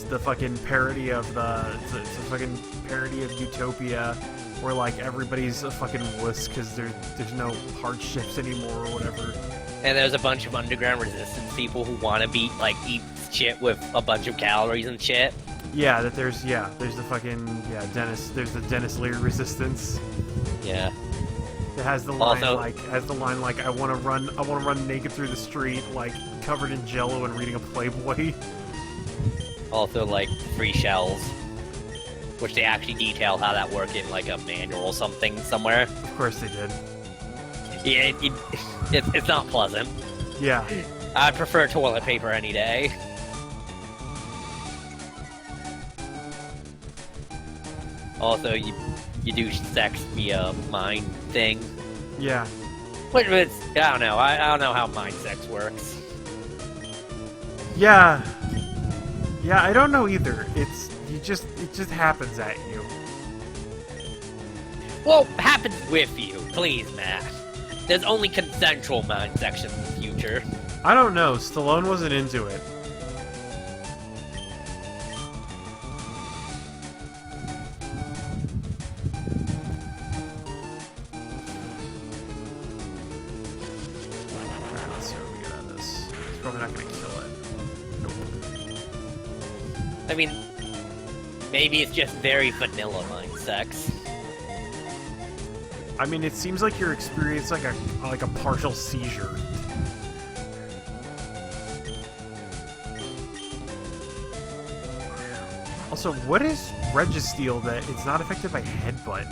the fucking parody of it's a fucking parody of Utopia, where like everybody's a fucking wuss because there's no hardships anymore or whatever. And there's a bunch of underground resistance people who want to eat shit with a bunch of calories and shit. Yeah, there's the fucking there's the Dennis Leary resistance. Yeah. It has the line Also, I want to run naked through the street like covered in jello and reading a Playboy. Also, like, free shells. Which they actually detail how that worked in, like, a manual or something somewhere. Of course they did. Yeah, it's not pleasant. Yeah. I prefer toilet paper any day. Also, you do sex via mind thing. Yeah. Which is, I don't know. I don't know how mind sex works. Yeah. Yeah, I don't know either. It just happens at you. Well, happens with you. Please, Matt. There's only consensual mind sex in the future. I don't know. Stallone wasn't into it. Alright, let's see what we get out of this. It's probably not gonna kill it. Nope. I mean, maybe it's just very vanilla mind sex. I mean, it seems like you're experiencing like a partial seizure. Also, what is Registeel that it's not affected by headbutt?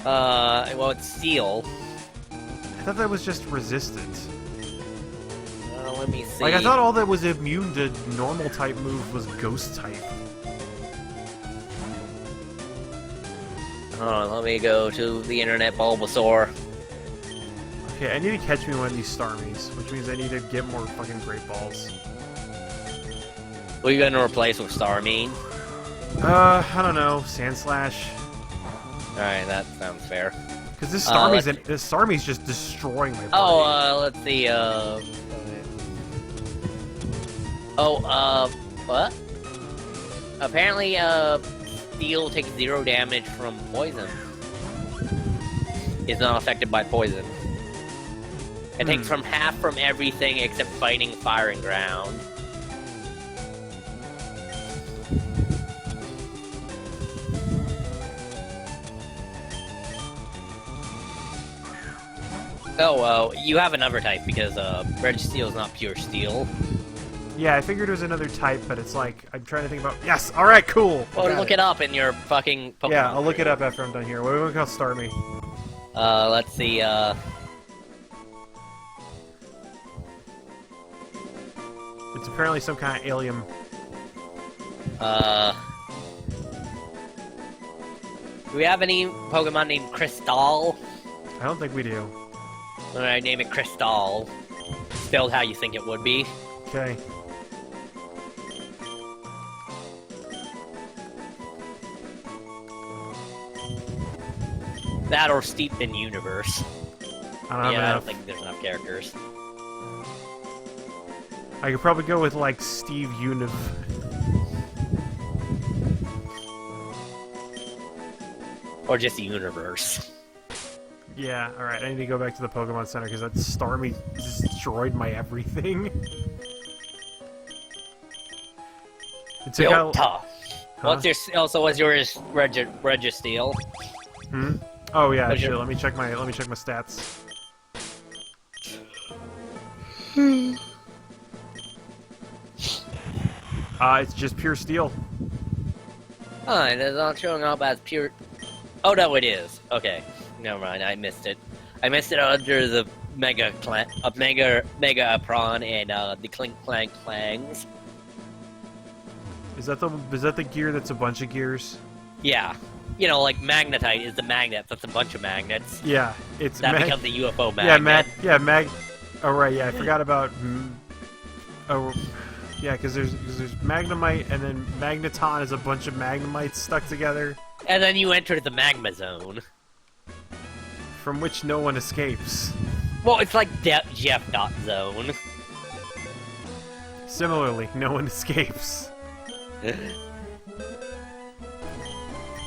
Well, it's steel. I thought that was just resistance. Let me see. Like, I thought all that was immune to normal type moves was ghost type. Hold on, let me go to the internet Bulbasaur. Okay, I need to catch me one of these Starmies, which means I need to get more fucking Great Balls. What are you gonna replace with Starmie? I don't know, Sandslash. Alright, that sounds fair. Because this Starmie's just destroying my body. Oh, let's see, what? Apparently, Steel takes 0 damage from poison. It's not affected by poison. It takes from half from everything except fighting, fire, and ground. Oh, well, you have another type because Registeel is not pure steel. Yeah, I figured it was another type, but it's like, I'm trying to think about... Yes! Alright, cool! Well, look it up in your fucking Pokemon. Yeah, I'll look it up after I'm done here. What do we call Starmie? Let's see, It's apparently some kind of alien. Do we have any Pokemon named Crystal? I don't think we do. Alright, name it Crystal. Spelled how you think it would be. Okay. That or Steeped in Universe. I don't I know. don't think there's enough characters. I could probably go with, like, Steve Univ. Or just Universe. Yeah, alright, I need to go back to the Pokemon Center because that Starmie destroyed my everything. It took out... Tough. Huh? What's your... Also, what's yours Registeel? Hmm? Oh yeah, What's shit, your- let me check my stats. It's just pure steel. Oh, and it's not showing up as pure... Oh, no, it is. Okay. Never mind, I missed it. I missed it under the Mega Apron and the Clink Clank Clangs. Is that the gear that's a bunch of gears? Yeah. You know, like magnetite is the magnet. That's a bunch of magnets. Yeah, it's that becomes the UFO magnet. Oh right, yeah, I forgot about. Oh, yeah, because there's magnemite and then magneton is a bunch of magnemites stuck together. And then you enter the magma zone, from which no one escapes. Well, it's like Jeff Dot Zone. Similarly, no one escapes.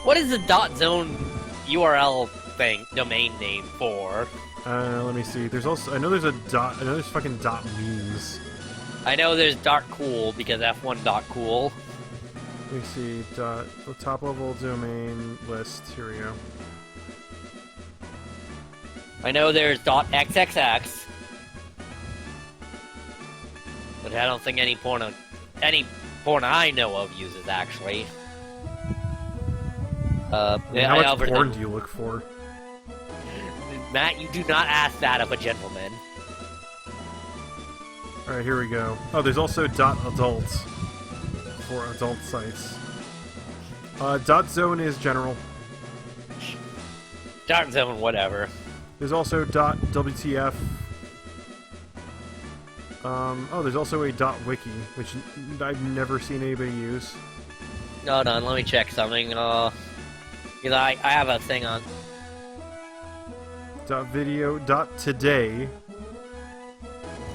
What is the dot zone URL thing domain name for? Let me see. There's also I know there's fucking dot memes. I know there's dot cool because F1 dot cool. Let me see. The top level domain list. Here we go. I know there's dot XXX, but I don't think any porn I know of uses actually. How much porn do you look for? Matt, you do not ask that of a gentleman. Alright, here we go. Oh, there's also .adult for adult sites. .zone is general. Dot zone, whatever. There's also .wtf. Oh, there's also a .wiki, which I've never seen anybody use. Hold on, let me check something. Because I have a thing on... .video, .today,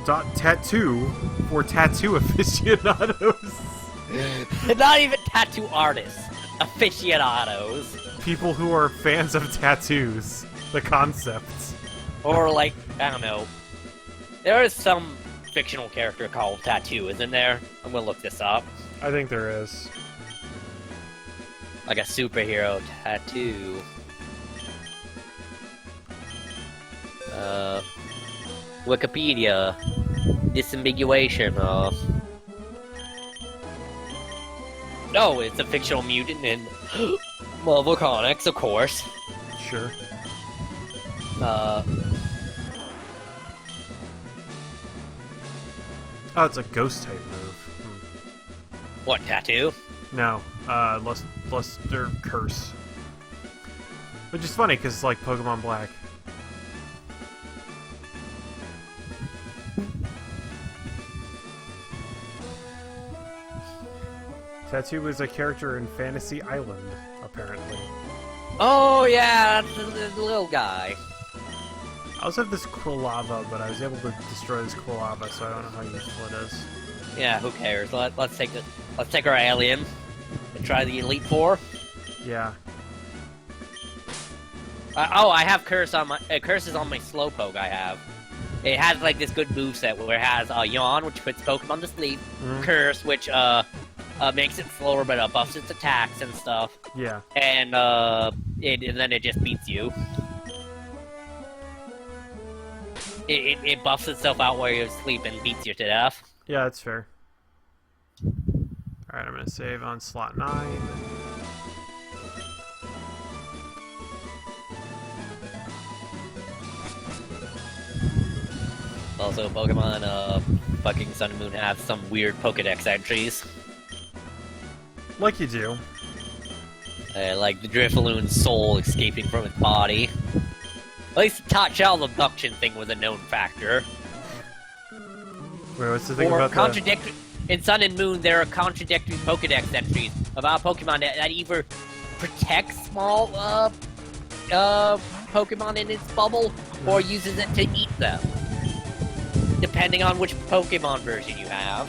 .tattoo for tattoo aficionados. Not even tattoo artists. Aficionados. People who are fans of tattoos. The concept. Or like, I don't know. There is some fictional character called Tattoo, isn't there? I'm gonna look this up. I think there is. Like a superhero tattoo. Wikipedia. Disambiguation of... No, it's a fictional mutant in Marvel Comics, of course. Sure. Oh, it's a ghost type move. What, tattoo? No, Luster Curse. Which is funny, because it's like Pokemon Black. Tattoo is a character in Fantasy Island, apparently. Oh, yeah, that's the little guy. I also have this Quilava, but I was able to destroy this Quilava, so I don't know how useful it is. Yeah, who cares? Let's take our alien and try the Elite Four. Yeah. I have Curse on my Curse is on my Slowpoke. I have. It has like this good moveset where it has Yawn, which puts Pokemon to sleep. Curse, which makes it slower but buffs its attacks and stuff. Yeah. And and then it just beats you. It buffs itself out while you're asleep and beats you to death. Yeah, that's fair. Alright, I'm gonna save on slot 9. Also, Pokemon, fucking Sun and Moon have some weird Pokedex entries. Like you do. Like the Drifloon's soul escaping from its body. At least the top child abduction thing was a known factor. Wait, what's the thing about contradictory? In Sun and Moon, there are contradictory Pokedex entries about Pokemon that either protects small Pokemon in its bubble or uses it to eat them, depending on which Pokemon version you have.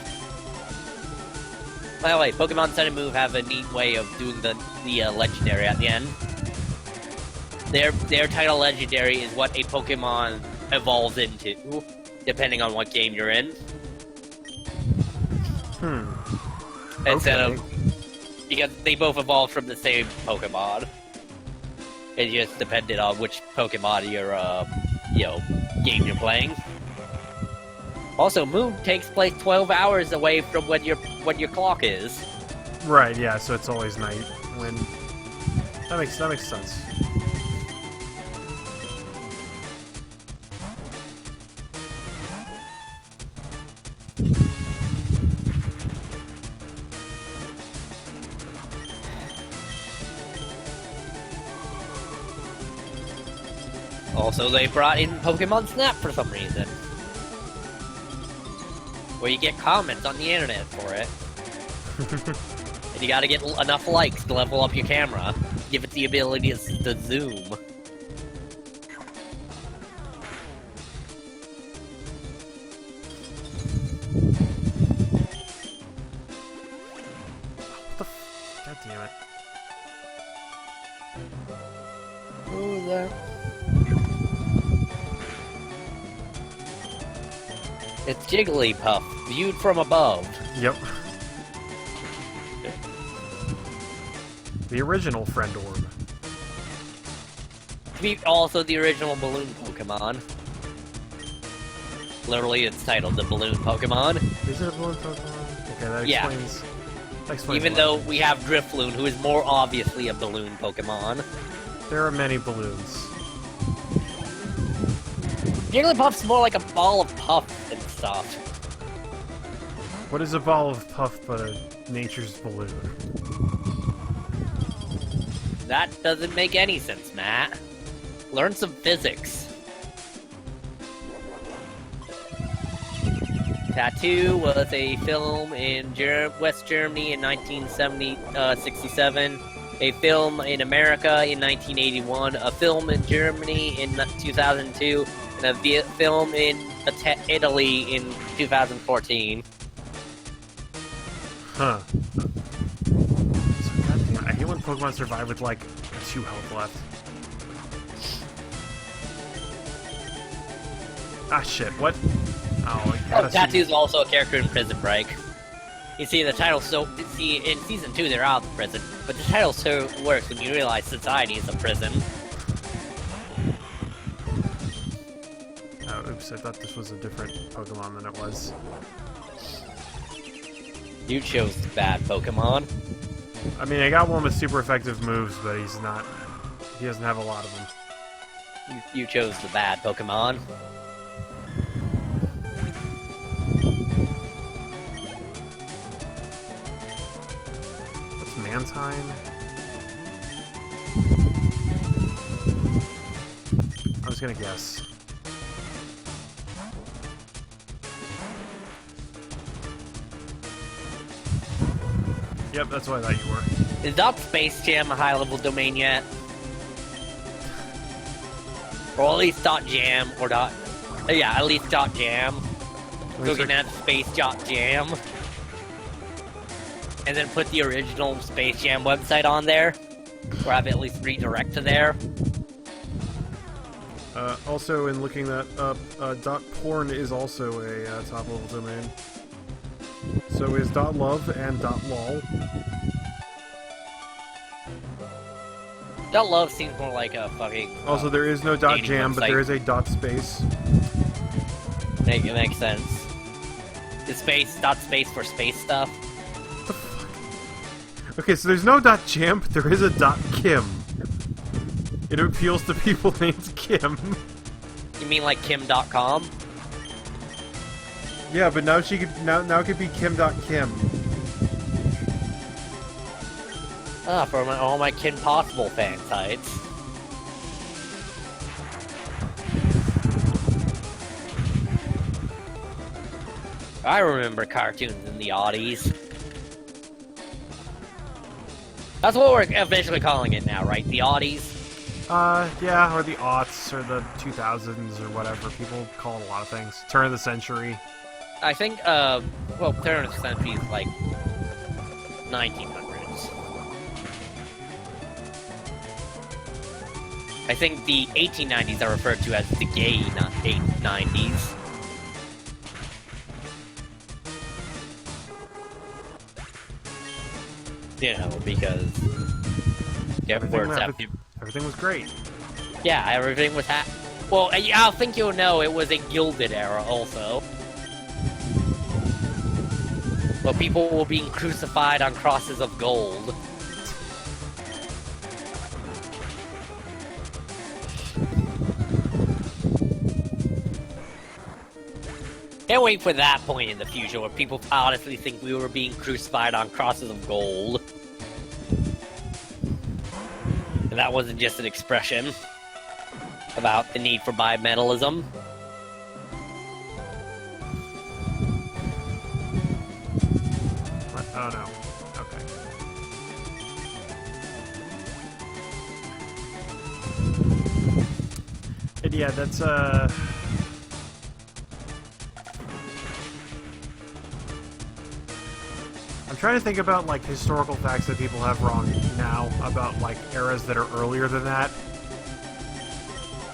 By the way, Pokemon Sun and Moon have a neat way of doing the legendary at the end. Their title legendary is what a Pokemon evolves into, depending on what game you're in. Instead of... Because they both evolved from the same Pokemon. It just depended on which Pokemon game you're playing. Also, Moon takes place 12 hours away from when your clock is. Right, yeah, so it's always night. when... That makes sense. Also, they brought in Pokemon Snap for some reason. Where you get comments on the internet for it. And you gotta get enough likes to level up your camera. Give it the ability to zoom. What the f... God damn it. Who is that? It's Jigglypuff, viewed from above. Yep. The original friend orb. Also the original balloon Pokemon. Literally, it's titled the Balloon Pokemon. Is it a balloon Pokemon? Okay, that Yeah. explains... That explains Even a though lot. we have Drifloon, who is more obviously a balloon Pokemon. There are many balloons. Jigglypuff's more like a ball of puff and stuff. What is a ball of puff but a nature's balloon? That doesn't make any sense, Matt. Learn some physics. Tattoo was a film in West Germany in 1967, a film in America in 1981, a film in Germany in 2002, and a film in Italy in 2014. Huh. So, goddamn, I hate when Pokemon survive with, like, 2 health left. Ah, shit, what? Oh, I gotta Tattoo's also a character in Prison Break. You see, the title in Season 2 they're out of prison, but the title so works when you realize society is a prison. Oh, oops, I thought this was a different Pokemon than it was. You chose the bad Pokemon. I mean, I got one with super effective moves, but he's not... He doesn't have a lot of them. You chose the bad Pokemon. What's Mantine? I was gonna guess. Yep, that's what I thought you were. Is Dot Space Jam a high-level domain yet? Or at least Dot Jam, or Dot... yeah, at least Dot Jam. Looking at Space Dot Jam. And then put the original Space Jam website on there. Or have it at least redirect to there. Also, in looking that up, .porn is also a top-level domain. So is .love and .lol. .love seems more like a fucking... Also, there is no .jam, but there is a .space. It makes sense. Is .space for space stuff? What the fuck? Okay, so there's no .jam, but there is a .kim. It appeals to people named Kim. You mean like Kim.com? Yeah, but now she could now it could be Kim.Kim. Ah, for all my Kim Possible fan sites. I remember cartoons in the oddies. That's what we're officially calling it now, right? The oddies? Yeah, or the aughts, or the 2000s, or whatever. People call it a lot of things. Turn of the century. I think, well, turn of the century is like 1900s. I think the 1890s are referred to as the gay 90s. You know, because Everything was great. yeah, everything was well, I think you'll know it was a gilded era also. But people were being crucified on crosses of gold. Can't wait for that point in the future where people honestly think we were being crucified on crosses of gold. And that wasn't just an expression about the need for bimetallism. What? Oh no. Okay. And yeah, that's I'm trying to think about like historical facts that people have wrong now about like eras that are earlier than that.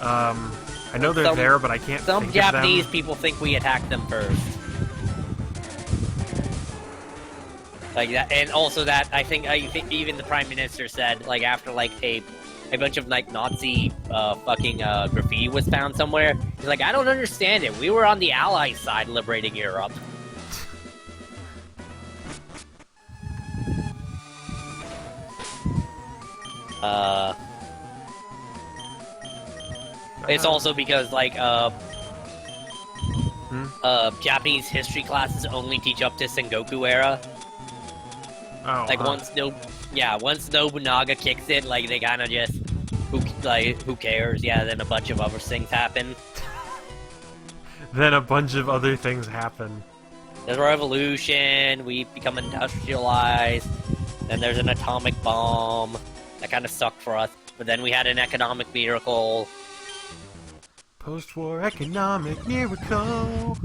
I know they're there, but I can't Some think Japanese of them. people think we attacked them first. Like that, and also that I think even the Prime Minister said, like, after like a bunch of like Nazi fucking graffiti was found somewhere, he's like, I don't understand it. We were on the Allies' side liberating Europe. It's also because, like, Japanese history classes only teach up to Sengoku era. Oh, Like, once Nobunaga kicks it, like, they kind of just, who cares? Yeah, then a bunch of other things happen. Then a bunch of other things happen. There's a revolution, we become industrialized, then there's an atomic bomb. That kind of sucked for us. But then we had an economic miracle. Post-war economic miracle.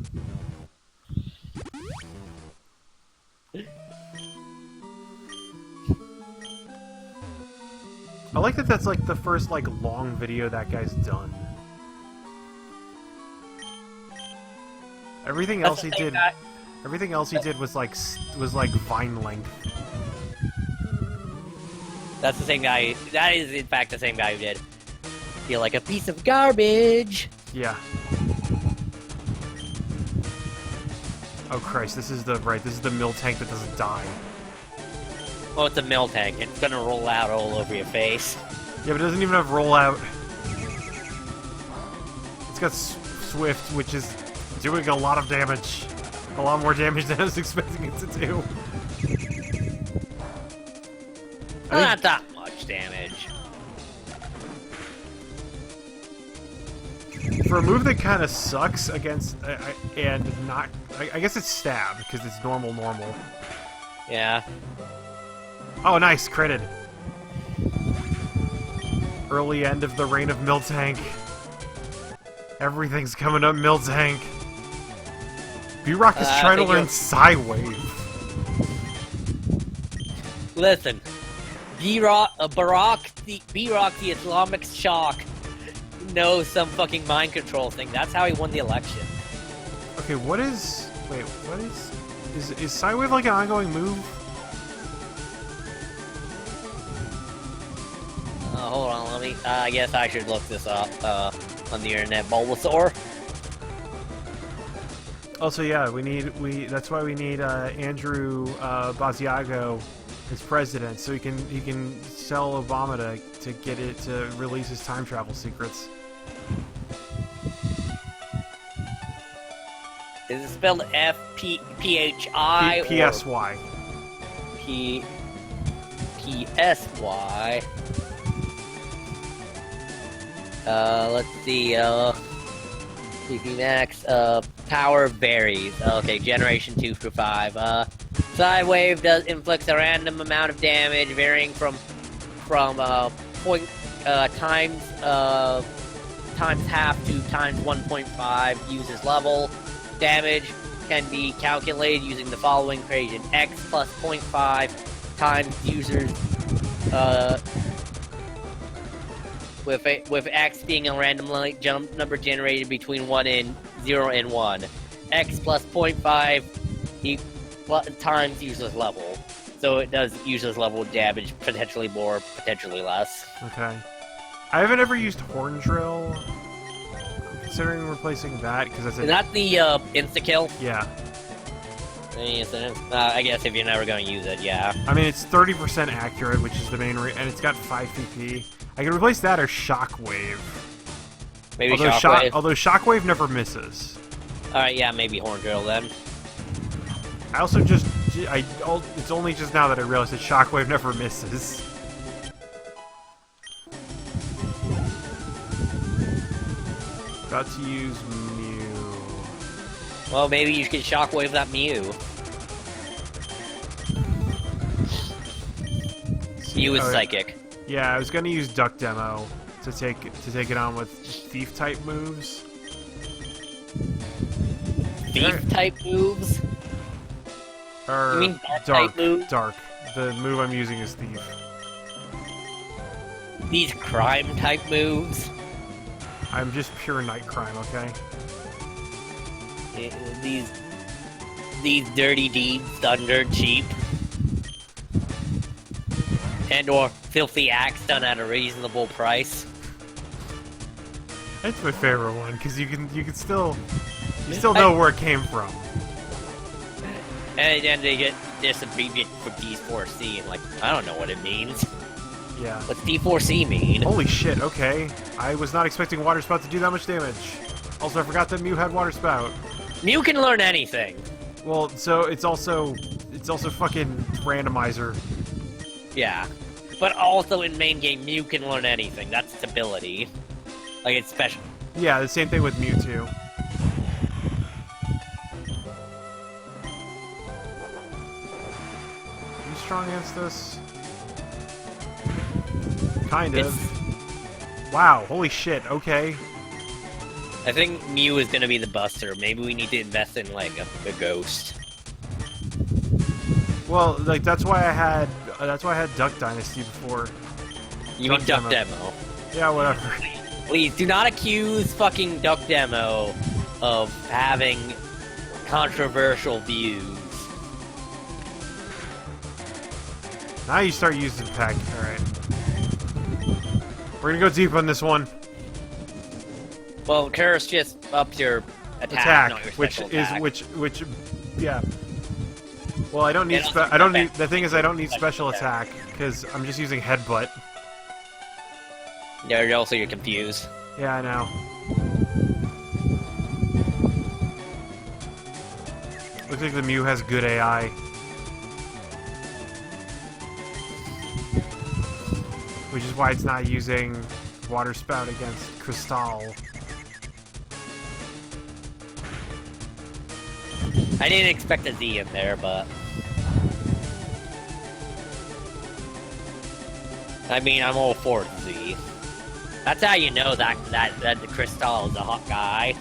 I like that that's like the first like long video that guy's done. Everything else he did, everything else he did was like Vine length. That's the same guy. That is, in fact, the same guy who did Feel Like a Piece of Garbage. Yeah. Oh Christ! This is the mill tank that doesn't die. Well, it's a mill tank. It's gonna roll out all over your face. Yeah, but it doesn't even have rollout. It's got Swift, which is doing a lot of damage. A lot more damage than I was expecting it to do. Not that much damage. For a move that kind of sucks against, and not... I guess it's stab, because it's normal. Yeah. Oh, nice! Critted. Early end of the reign of Miltank. Everything's coming up Miltank. B-Rock is trying to learn Psywave. Listen. B-Rock, the Islamic Shock, knows some fucking mind control thing. That's how he won the election. Okay, what is... Wait, what is... Is Psywave like an ongoing move? Hold on, let me... I guess I should look this up, on the internet. Bulbasaur? Also, yeah, that's why we need, Andrew, Basiago as president, so he can tell Obama to get it to release his time travel secrets. Is it spelled F-P-H-I? P-S-Y. P-S-Y. Let's see, CP Max, power varies. Okay, generation 2 through 5. Psywave inflicts a random amount of damage, varying from times half to times 1.5 user's level. Damage can be calculated using the following equation: X plus 0.5 times users, with X being a random jump number generated between 0 and 1. X plus 0.5 times user's level. So it does user's level damage, potentially more, potentially less. Okay. I haven't ever used Horn Drill. I'm considering replacing that, because that's Is that the insta-kill? Yeah. I guess if you're never going to use it, yeah. I mean, it's 30% accurate, which is the main and it's got 5 PP. I can replace that or Shockwave. Maybe Shockwave. Although Shockwave never misses. Alright, yeah, maybe Horn Girl then. I also it's only just now that I realized that Shockwave never misses. About to use Mew. Well, maybe you could Shockwave that Mew. Mew is psychic. Yeah, I was gonna use Duck Demo to take it on with Thief type moves. Thief type moves? Or You mean dark type moves? Dark. The move I'm using is Thief. These crime type moves? I'm just pure night crime, okay? These dirty deeds done dirt cheap. And or filthy acts done at a reasonable price. That's my favorite one, because you can still know where it came from. And then they get this abbreviated for D4C, and like, I don't know what it means. Yeah. What's D4C mean? Holy shit, okay. I was not expecting Water Spout to do that much damage. Also, I forgot that Mew had Water Spout. Mew can learn anything. Well, so it's also fucking Randomizer. Yeah. But also in main game, Mew can learn anything. That's its ability. Like, it's special. Yeah, the same thing with Mewtwo. Are you strong against this? Kind of. Wow, holy shit, okay. I think Mew is gonna be the buster. Maybe we need to invest in, like, a ghost. Well, like, that's why I had Duck Dynasty before. You mean Duck Demo? Yeah, whatever. Please, do not accuse fucking Duck Demo of having controversial views. Now you start using Peck. Alright. We're gonna go deep on this one. Well, Curse just ups your attack, not your special attack. which, yeah. Well, I don't need the thing is I don't need special attack, because I'm just using Headbutt. Yeah, also you're confused. Yeah, I know. Looks like the Mew has good AI. Which is why it's not using Water Spout against Crystal. I didn't expect a Z in there, but... I mean, I'm all for Z. That's how you know that the Crystal is a hot guy.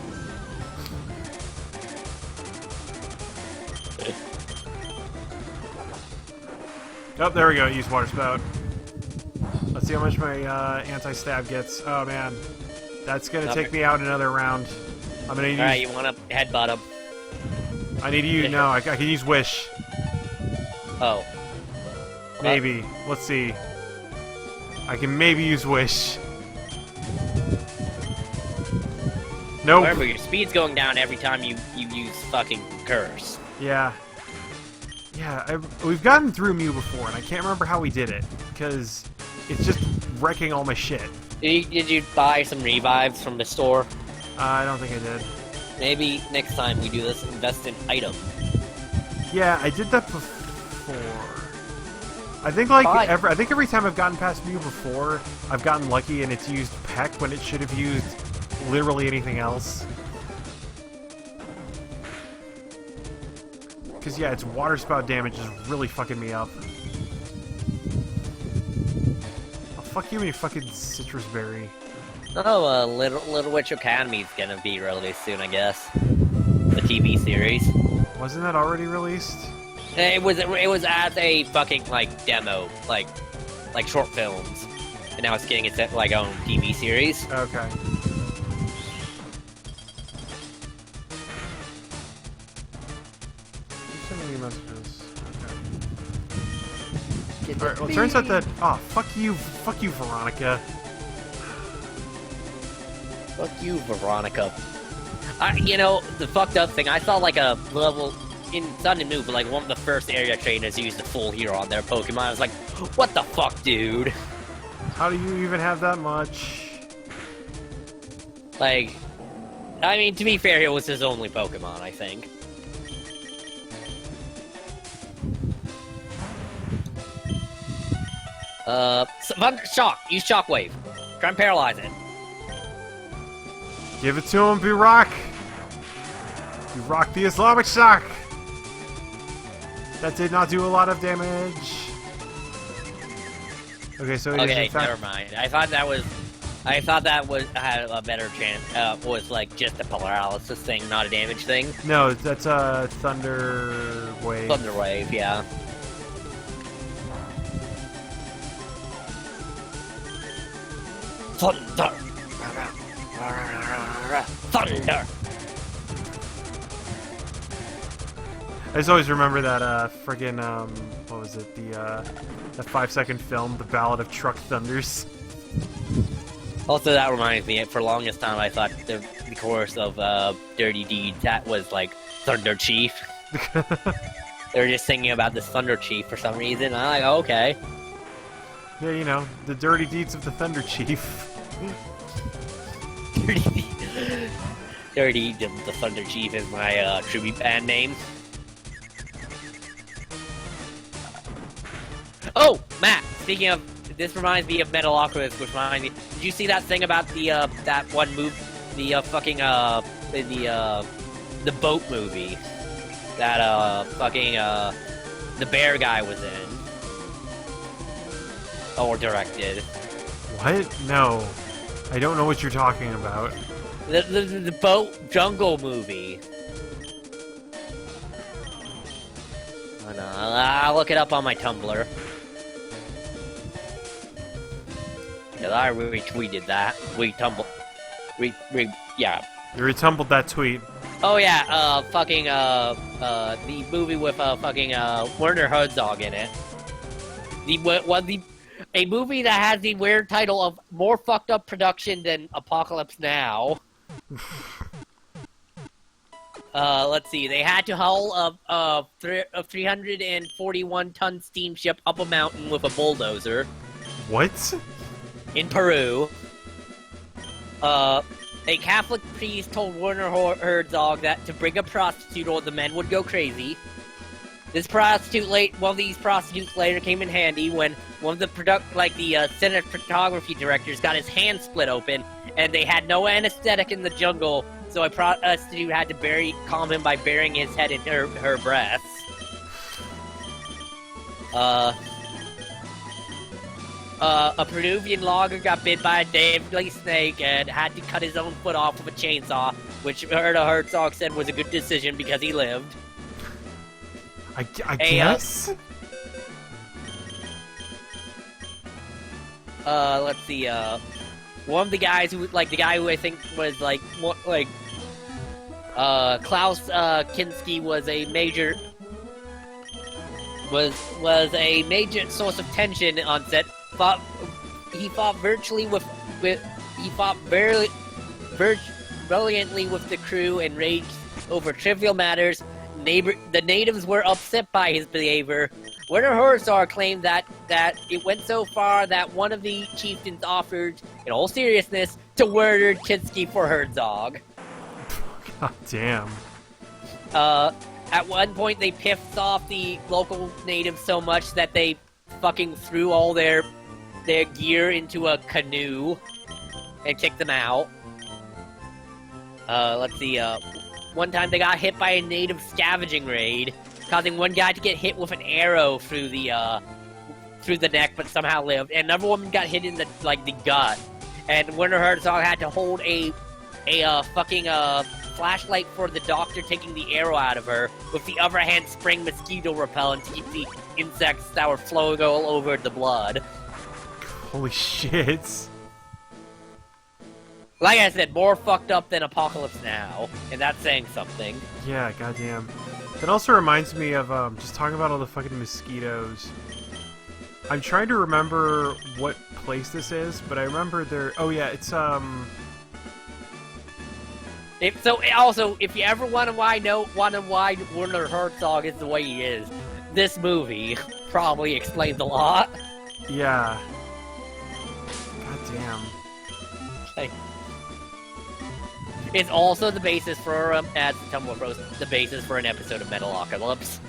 Oh, there we go. Use Water Spout. Let's see how much my anti-stab gets. Oh man, that's gonna take me out another round. I'm gonna use. Alright, you wanna headbutt him? I need to use. No, I can use Wish. Oh. Maybe. Let's see. I can maybe use Wish. Nope. Remember, your speed's going down every time you use fucking Curse. Yeah. Yeah, we've gotten through Mew before, and I can't remember how we did it, because it's just wrecking all my shit. Did you buy some revives from the store? I don't think I did. Maybe next time we do this, invest in item. Yeah, I did that before. I think like every time I've gotten past Mew before, I've gotten lucky and it's used Peck when it should have used literally anything else. Because yeah, its Water Spout damage is really fucking me up. Oh, fuck you and your fucking Citrus Berry. Oh, Little Witch Academy is gonna be released soon, I guess. The TV series. Wasn't that already released? It was as a fucking like demo, like short films, and now it's getting its like own TV series. Okay. Sending me messages. Okay. Alright, well, it turns out that fuck you, Veronica. Fuck you, Veronica. You know, the fucked up thing, I saw like a level in Sun and Moon, but like one of the first area trainers used the full hero on their Pokemon. I was like, what the fuck, dude? How do you even have that much? Like, I mean, to be fair, it was his only Pokemon, I think. Shock! Use Shockwave. Try and paralyze it. Give it to him, B-Rock! B-Rock the Islamic Shock! That did not do a lot of damage. Okay, so it is Okay, in fact... never mind. I thought that had a better chance. Was like just a paralysis thing, not a damage thing. No, that's a Thunder Wave. Thunder Wave, yeah. Thunder! Thunder! I just always remember that, friggin', what was it, that 5-second film, The Ballad of Truck Thunders. Also, that reminds me, for the longest time I thought the chorus of Dirty Deeds, that was like Thunder Chief. They were just singing about this Thunder Chief for some reason. I'm like, okay. Yeah, you know, the dirty deeds of the Thunder Chief. Dirty Deeds of the Thunder Chief is my tribute band name. Oh, Matt, speaking of, this reminds me of Metalocalypse, which reminds me, did you see that thing about the, that one move, the, the boat movie that, the bear guy was in? Or directed. What? No. I don't know what you're talking about. The boat jungle movie. Oh, no, I'll look it up on my Tumblr. Cause I retweeted that. Yeah. You retumbled that tweet. Oh yeah, the movie with Werner Herzog in it. A movie that has the weird title of More Fucked Up Production Than Apocalypse Now. Let's see. They had to haul a 341-ton steamship up a mountain with a bulldozer. What? In Peru. A Catholic priest told Werner Herzog that to bring a prostitute or the men would go crazy. One of these prostitutes later came in handy when one of the cinematography directors got his hand split open, and they had no anesthetic in the jungle, so a prostitute had to calm him by burying his head in her breasts. A Peruvian logger got bit by a deadly snake and had to cut his own foot off with a chainsaw, which Herzog said was a good decision because he lived. I guess? Let's see, one of the guys who, the guy who I think was, Klaus, Kinski was a major source of tension on set. He fought brilliantly with the crew and raged over trivial matters. The natives were upset by his behavior. Werner Herzog claimed that it went so far that one of the chieftains offered, in all seriousness, to murder Kinski for Herzog. God damn. At one point, they pissed off the local natives so much that they fucking threw all their gear into a canoe and kicked them out. Let's see, one time they got hit by a native scavenging raid, causing one guy to get hit with an arrow through the neck, but somehow lived. And another woman got hit in the gut. And Werner Herzog had to hold a flashlight for the doctor taking the arrow out of her, with the other hand spraying mosquito repellent to keep the insects that were flowing all over the blood. Holy shit. Like I said, more fucked up than Apocalypse Now, and that's saying something. Yeah, goddamn. That also reminds me of, just talking about all the fucking mosquitoes. I'm trying to remember what place this is, but I remember oh yeah, it's, If you ever want to why Werner Herzog is the way he is, this movie probably explains a lot. Yeah. God damn. It's also the basis for, as Tumblr Bros, the basis for an episode of Metalocalypse,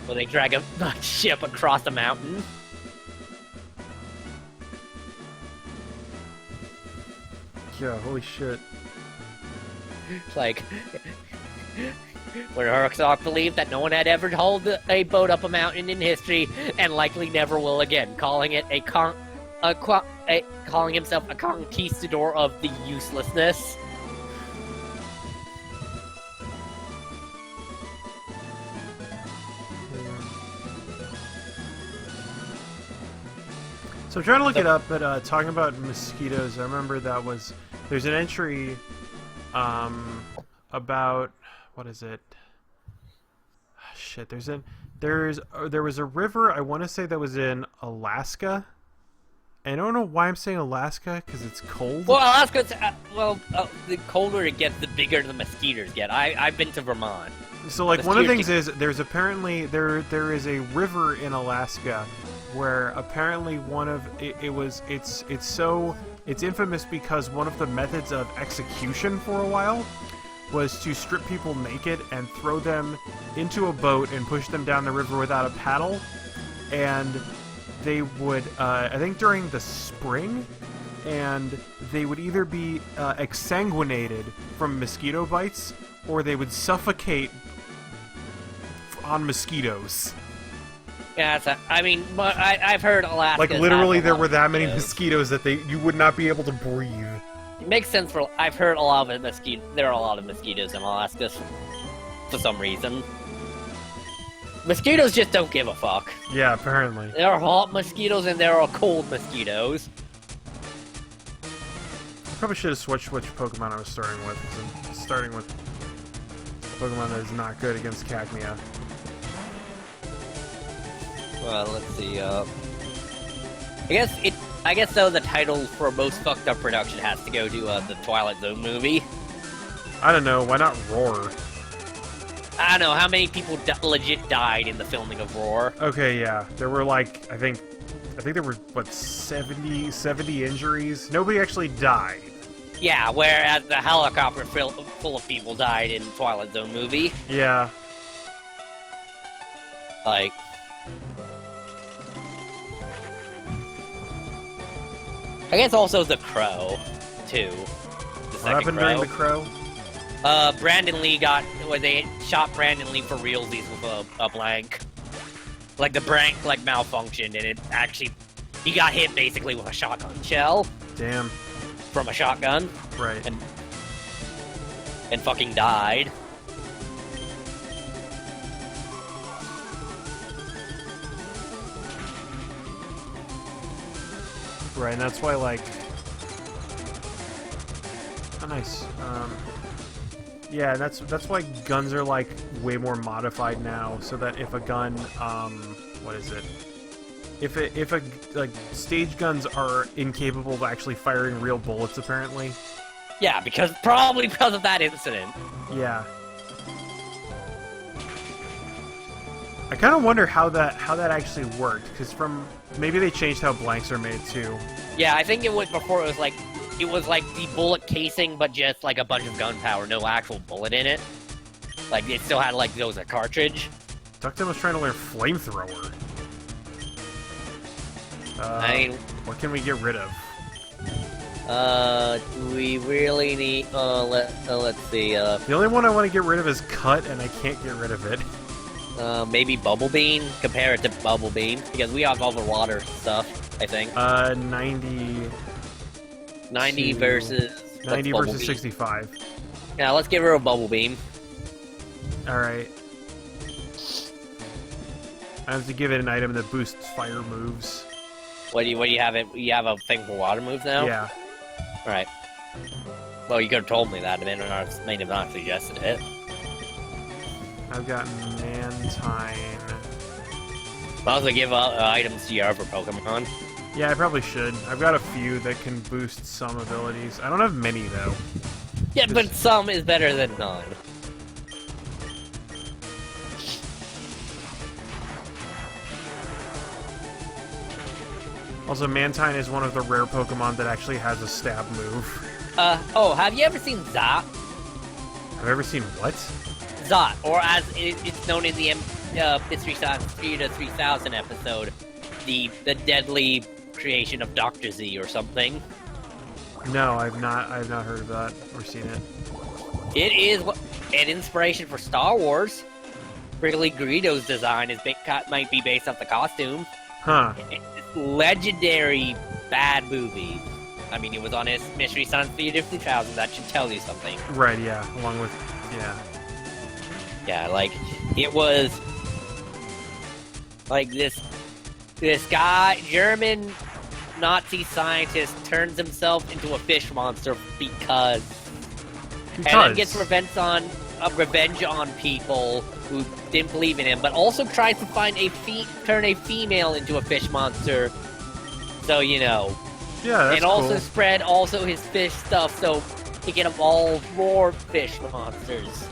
where they drag a ship across a mountain. Yeah, holy shit. Like, where Herxock believed that no one had ever hauled a boat up a mountain in history, and likely never will again, calling it calling himself a conquistador of the uselessness. So I'm trying to look it up, but talking about mosquitoes, I remember there's an entry about, what is it? Shit, there was a river, I want to say, that was in Alaska. And I don't know why I'm saying Alaska, because it's cold. Well, Alaska's, the colder it gets, the bigger the mosquitoes get. I've been to Vermont. So, like, one of the things is, there's apparently, there is a river in Alaska where apparently it's infamous because one of the methods of execution for a while was to strip people naked and throw them into a boat and push them down the river without a paddle. And they would, I think during the spring, and they would either be exsanguinated from mosquito bites, or they would suffocate on mosquitoes. Yeah, I've heard Alaska. Like, literally, there were that many mosquitoes that you would not be able to breathe. It makes sense for. I've heard a lot of there are a lot of mosquitoes in Alaska for some reason. Mosquitoes just don't give a fuck. Yeah, apparently. There are hot mosquitoes and there are cold mosquitoes. I probably should have switched which Pokemon I was starting with, because I'm starting with a Pokemon that is not good against Cacnea. Well, let's see, I guess though the title for most fucked up production has to go to, the Twilight Zone movie. I don't know, why not Roar? I don't know, how many people legit died in the filming of Roar? Okay, yeah. There were, like, I think there were, what, 70 injuries? Nobody actually died. Yeah, whereas the helicopter full of people died in Twilight Zone movie. Yeah. Like... I guess also The Crow, too. What happened during The Crow? Brandon Lee they shot Brandon Lee for realsies with a blank. Like, the blank, malfunctioned, and he got hit, basically, with a shotgun shell. Damn. From a shotgun. Right. And fucking died. Right, and that's why, like... Oh, nice. Yeah, that's why guns are, like, way more modified now, so that if a gun, what is it? If stage guns are incapable of actually firing real bullets, apparently. Yeah, probably because of that incident. Yeah. I kind of wonder how that actually worked, because maybe they changed how blanks are made too. Yeah, I think before it was like the bullet casing, but just like a bunch of gunpowder, no actual bullet in it. Like it still had there was a cartridge. Duckton was trying to learn flamethrower. What can we get rid of? We really need. Let's see. The only one I want to get rid of is Cut, and I can't get rid of it. Maybe Bubble Bean. Compare it to Bubble Bean because we have all the water stuff. I think. 90 versus 90 versus 65. Yeah, let's get rid of Bubble Beam. Alright. I have to give it an item that boosts fire moves. What do you have? You have a thing for water moves now? Yeah. Alright. Well, you could have told me that, and I may have not suggested it. I've got Mantine. I'll also give items to your other Pokemon. Yeah, I probably should. I've got a few that can boost some abilities. I don't have many, though. Yeah, but some is better than none. Also, Mantine is one of the rare Pokemon that actually has a stab move. Have you ever seen Zap? I've ever seen what? Zot, or as it's known in the Mystery Science Theater 3000 episode, the deadly creation of Dr. Z or something. No, I've not heard of that or seen it. It is an inspiration for Star Wars. Wrigley Greedo's design might be based off the costume. Huh. It's legendary bad movie. I mean, it was on his Mystery Science Theater 3000. That should tell you something. Right, yeah. Along with, yeah. Yeah, like, it was... like, this guy, German Nazi scientist, turns himself into a fish monster because... and then gets revenge on people who didn't believe in him, but also tries to find turn a female into a fish monster. So, you know... yeah, that's and also cool. spread his fish stuff so he can evolve more fish monsters.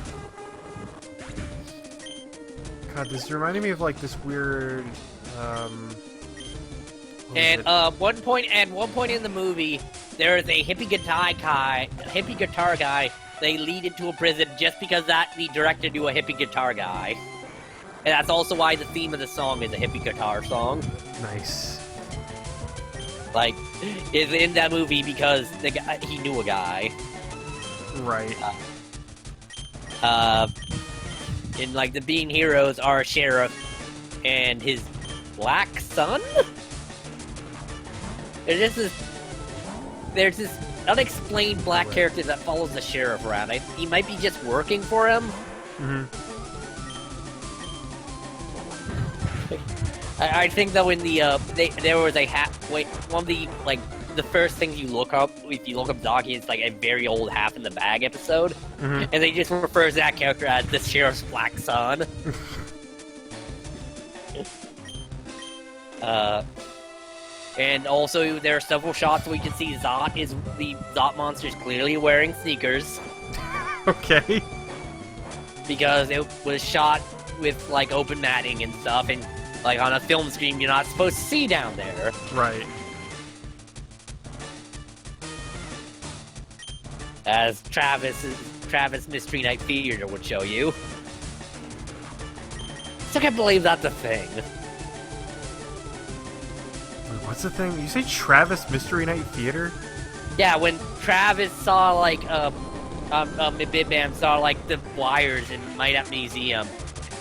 God, this reminded me of like this weird. And one point in the movie, there is a hippie guitar guy. They lead into a prison just because the director knew a hippie guitar guy, and that's also why the theme of the song is a hippie guitar song. Nice. Like, is in that movie because he knew a guy. Right. And like the Bean Heroes are a sheriff and his black son? There's this unexplained black character that follows the sheriff around. He might be just working for him. Mm-hmm. I think though in the there was a one of the like the first things you look up if you look up Doggy is like a very old Half in the Bag episode, Mm-hmm. and they just refers to that character as the sheriff's black son. And also there are several shots where you can see the Zot monster is clearly wearing sneakers Okay. because it was shot with like open matting and stuff, and like on a film screen you're not supposed to see down there. Right. As Travis Mystery Night Theater would show you. Still can't believe that's a thing. Wait, what's the thing? You say Travis Mystery Night Theater? Yeah, when Travis saw like Big Bam saw like the wires in Might Up Museum,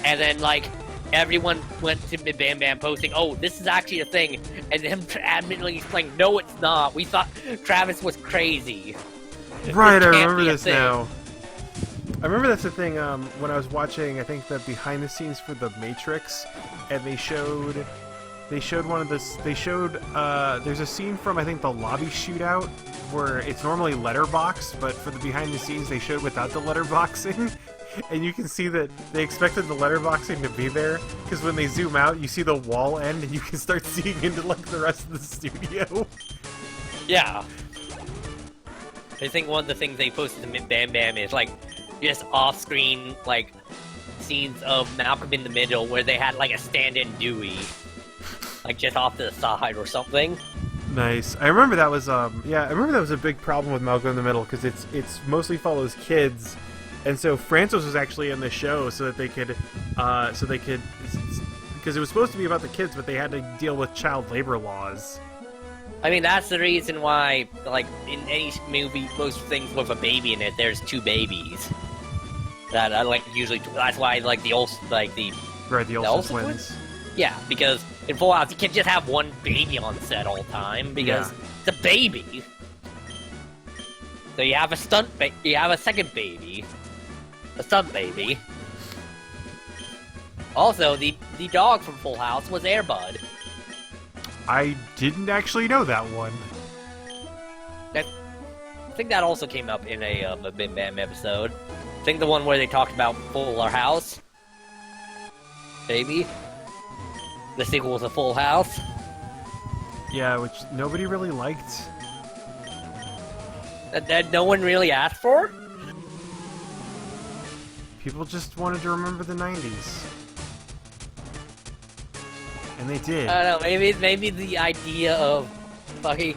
and then like everyone went to Big Bam Bam posting, "Oh, this is actually a thing," and him admittedly explaining, "No, it's not. We thought Travis was crazy." Right, I remember this now. I remember that's the thing, when I was watching, I think, the behind the scenes for The Matrix, and they showed one of this, there's a scene from, I think, the lobby shootout, where it's normally letterboxed, but for the behind the scenes, they showed without the letterboxing, and you can see that they expected the letterboxing to be there, because when they zoom out, you see the wall end, and you can start seeing into, like, the rest of the studio. Yeah. I think one of the things they posted to Bam Bam is, like, just off-screen, like, scenes of Malcolm in the Middle where they had, like, a stand-in Dewey. Like, just off to the side or something. Nice. I remember that was, I remember that was a big problem with Malcolm in the Middle, because it's mostly follows kids, and so Francis was actually in the show so that they could, because it was supposed to be about the kids, but they had to deal with child labor laws. I mean, that's the reason why, like, in any movie, most things with a baby in it, there's two babies. That I like usually. That's why, like, the Olsen twins. Yeah, because in Full House, you can't just have one baby on set all the time because it's a baby. So you have a you have a second baby, a stunt baby. Also, the dog from Full House was Air Bud. I didn't actually know that one. I think that also came up in a Bim Bam episode. I think the one where they talked about Fuller House. Maybe. The sequel to Full House. Yeah, which nobody really liked. That no one really asked for? People just wanted to remember the 90s. And they did. I don't know, maybe the idea of fucking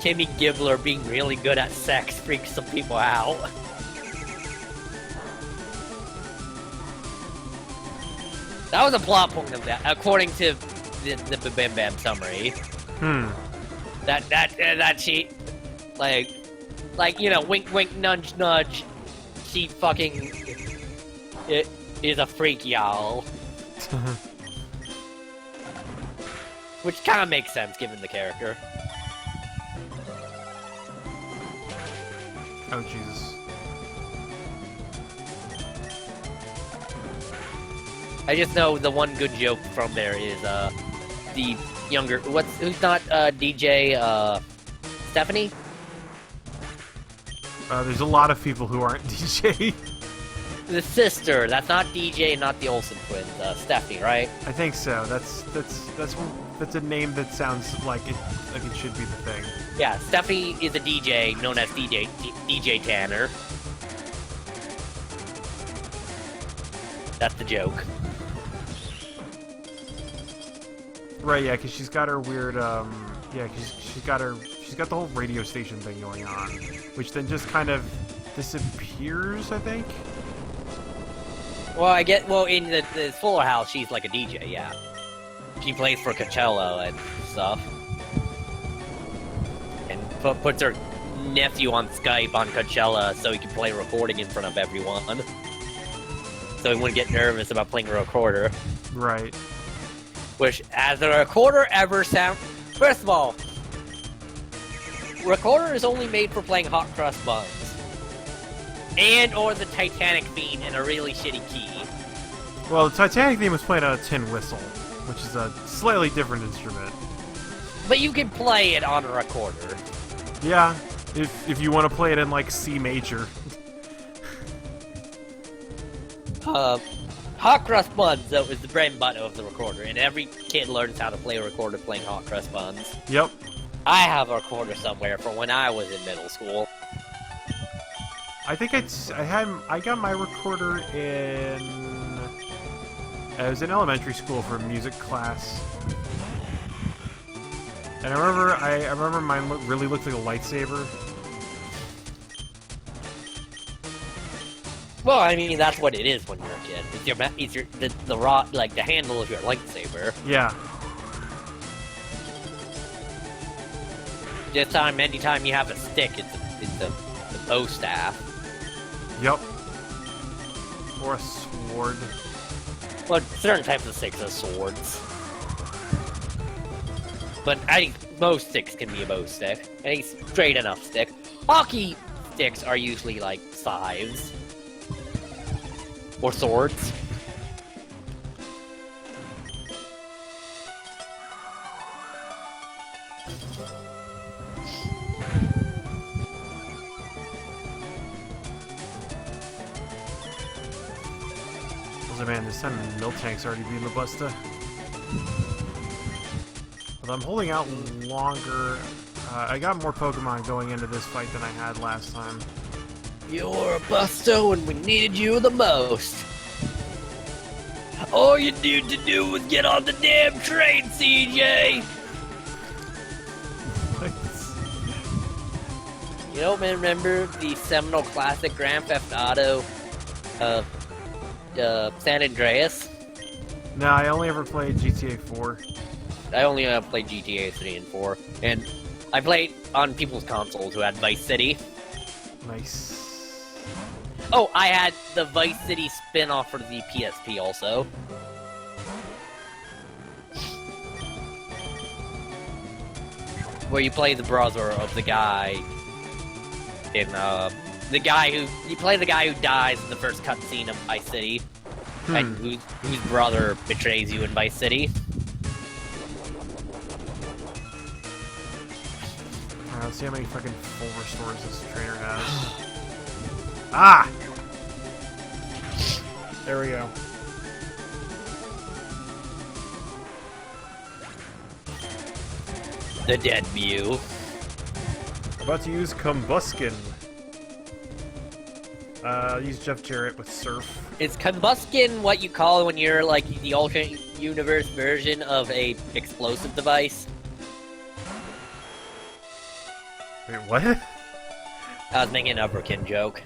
Timmy Gibbler being really good at sex freaks some people out. That was a plot point of that, according to the Bam Bam summary. That she, like, you know, wink wink nudge nudge, she fucking is a freak, y'all. Which kind of makes sense given the character. Oh, Jesus. I just know the one good joke from there is, the younger, who's not, DJ, Stephanie? There's a lot of people who aren't DJ. The sister, that's not DJ, not the Olsen twins, Stephanie, right? I think so. That's a name that sounds like it should be the thing. Yeah, Stephanie is a DJ known as DJ Tanner. That's the joke. Right, yeah, because she's got her weird, yeah, because she's got the whole radio station thing going on, which then just kind of disappears, I think? Well, in the Fuller House, she's like a DJ, yeah. She plays for Coachella and stuff. And puts her nephew on Skype on Coachella so he can play a recording in front of everyone. So he wouldn't get nervous about playing a recorder. Right. Which, as a recorder ever sound... First of all, recorder is only made for playing hot cross buns. And or the Titanic theme in a really shitty key. Well, the Titanic theme was playing on a tin whistle, which is a slightly different instrument. But you can play it on a recorder. Yeah, if you want to play it in, like, C major. Hot cross buns, though, is the bread and butter of the recorder, and every kid learns how to play a recorder playing hot cross buns. Yep. I have a recorder somewhere from when I was in middle school. I think I got my recorder in... I was in elementary school for a music class. And I remember mine really looked like a lightsaber. Well, I mean, that's what it is when you're a kid. It's the rod, like the handle of your lightsaber. Yeah. Just anytime you have a stick, it's a bow staff. Yep. Or a sword. Well, certain types of sticks are swords. But I think most sticks can be a bow stick. Any straight enough stick. Hockey sticks are usually like scythes. Or swords. Oh man, this time the milk tank's already being the busta. But I'm holding out longer. I got more Pokemon going into this fight than I had last time. You're a busto and we needed you the most. All you need to do was get on the damn train, CJ! You don't remember the seminal classic Grand Theft Auto, San Andreas? No, I only ever played GTA 4. I only played GTA 3 and 4, and I played on people's consoles who had Vice City. Nice. Oh, I had the Vice City spin-off for the PSP also. Where you play the brother of the guy in, you play the guy who dies in the first cutscene of Vice City, and whose brother betrays you in Vice City. Alright, let's see how many fucking full restores this trainer has. Ah! There we go. The dead Mew. About to use Combuskin. Use Jeff Jarrett with Surf. Is Combuskin what you call when you're like the alternate universe version of a explosive device? Wait, what? I was making an Upperkin joke.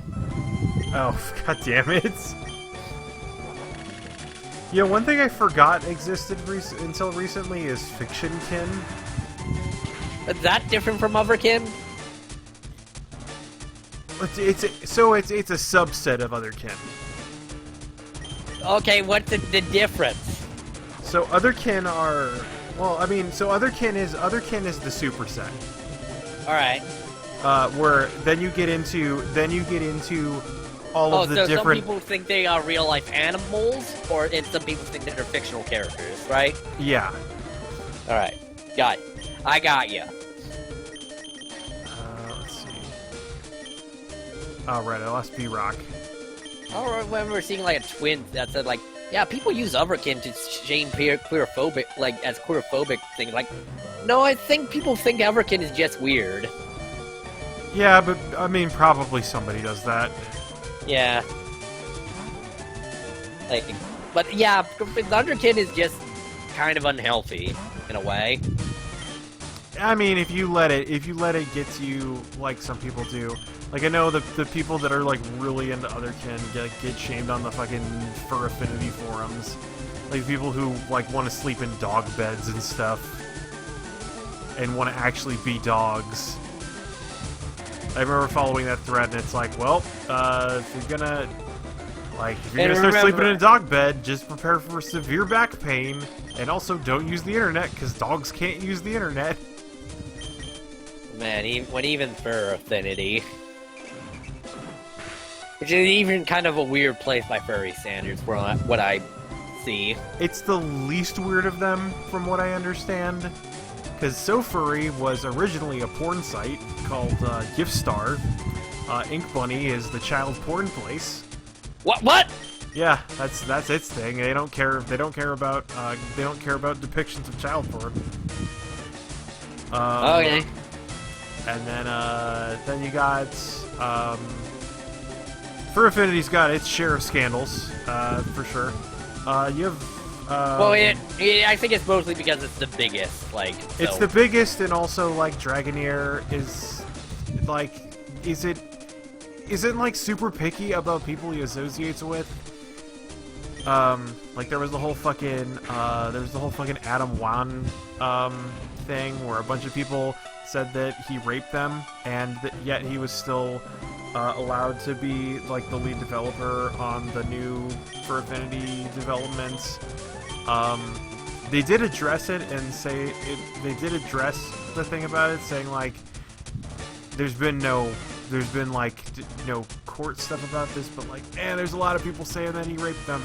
Oh, god damn it. Yeah, one thing I forgot existed until recently is Fictionkin. Is that different from Otherkin? It's a subset of Otherkin. Okay, what's the difference? So Otherkin are... Well, I mean, so Otherkin is the superset. Alright. Where then you get into all of the so different... some people think they are real-life animals, or some people think that they're fictional characters, right? Yeah. Alright. Got it. I got you. Let's see. Oh, right, I lost B-Rock. I remember seeing, like, a twin that said, like, yeah, people use Otherkin to shame queerphobic, like, as queerphobic things. Like, no, I think people think Otherkin is just weird. Yeah, but, I mean, probably somebody does that. Yeah. Like, but yeah, Otherkin is just kind of unhealthy, in a way. I mean, if you let it get to you like some people do. Like, I know the people that are, like, really into Otherkin get shamed on the fucking Fur Affinity forums. Like, people who, like, want to sleep in dog beds and stuff. And want to actually be dogs. I remember following that thread, and it's like, well, if you're gonna start sleeping in a dog bed, just prepare for severe back pain, and also don't use the internet, because dogs can't use the internet. Man, even Fur Affinity. Which is even kind of a weird place by furry standards, for what I see. It's the least weird of them, from what I understand. Because SoFurry was originally a porn site called Giftstar. Ink Bunny is the child porn place. What? Yeah, that's its thing. They don't care about depictions of child porn. Okay. And then you got Fur Affinity's got its share of scandals, for sure. You have well, I think it's mostly because it's the biggest, like... So. It's the biggest, and also, like, Dragonair is, like, isn't, like, super picky about people he associates with. Like, there was the whole fucking Adam Wan, thing, where a bunch of people said that he raped them, and yet he was still, allowed to be, like, the lead developer on the new Fur Affinity developments. They did address it and they did address the thing about it, saying, like, there's been like, no court stuff about this, but, like, there's a lot of people saying that he raped them.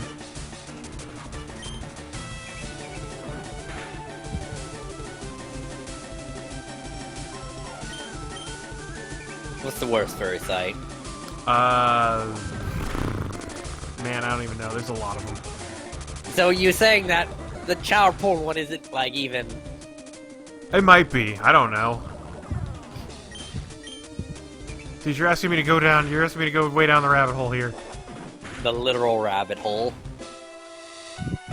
What's the worst furry site? Man, I don't even know. There's a lot of them. So you're saying that the child porn one isn't, like, even... It might be. I don't know. Dude, you're asking me to go way down the rabbit hole here. The literal rabbit hole.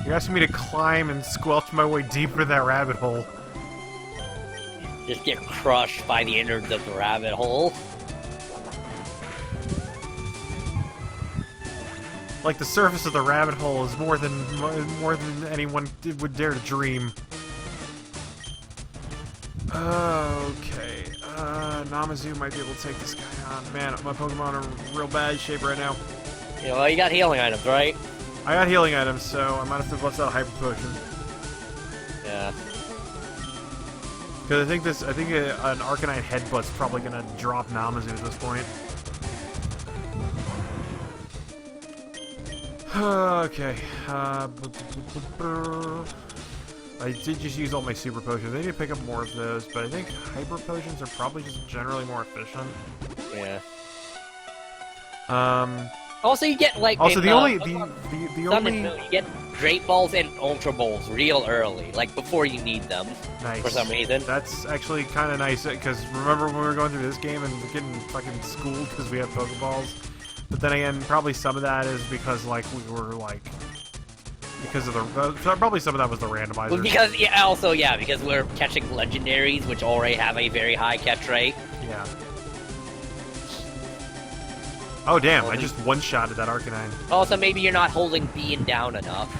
You're asking me to climb and squelch my way deeper in that rabbit hole. Just get crushed by the innards of the rabbit hole. Like, the surface of the rabbit hole is more than anyone would dare to dream. Okay. Namazu might be able to take this guy on. Man, my Pokemon are in real bad shape right now. Yeah, well, you got healing items, right? I got healing items, so I might have to bust out a Hyper Potion. Yeah. Because I think an Arcanine Headbutt's probably gonna drop Namazu at this point. Okay. I did just use all my Super Potions. I need to pick up more of those, but I think Hyper Potions are probably just generally more efficient. Yeah. Also, you get, like... Also, in, the only... You get Great Balls and Ultra Balls real early, like, before you need them. Nice. For some reason. That's actually kind of nice, because remember when we were going through this game and getting fucking schooled because we had Pokeballs? But then again, probably some of that is because, like, we were, like... because of the probably some of that was the randomizer. Well, because yeah, because we're catching legendaries, which already have a very high catch rate. Yeah. Oh damn! I just one-shotted that Arcanine. Also, maybe you're not holding B and down enough.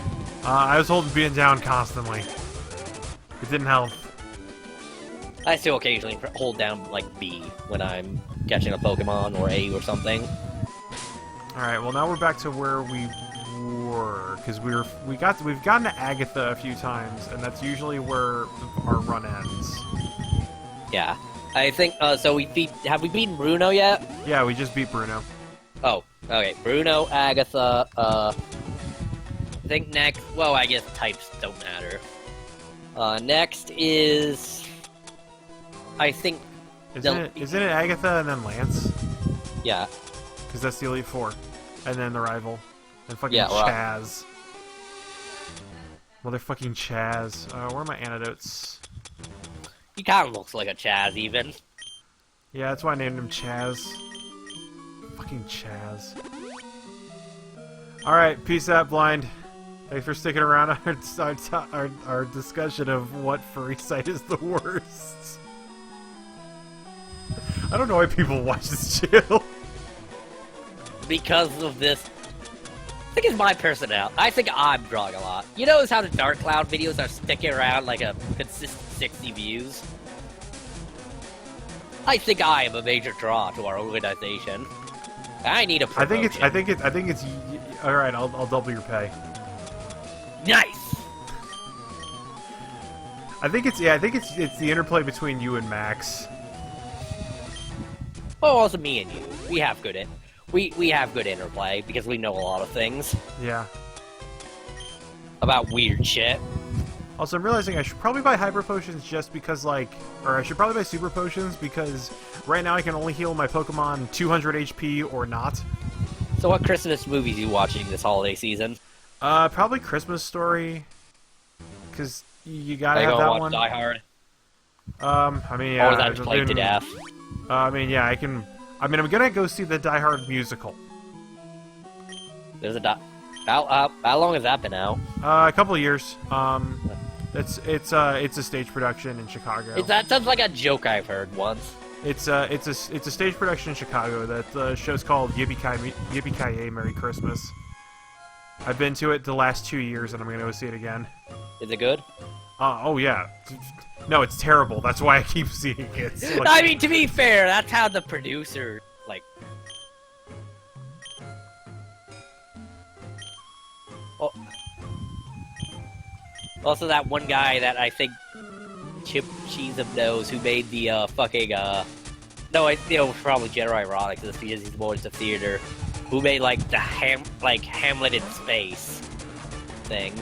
I was holding B and down constantly. It didn't help. I still occasionally hold down like B when I'm catching a Pokemon or A or something. All right. Well, now we're back to where we were because we've gotten to Agatha a few times, and that's usually where our run ends. Yeah, I think so. Have we beaten Bruno yet? Yeah, we just beat Bruno. Oh, okay. Bruno, Agatha. I think next. Well, I guess types don't matter. Next is, I think. Isn't it Agatha and then Lance? Yeah. Because that's the Elite Four, and then the rival, and fucking Yeah, well, Chaz. Motherfucking Chaz. Where are my antidotes? He kind of looks like a Chaz, even. Yeah, that's why I named him Chaz. Fucking Chaz. Alright, peace out, Blind. Thanks for sticking around our discussion of what furry site is the worst. I don't know why people watch this channel. Because of this. I think it's my personality. I think I'm drawing a lot. You notice how the Dark Cloud videos are sticking around like a consistent 60 views? I think I am a major draw to our organization. I need a promotion. I think it's. All right, I'll double your pay. Nice. I think it's the interplay between you and Max. Oh, also me and you. We have good we have good interplay because we know a lot of things Yeah. about weird shit. Also, I'm realizing I should probably buy Hyper Potions just because, or I should probably buy Super Potions because right now I can only heal my Pokemon 200 HP or not. So what Christmas movies are you watching this holiday season? Probably Christmas Story, because you gotta have that one. Die Hard? I mean, yeah. Or is that just played to death? I mean, yeah, I'm gonna go see the Die Hard musical. There's a how long has that been out? A couple of years. It's a stage production in Chicago. That sounds like a joke I've heard once. It's a stage production in Chicago. That show's called Yippee-Ki-Yay, Merry Christmas. I've been to it the last 2 years, and I'm gonna go see it again. Is it good? Oh yeah. No, it's terrible. That's why I keep seeing it. I mean, to be fair, that's how the producer, like... Oh. Also, that one guy that I think Chip Cheesem knows who made the, fucking, No, probably General Ironic, because he's more into theater. Who made, like, the Hamlet in space thing.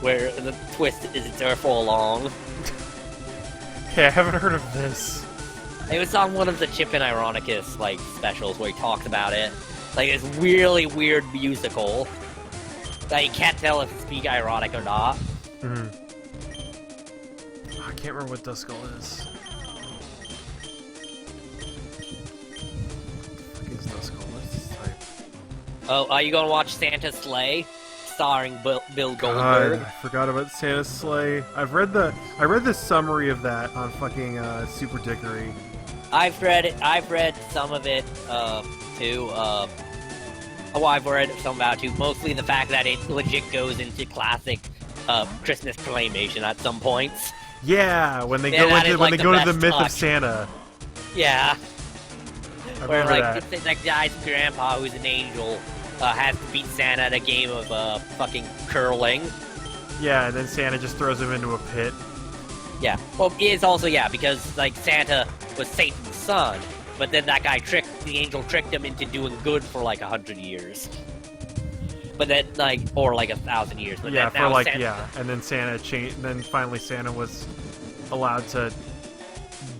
Where the twist is it's there for long. Yeah, I haven't heard of this. It was on one of the Chip and Ironicus, like, specials where he talks about it. Like, it's really weird musical. That you can't tell if it's being ironic or not. Mm-hmm. Oh, I can't remember what Duskull is. What the fuck is Duskull? What's this type? Oh, are you gonna watch Santa's Sleigh? Starring Bill Goldberg. God, I forgot about Santa's Sleigh. I read the summary of that on fucking Super Dickory. I've read some of it too. I've read some about it too. Mostly the fact that it legit goes into classic Christmas claymation at some points. Yeah, when they go to the myth of Santa. Yeah. Where that. It's like guy's grandpa, who's an angel, has to beat Santa at a game of fucking curling. Yeah, and then Santa just throws him into a pit. Yeah. Well, it's also, because, like, Santa was Satan's son, but then that guy the angel tricked him into doing good for, like, 100 years. But then, like, or, like, 1,000 years. But yeah, then now and then Santa changed, then finally Santa was allowed to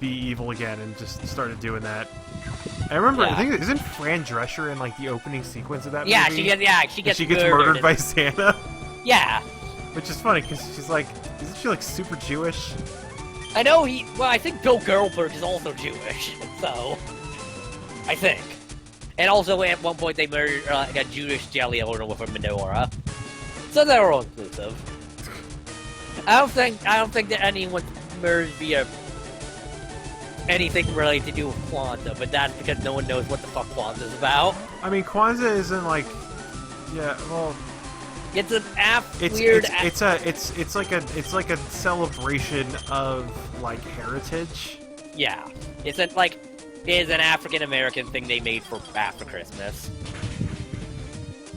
be evil again and just started doing that. I remember, I think, isn't Fran Drescher in, like, the opening sequence of that movie? She gets murdered by Santa? Yeah. Which is funny, because she's like, isn't she, like, super Jewish? I know I think Bill Goldberg is also Jewish, so... I think. And also, at one point, they murdered, like, a Jewish jelly owner with a menorah. So they're all inclusive. I don't think that anyone's merged via anything really to do with Kwanzaa, but that's because no one knows what the fuck Kwanzaa is about. I mean, Kwanzaa isn't like, yeah, well, It's an it's like a celebration of like heritage. Yeah, it's an African American thing they made after Christmas.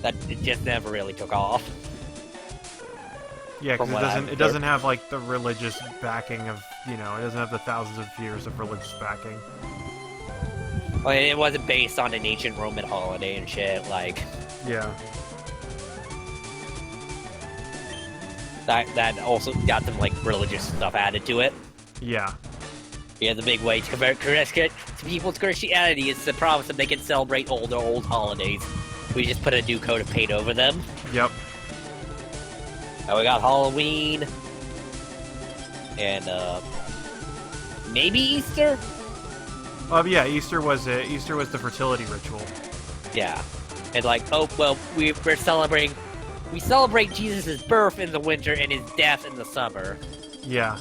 That it just never really took off. Yeah, because From what it doesn't have like the religious backing of, you know, it doesn't have the thousands of years of religious backing. Well, it wasn't based on an ancient Roman holiday and shit. Like Yeah. that also got some like religious stuff added to it. Yeah. Yeah, the big way to convert people's Christianity is to promise them they can celebrate old holidays. We just put a new coat of paint over them. Yep. Now we got Halloween. And, maybe Easter? Yeah, Easter was the fertility ritual. Yeah. And like, oh, well, we celebrate Jesus' birth in the winter and his death in the summer. Yeah.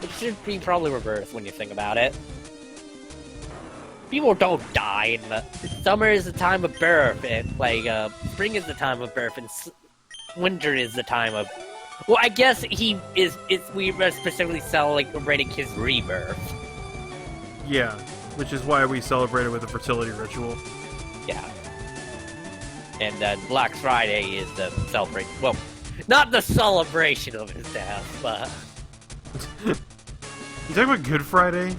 It should be probably reversed when you think about it. People don't die in the... Summer is the time of birth, and, like, spring is the time of birth, and winter is the time of... Well, I guess we were specifically celebrating his rebirth. Yeah, which is why we celebrated with a fertility ritual. Yeah. And, Black Friday is the celebration... Well, not the celebration of his death, but... You talking about Good Friday?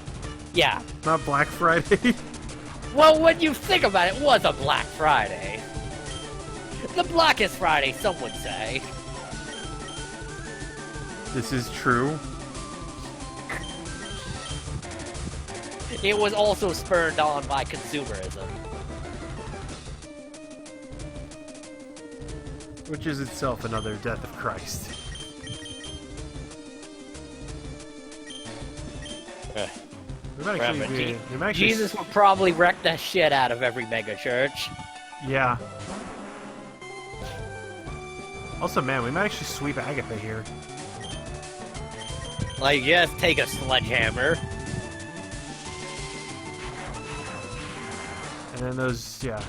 Yeah. Not Black Friday? Well, when you think about it, it was a Black Friday. The Blackest Friday, some would say. This is true. It was also spurred on by consumerism. Which is itself another death of Christ. We might actually Jesus would probably wreck the shit out of every mega church. Yeah. Also, man, we might actually sweep Agatha here. Like, just take a sledgehammer. And then those, yeah.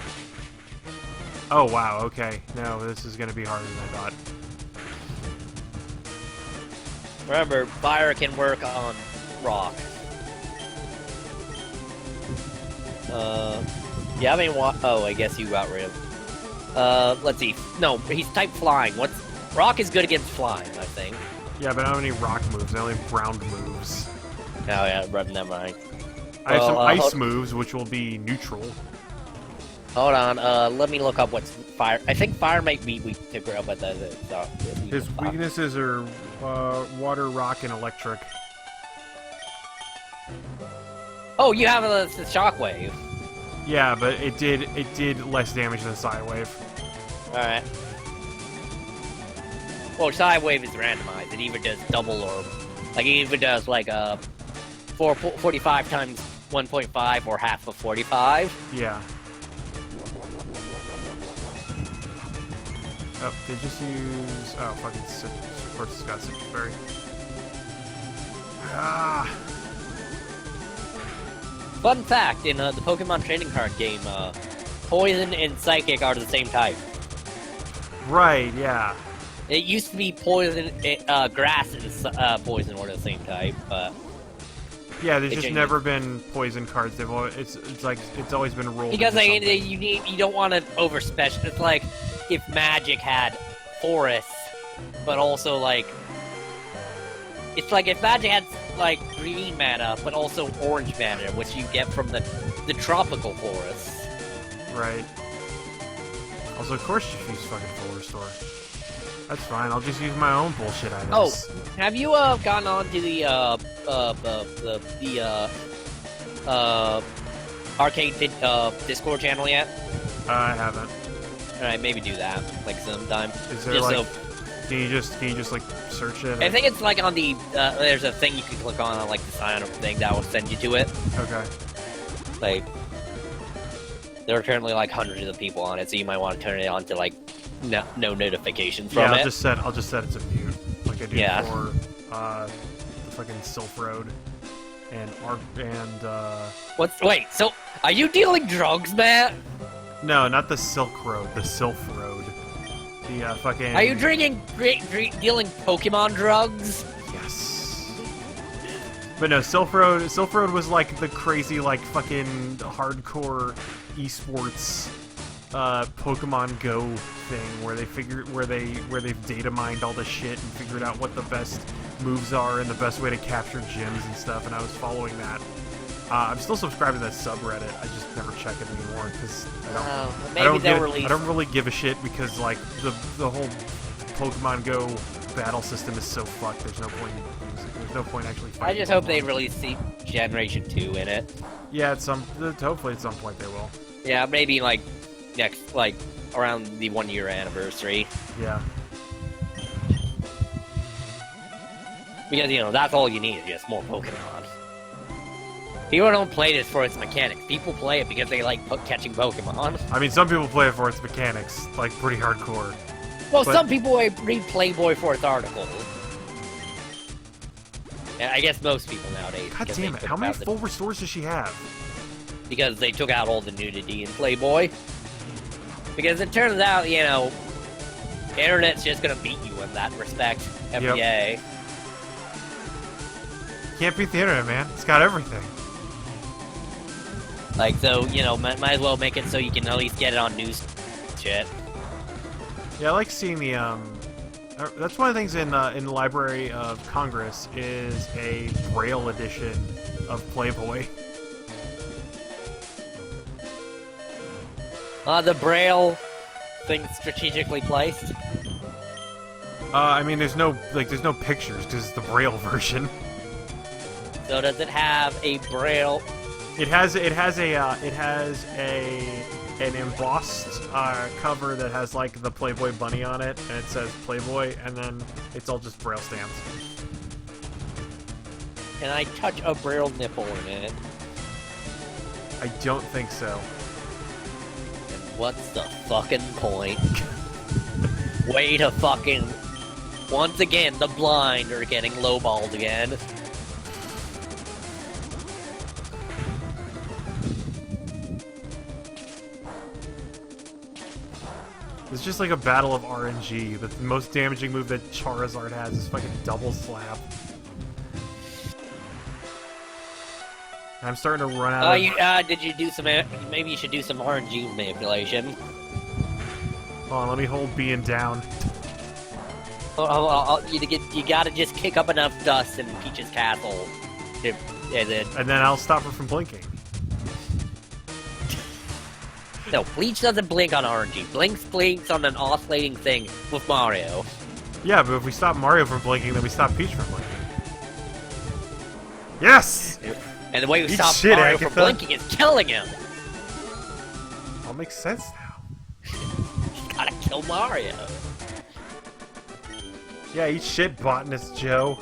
Oh, wow, okay. No, this is gonna be harder than I thought. Remember, fire can work on rock. Yeah, I mean, oh, I guess you got rid of... let's see. No, he's type flying. Rock is good against flying, I think. Yeah, but I don't have any rock moves. I only have ground moves. Oh, yeah, never mind. I have some ice moves, which will be neutral. Hold on, let me look up what's fire. I think fire might be weak to ground, but that's it. So, his weaknesses are water, rock, and electric. Oh, you have the shockwave. Yeah, but it did less damage than Psywave. Alright. Well, Psywave is randomized. It either does double or... Like, it either does, like, 45 times 1.5 or half of 45. Yeah. Oh, they just use... Oh, fucking... Of course it's got Citrus Berry. Ah! Fun fact, in the Pokemon trading card game, Poison and Psychic are the same type. Right, yeah. It used to be Poison, Grass and Poison were the same type, but... Yeah, there's just never been poison cards. They've always, it's always been rolled. Because you don't want to overspecial. It's like if Magic had forests, but also like it's like if Magic had like green mana, but also orange mana, which you get from the tropical forests. Right. Also, of course, you use fucking Full Restore. That's fine. I'll just use my own bullshit items. Oh, have you gone on to the arcade Discord channel yet? I haven't. All right, maybe do that like sometime. Is there just like? Can you just like search it? I think it's like on the there's a thing you can click on like the sign up thing that will send you to it. Okay. Like there are currently like hundreds of people on it, so you might want to turn it on to like no notifications from Yeah, it. I'll just set it to mute, like I do Yeah. for the fucking Sylph Road and Wait, so are you dealing drugs, Matt? no, not the Silk Road, the Sylph Road. The fucking. Are you dealing Pokemon drugs? Yes. But no, Sylph Road was like the crazy, like fucking hardcore esports Pokemon Go thing where they've data mined all the shit and figured out what the best moves are and the best way to capture gyms and stuff, and I was following that. I'm still subscribed to that subreddit. I just never check it anymore because I don't really give a shit because like the whole Pokemon Go battle system is so fucked. There's no point actually fighting. I just hope they release Generation 2 in it. Yeah, hopefully at some point they will. Yeah, maybe like next, like around the 1-year anniversary. Yeah. Because, you know, that's all you need is just more Pokemon. People don't play this for its mechanics. People play it because they like catching Pokemon. I mean, some people play it for its mechanics, like pretty hardcore. Well, But- some people read Playboy for its article. And I guess most people nowadays. God because damn they it! took How many out the- full restores does she have? Because they took out all the nudity in Playboy. Because it turns out, you know, the internet's just gonna beat you in that respect every day. Can't beat the internet, man. It's got everything. Like, so, you know, might as well make it so you can at least get it on news shit. Yeah, I like seeing the that's one of the things in the Library of Congress is a Braille edition of Playboy. The Braille thing strategically placed. I mean, there's no pictures because it's the Braille version. So does it have a Braille? It has an embossed cover that has like the Playboy bunny on it, and it says Playboy, and then it's all just Braille stamps. Can I touch a Braille nipple in it? I don't think so. And what's the fucking point? Way to fucking... Once again, the blind are getting lowballed again. It's just like a battle of RNG. The most damaging move that Charizard has is fucking double slap. And I'm starting to run out of... Did you do some... Maybe you should do some RNG manipulation. Hold on, let me hold B and down. You gotta just kick up enough dust in Peach's castle. And then I'll stop her from blinking. No, Bleach doesn't blink on RNG. Blinks on an oscillating thing with Mario. Yeah, but if we stop Mario from blinking, then we stop Peach from blinking. Yes! And the way we Eat stop shit, Mario Agatha. from blinking is killing him. All makes sense now. You gotta kill Mario. Yeah, eat shit, botanist Joe.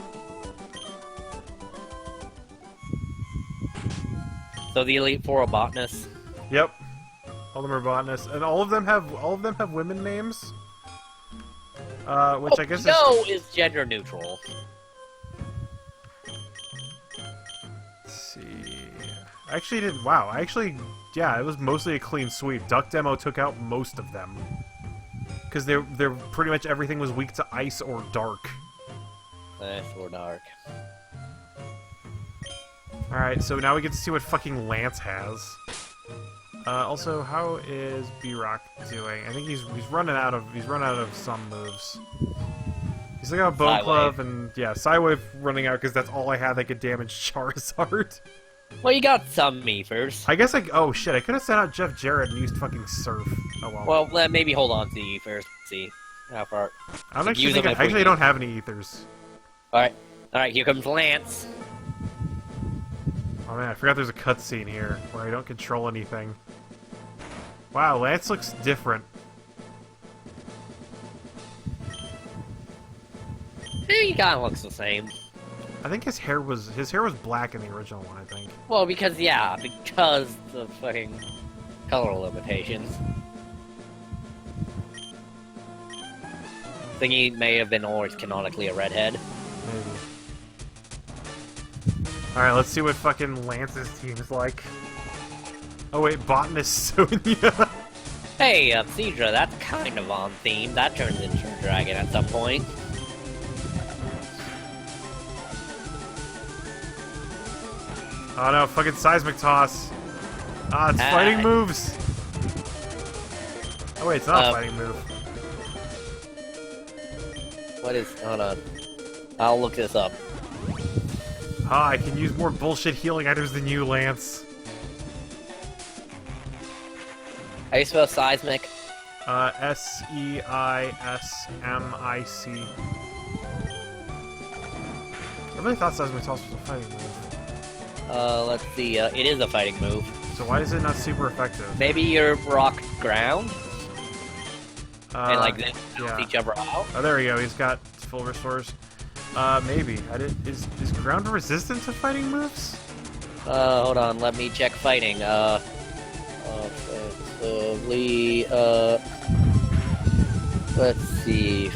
So the Elite Four are botanists. Yep. All of them are botanists, and all of them have women names. Which I guess is gender neutral. Let's see. I actually didn't. Wow. Yeah, it was mostly a clean sweep. Duck Demo took out most of them because they're pretty much everything was weak to ice or dark. Or dark. All right, so now we get to see what fucking Lance has. Also, how is B-Rock doing? I think he's running out of some moves. He's got a Bone Club and yeah, Psywave running out because that's all I have that could damage Charizard. Well, you got some Meepers. I guess oh shit, I could have sent out Jeff Jarrett and used fucking Surf. Oh well. Well, maybe hold on to the Ethers. See how far. I actually don't have any Ethers. All right. Here comes Lance. Oh man, I forgot there's a cutscene here where I don't control anything. Wow, Lance looks different. He kind of looks the same. I think his hair was black in the original one, I think. Well, because the fucking color limitations. think he may have been always canonically a redhead. Maybe. Alright, let's see what fucking Lance's team's like. Oh wait, Botanist Sonya. Hey, Cedra, that's kind of on theme. That turns into a dragon at some point. Oh no, fucking Seismic Toss. Ah, it's fighting moves. Oh wait, it's not a fighting move. What is... hold on. I'll look this up. Ah, I can use more bullshit healing items than you, Lance. How do you spell seismic? S-E-I-S-M-I-C. I really thought Seismic Toss was a fighting move. Let's see, it is a fighting move. So why is it not super effective? Maybe you're rock ground? And like then yeah. each other out? Oh, there we go. He's got full restores. Maybe. Is ground resistant to fighting moves? Hold on, let me check fighting. Let's see.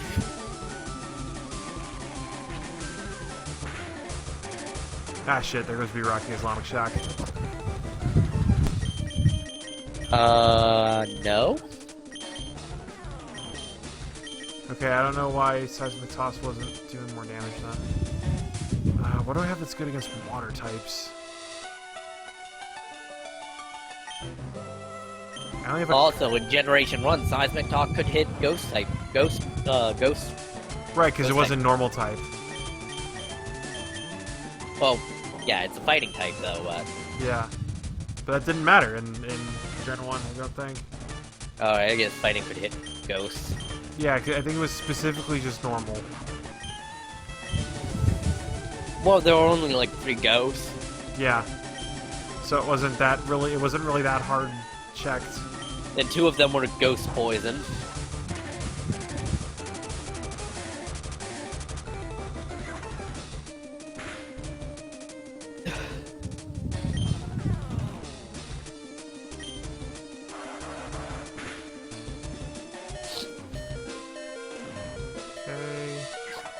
Ah, shit. There goes B-Rocky Islamic Shock. No? Okay, I don't know why Seismic Toss wasn't doing more damage then. What do I have that's good against water types? I only have a... Also, in Generation 1, Seismic Talk could hit Ghost type. Ghost. Right, because it wasn't type. normal type. Well, yeah, it's a fighting type, though, Yeah. But that didn't matter in Gen 1, I don't think. Oh, I guess fighting could hit Ghosts. Yeah, I think it was specifically just normal. Well, there were only, like, 3 Ghosts. Yeah. So it wasn't really that hard checked. And 2 of them were Ghost Poison.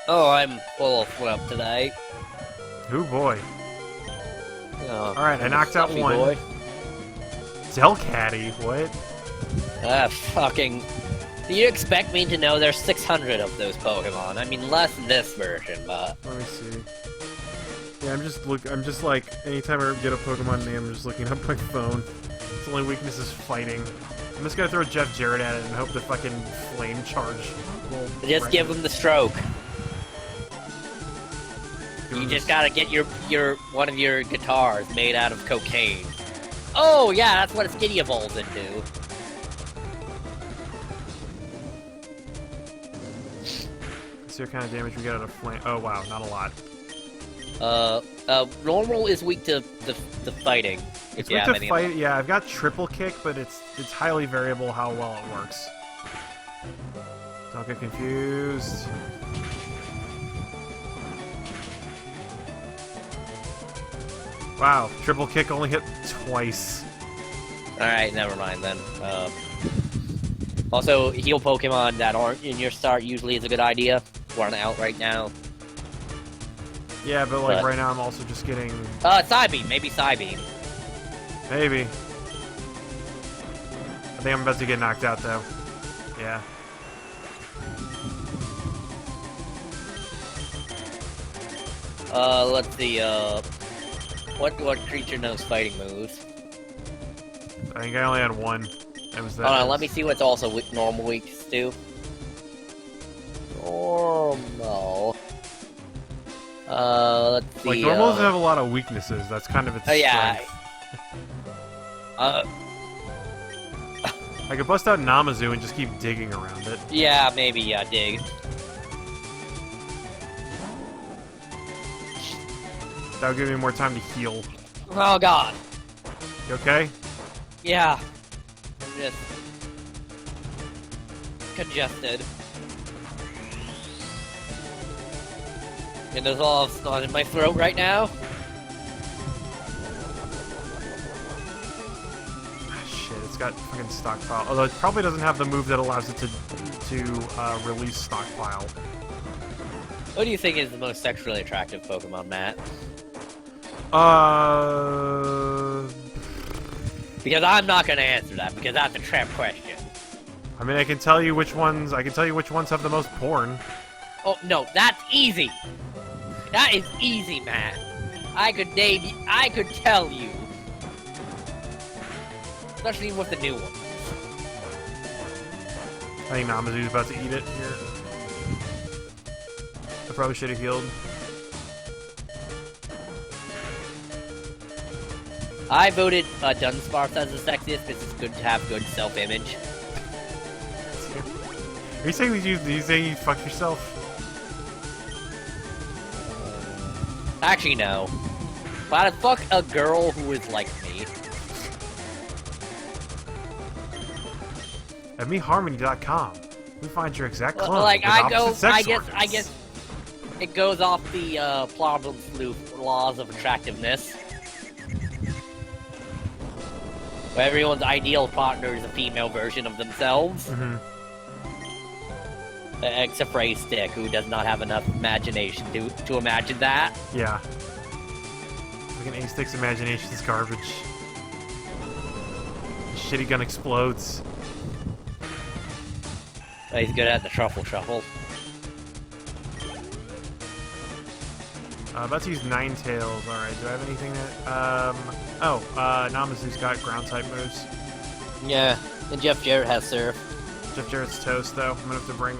Oh, I'm full of flip today. Oh boy. Oh, Alright, I knocked out one. Boy. Delcatty, what? Fucking... Do you expect me to know there's 600 of those Pokemon? I mean, less in this version, but... Let me see. Yeah, I'm just like, anytime I get a Pokemon name, I'm just looking up my phone. Its only weakness is fighting. I'm just gonna throw Jeff Jarrett at it and hope the fucking flame charge will... Just give him the stroke. You just gotta get your one of your guitars made out of cocaine. Oh yeah, that's what Skinny evolves into. Let's see what kind of damage we get out of flame. Oh wow, not a lot. Normal is weak to the fighting. It's weak to fight. Yeah, I've got triple kick, but it's highly variable how well it works. Don't get confused. Wow, triple kick only hit twice. Alright, never mind then. Also, heal Pokemon that aren't in your start usually is a good idea. We're out right now. Yeah, but like right now I'm also just getting... Psybeam! Maybe Psybeam. Maybe. I think I'm about to get knocked out though. Yeah. Let's see, what creature knows fighting moves? I think I only had one. It was that. Hold on, let me see what's also normal weakness to. Normal. Let's see. Like, normal doesn't have a lot of weaknesses. That's kind of its strength. Yeah. I could bust out Namazu and just keep digging around it. Yeah, maybe, yeah, dig. That would give me more time to heal. Oh god. You okay? Yeah. I'm just... congested. And there's all snot in my throat right now. Ah, shit, it's got fucking stockpile. Although it probably doesn't have the move that allows it to release stockpile. What do you think is the most sexually attractive Pokemon, Matt? Because I'm not gonna answer that, because that's a trap question. I mean, I can tell you which ones have the most porn. Oh, no, that's easy! That is easy, Matt. I could tell you. Especially with the new one. I think Namazu's about to eat it here. I probably should have healed. I voted Dunsparce as the sexiest because it's good to have good self-image. Are you saying you fucked yourself? Actually, no. But I'd fuck a girl who is like me. At meharmony.com, we find your exact clone. Like, with opposite sex organs. I guess it goes off the problem sleuth laws of attractiveness. Where everyone's ideal partner is a female version of themselves. Mm-hmm. Except for a stick, who does not have enough imagination to imagine that. Yeah. Fucking A-Stick's imagination is garbage. His shitty gun explodes. Oh, he's good at the truffle shuffle. About to use Ninetales. Alright, do I have anything that... Namazu's got ground-type moves. Yeah, and Jeff Jarrett has Surf. Jeff Jarrett's toast, though. I'm gonna have to bring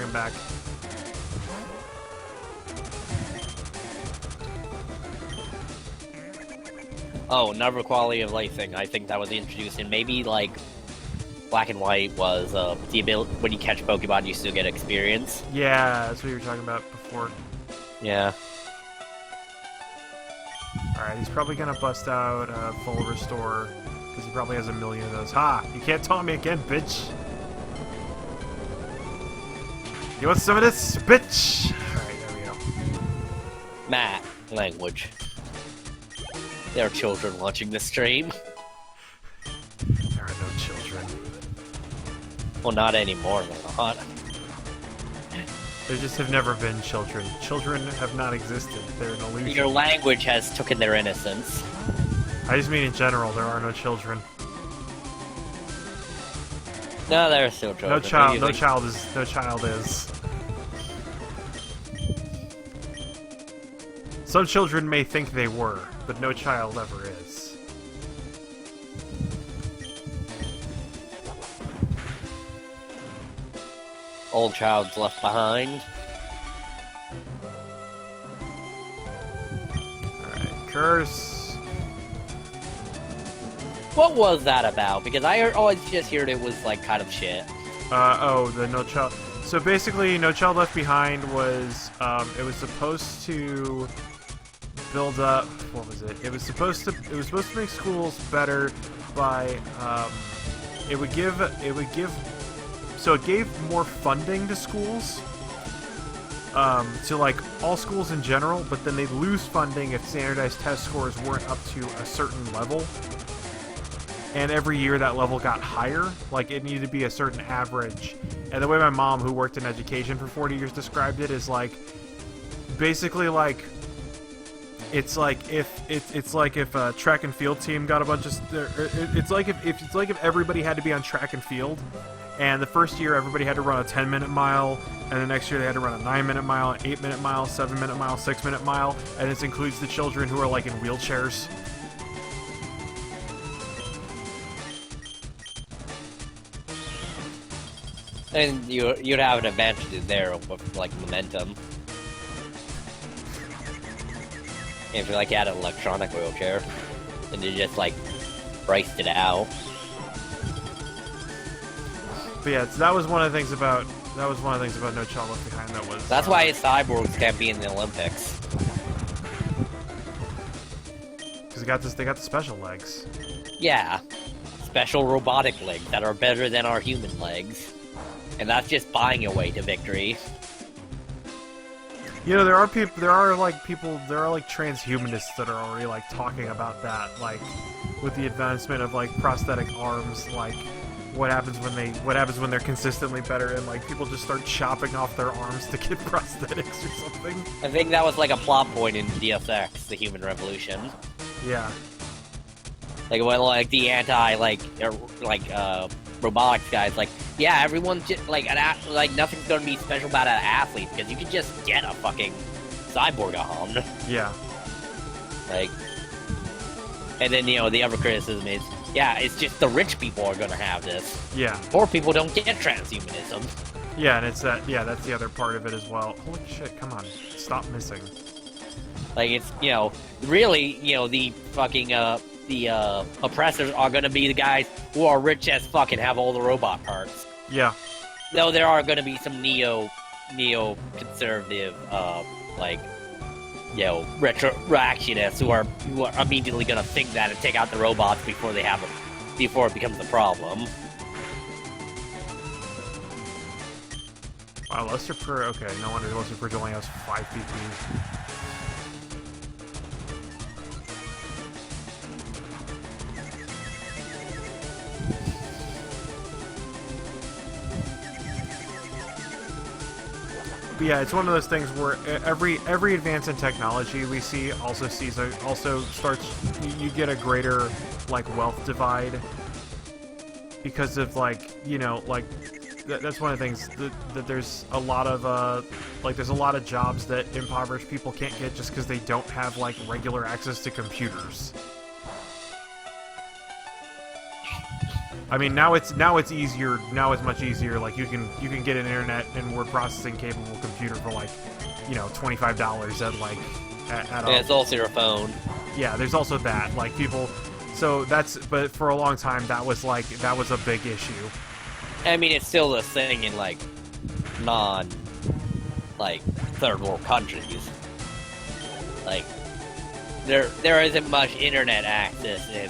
him back. Oh, another quality of life thing I think that was introduced in maybe, like, Black and White was the ability when you catch Pokemon, you still get experience. Yeah, that's what you were talking about before. Yeah. Alright, he's probably gonna bust out full restore, because he probably has a million of those. Ha! You can't taunt me again, bitch! You want some of this, bitch? Alright, there we go. Matt, language. There are children watching this stream. There are no children. Well, not anymore, they're not. There just have never been children. Children have not existed. They're an illusion. Your language has taken their innocence. I just mean in general, there are no children. No, there are still children. No child is. Some children may think they were, but no child ever is. Old child's left behind. Alright, curse. What was that about? Because I always just heard it was, like, kind of shit. The No Child... So basically, No Child Left Behind was, it was supposed to build up... What was it? It was supposed to make schools better by, it gave more funding to schools, to, like, all schools in general, but then they'd lose funding if standardized test scores weren't up to a certain level. And every year that level got higher, like it needed to be a certain average. And the way my mom, who worked in education for 40 years, described it is like, basically like, it's like if a track and field team got a bunch of, it's like if everybody had to be on track and field, and the first year everybody had to run a 10-minute mile, and the next year they had to run a 9-minute mile, an 8-minute mile, 7-minute mile, 6-minute mile, and this includes the children who are like in wheelchairs. And you'd have an advantage there with, like, momentum. If you, like, had an electronic wheelchair, and you just, like, braced it out. But yeah, that was one of the things about No Child Left Behind. That's why cyborgs can't be in the Olympics. Because they got the special legs. Yeah, special robotic legs that are better than our human legs. And that's just buying your way to victory. You know, there are people, there are like transhumanists that are already like talking about that, like with the advancement of like prosthetic arms, like what happens when they're consistently better, and like people just start chopping off their arms to get prosthetics or something. I think that was like a plot point in Deus Ex, the Human Revolution. Yeah. Like when like the robotics guys, like, yeah, everyone's just like nothing's gonna be special about an athlete because you can just get a fucking cyborg arm. Yeah. Like, and then the other criticism is, yeah, it's just the rich people are gonna have this. Yeah. Poor people don't get transhumanism. Yeah, and it's that. Yeah, that's the other part of it as well. Holy shit! Come on, stop missing. Like it's really the fucking the oppressors are gonna be the guys who are rich as fuck and have all the robot parts. Yeah. Though there are gonna be some neo-conservative reactionists who are immediately gonna think that and take out the robots before it becomes a problem. Wow, Luster per. Okay, no wonder Luster per only has 5 PP. But yeah, it's one of those things where every advance in technology we see also starts you get a greater like wealth divide because of that's one of the things that there's a lot of there's a lot of jobs that impoverished people can't get just because they don't have like regular access to computers. I mean, now it's easier. Now it's much easier. Like you can get an internet and word processing capable computer for like, $25 at it's also your phone. Yeah, there's also that. Like people, but for a long time that was a big issue. I mean, it's still the thing in third world countries. Like there isn't much internet access in.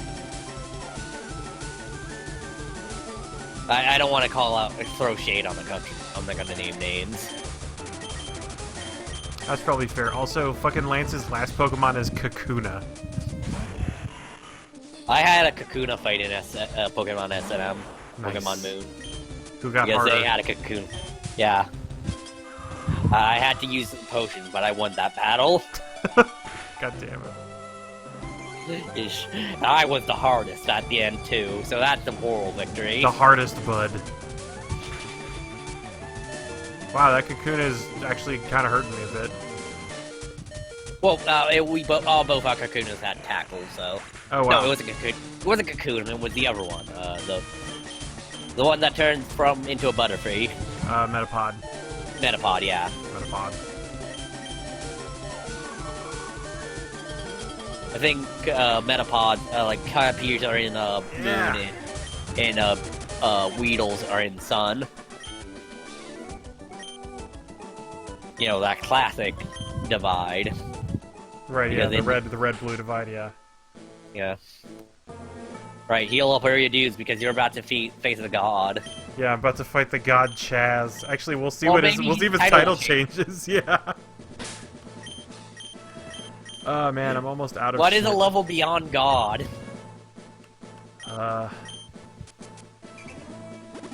I don't want to throw shade on the country. I'm not gonna name names. That's probably fair. Also, fucking Lance's last Pokemon is Kakuna. I had a Kakuna fight in Pokemon SNM, Nice. Pokemon Moon. Who got because harder? they had a Kakuna. Yeah. I had to use the potion, but I won that battle. God damn it. I was the hardest at the end too, so that's the moral victory. The hardest bud. Wow, that Kakuna is actually kind of hurting me a bit. Well, both our Kakunas had tackles, so. Oh wow. No, it wasn't Kakuna. It wasn't Kakuna. It was the other one. The one that turns into a Butterfree. Metapod. Metapod, yeah. Metapod. I think Metapod, Caterpies are in Moon, and Weedles are in Sun. That classic divide. Right, yeah, the red-blue divide, yeah. Yeah. Right, heal up area dudes because you're about to face the god. Yeah, I'm about to fight the god Chaz. Actually, we'll see if his title changes. Yeah. Oh man, I'm almost out of. What is a level beyond God?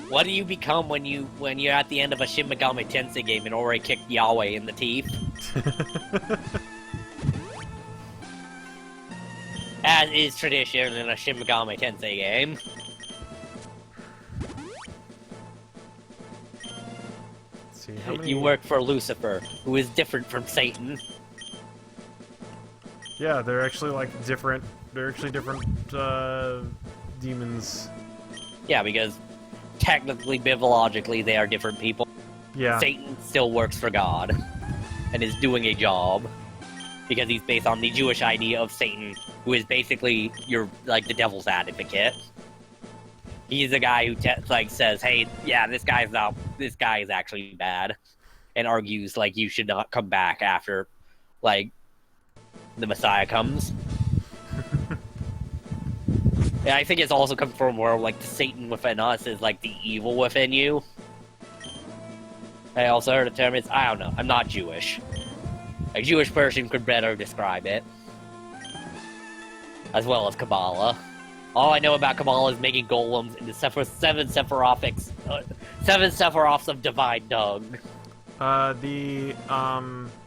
What do you become when you're at the end of a Shin Megami Tensei game and already kicked Yahweh in the teeth? As is tradition in a Shin Megami Tensei game. Let's see, how many... You work for Lucifer, who is different from Satan. Yeah, they're actually different. They're actually different demons. Yeah, because technically, biologically, they are different people. Yeah. Satan still works for God and is doing a job because he's based on the Jewish idea of Satan, who is basically the devil's advocate. He's the guy who says, "Hey, yeah, this guy is actually bad," and argues you should not come back after the Messiah comes. Yeah, I think it's also come from where the Satan within us is the evil within you. I also heard a term, I don't know, I'm not Jewish. A Jewish person could better describe it. As well as Kabbalah. All I know about Kabbalah is making golems into seven Sephiroths of Divine Dung.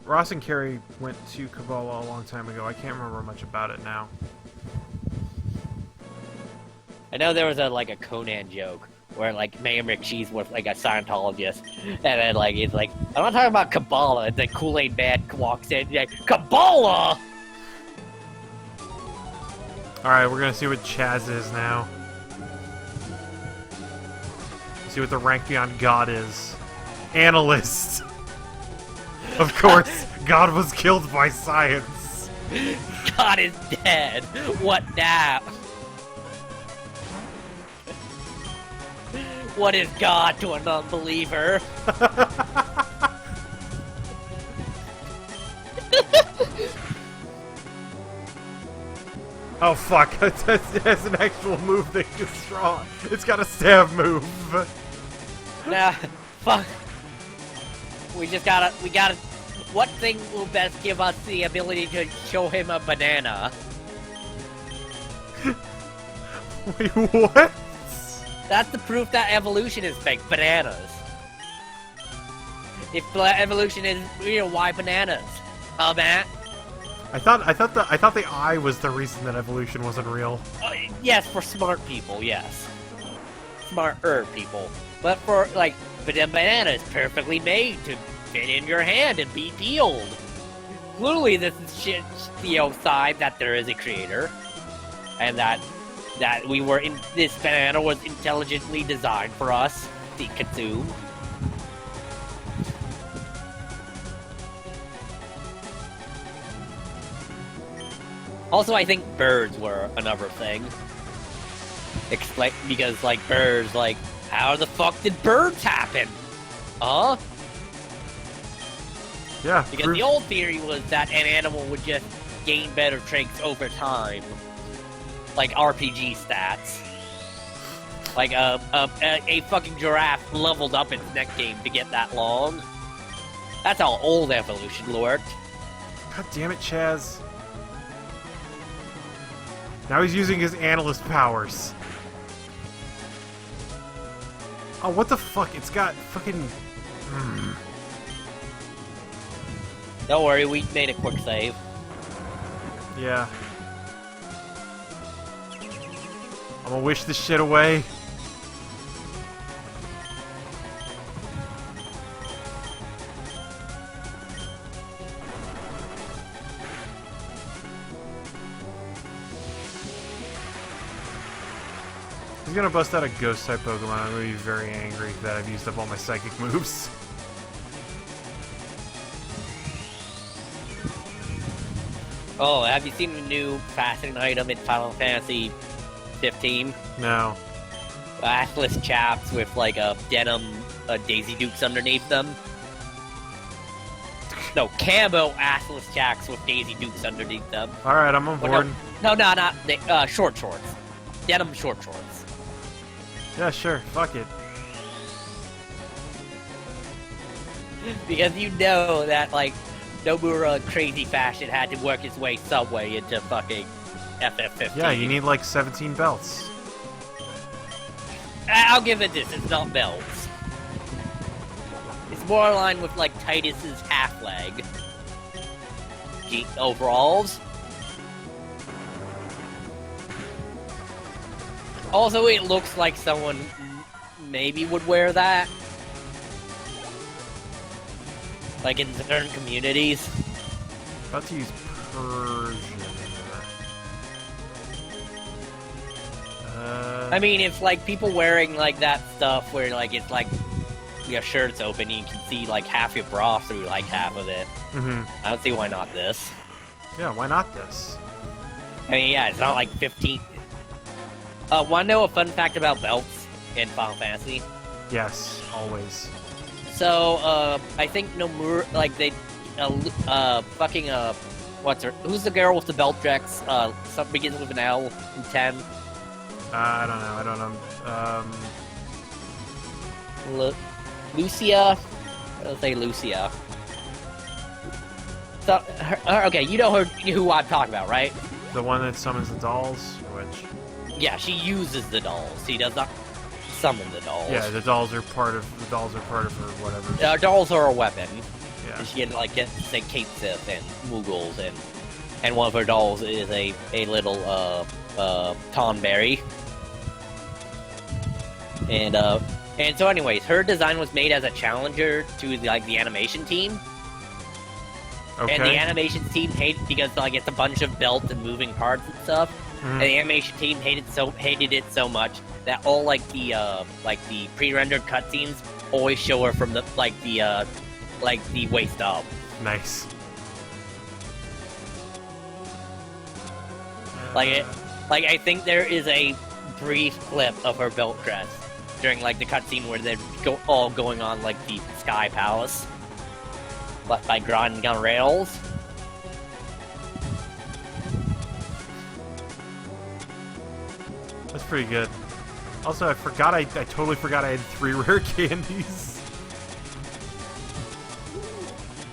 Ross and Carrie went to Kabbalah a long time ago. I can't remember much about it now. I know there was a Conan joke where Mayor McCheese was a Scientologist, and then he's like, I'm not talking about Kabbalah, and then Kool-Aid Man walks in, like, Kabbalah! Alright, we're gonna see what Chaz is now. See what the rank beyond God is. Analyst! Of course, God was killed by science. God is dead! What now? What is God to an unbeliever? Oh fuck, it has an actual move that is strong. It's got a stab move. Nah, fuck. We gotta, what thing will best give us the ability to show him a banana? Wait, what? That's the proof that evolution is fake, bananas. If evolution is real, why bananas? Huh, Matt? I thought the eye was the reason that evolution wasn't real. Yes, for smart people, yes. Smarter people. But for, but a banana is perfectly made to fit in your hand and be peeled. Clearly, this is sign that there is a creator. And that this banana was intelligently designed for us to consume. Also, I think birds were another thing. Because, birds, how the fuck did birds happen? Huh? Yeah. Because the old theory was that an animal would just gain better traits over time. Like RPG stats. A fucking giraffe leveled up its neck game to get that long. That's how old evolution worked. God damn it, Chaz. Now he's using his analyst powers. Oh, what the fuck? It's got fucking... Don't worry, we made a quick save. Yeah. I'm gonna wish this shit away. He's gonna bust out a ghost type Pokemon. I'm gonna be very angry that I've used up all my psychic moves. Oh, have you seen the new fashion item in Final Fantasy 15? No. Assless chaps with a denim Daisy Dukes underneath them. No, camo assless chaps with Daisy Dukes underneath them. Alright, I'm on board. No, not short shorts. Denim short shorts. Yeah, sure. Fuck it. Because you know that, Nomura crazy fashion had to work his way some way into fucking FF15. Yeah, you need 17 belts. I'll give it this, it's not belts. It's more aligned with, Titus's half-leg. Overalls. Also, it looks like someone maybe would wear that. In certain communities. About to use Persian. I mean, it's people wearing that stuff where it's your shirt's open and you can see half your bra through half of it. Mm-hmm. I don't see why not this. Yeah, why not this? I mean, yeah, it's not 15. Wanna know a fun fact about belts in Final Fantasy? Yes, always. So, I think Nomura, who's the girl with the belt dress? Something begins with an L in 10. I don't know. Lucia? I'll say Lucia. So, okay, you know who I'm talking about, right? The one that summons the dolls, which... Yeah, she uses the dolls. She does not summon the dolls. Yeah, the dolls are part of her whatever. Dolls are a weapon. Yeah. And she had like say Kate Sith and Moogles, and one of her dolls is a little Tonberry. And so anyways, her design was made as a challenger to the animation team. Okay. And the animation team hated because like it's a bunch of belts and moving parts and stuff. Mm-hmm. And the animation team hated it so much that all the pre-rendered cutscenes always show her from the waist up. Nice. I think there is a brief clip of her belt crest during like the cutscene where they're all going on like the Sky Palace, but by grinding on rails. That's pretty good. Also, I totally forgot I had 3 rare candies.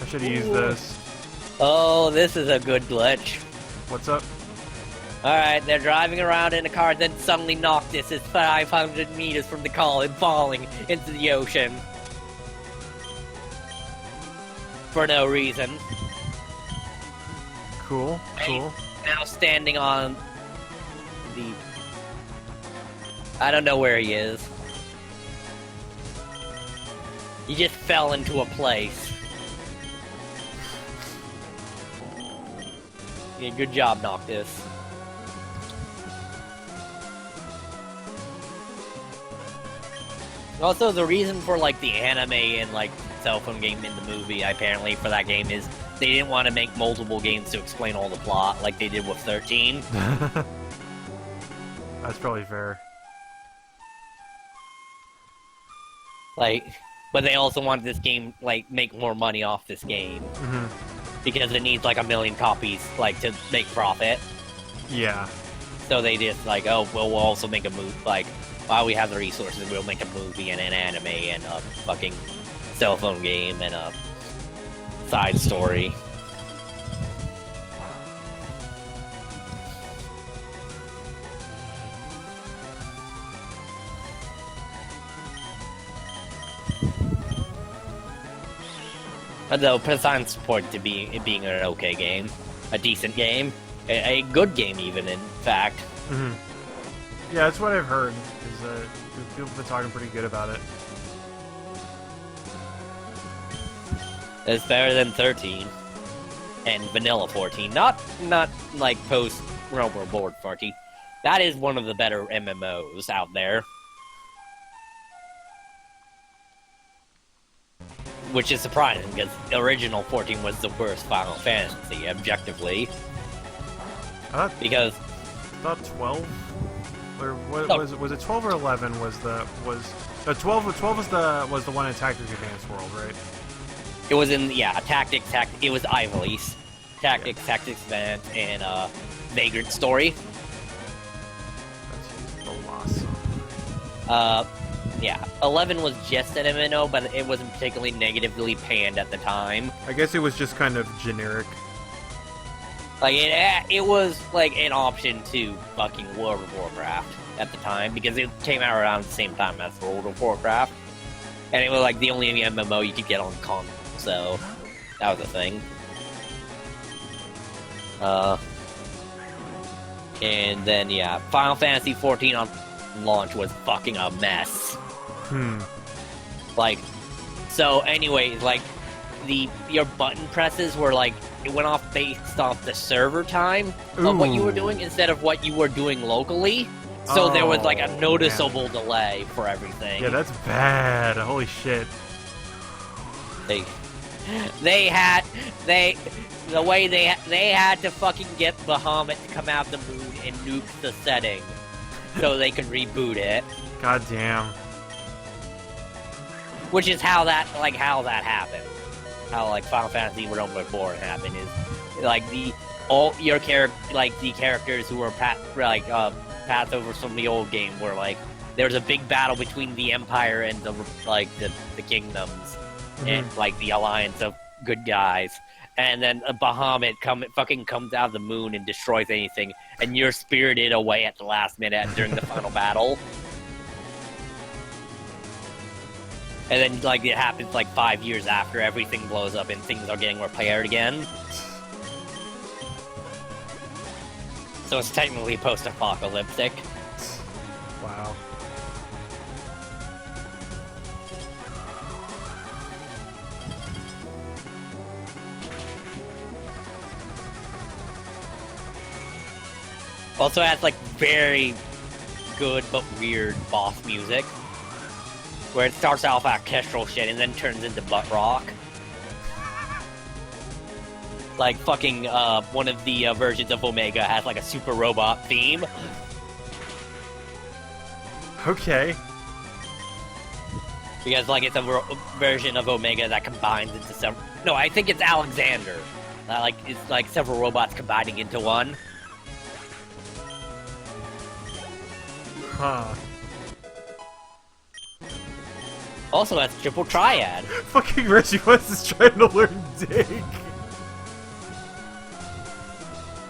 I should have used this. Oh, this is a good glitch. What's up? Alright, they're driving around in a car, then suddenly Noctis is 500 meters from the car and falling into the ocean. For no reason. Cool. Now standing on the... I don't know where he is. He just fell into a place. Yeah, good job, Noctis. Also, the reason for like the anime and like cell phone game in the movie, apparently for that game, is they didn't want to make multiple games to explain all the plot, like they did with 13. That's probably fair. But they also wanted this game make more money off this game because it needs like 1 million copies to make profit. Yeah. So they just oh, we'll also make a movie. While we have the resources, we'll make a movie and an anime and a fucking cell phone game and a side story. Though, put aside support to it being an okay game, a decent game, a good game even, in fact. Mm-hmm. Yeah, that's what I've heard. Is people have been talking pretty good about it. It's better than 13 and Vanilla 14. Not like post Realm Reborn 14. That is one of the better MMOs out there. Which is surprising, because original 14 was the worst Final Fantasy, objectively. Because... About 12? Or what, was it 12 or 11 was 12 was the one in Tactics Advanced World, right? It was in, Tactics, it was Ivalice. Tactics Advanced, and, Vagrant Story. That's awesome. Yeah, 11 was just an MMO, but it wasn't particularly negatively panned at the time. I guess it was just kind of generic. It was, an option to fucking World of Warcraft at the time, because it came out around the same time as World of Warcraft. And it was, the only MMO you could get on console, so that was a thing. And then, Final Fantasy 14 on launch was fucking a mess. So anyways, your button presses were it went off based off the server time of what you were doing instead of what you were doing locally. So there was a noticeable delay for everything. Yeah, that's bad. Holy shit. They had to fucking get Bahamut to come out the moon and nuke the setting so they could reboot it. God damn. Which is how that happened. How Final Fantasy Realm Reborn happened is the characters who were passed over from the old game were there was a big battle between the Empire and the kingdoms and the alliance of good guys, and then a Bahamut fucking comes out of the moon and destroys anything, and you're spirited away at the last minute during the final battle. And then, like, it happens, like, 5 years after everything blows up and things are getting repaired again. So it's technically post-apocalyptic. Wow. Also has, like, very good but weird boss music. Where it starts off orchestral shit and then turns into butt rock. Like, fucking, one of the versions of Omega has, like, a super robot theme. Okay. Because, like, it's a version of Omega that combines into several... No, I think it's Alexander. Like, it's, like, several robots combining into one. Huh. Also, that's Triple Triad. Fucking Reggie West is trying to learn dig.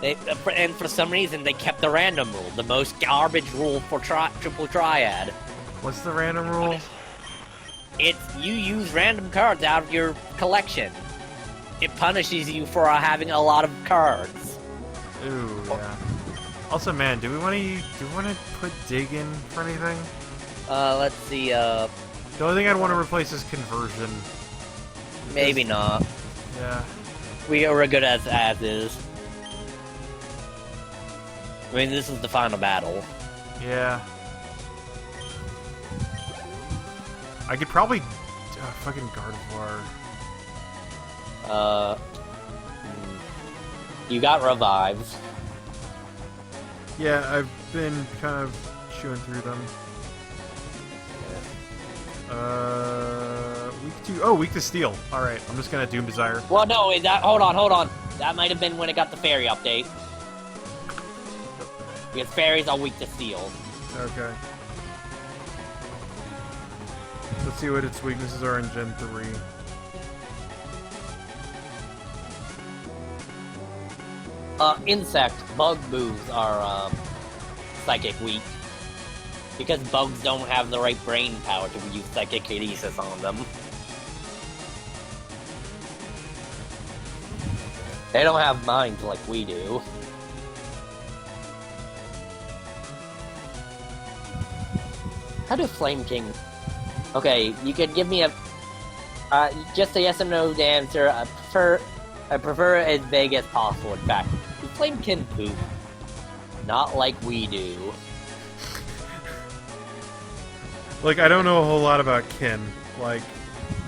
And for some reason, they kept the random rule, the most garbage rule for Triple Triad. What's the random rule? It's you use random cards out of your collection. It punishes you for having a lot of cards. Ooh, yeah. Also, man, do we want to put dig in for anything? Let's see. The only thing I'd want to replace is conversion. Maybe not. Yeah. We're good as is. I mean, this is the final battle. Yeah. I could probably fucking Gardevoir. You got revives. Yeah, I've been kind of chewing through them. Weak to steel. Alright, I'm just gonna Doom Desire. Well, no, hold on. That might have been when it got the fairy update. Because fairies are weak to steel. Okay. Let's see what its weaknesses are in Gen 3. Insect, bug moves are, psychic weak. Because bugs don't have the right brain power to use psychic kinesis on them. They don't have minds like we do. How do Flame King... Okay, you could give me a... just a yes or no answer. I prefer as vague as possible, in fact. Flame King poop. Not like we do. Like, I don't know a whole lot about kin. Like...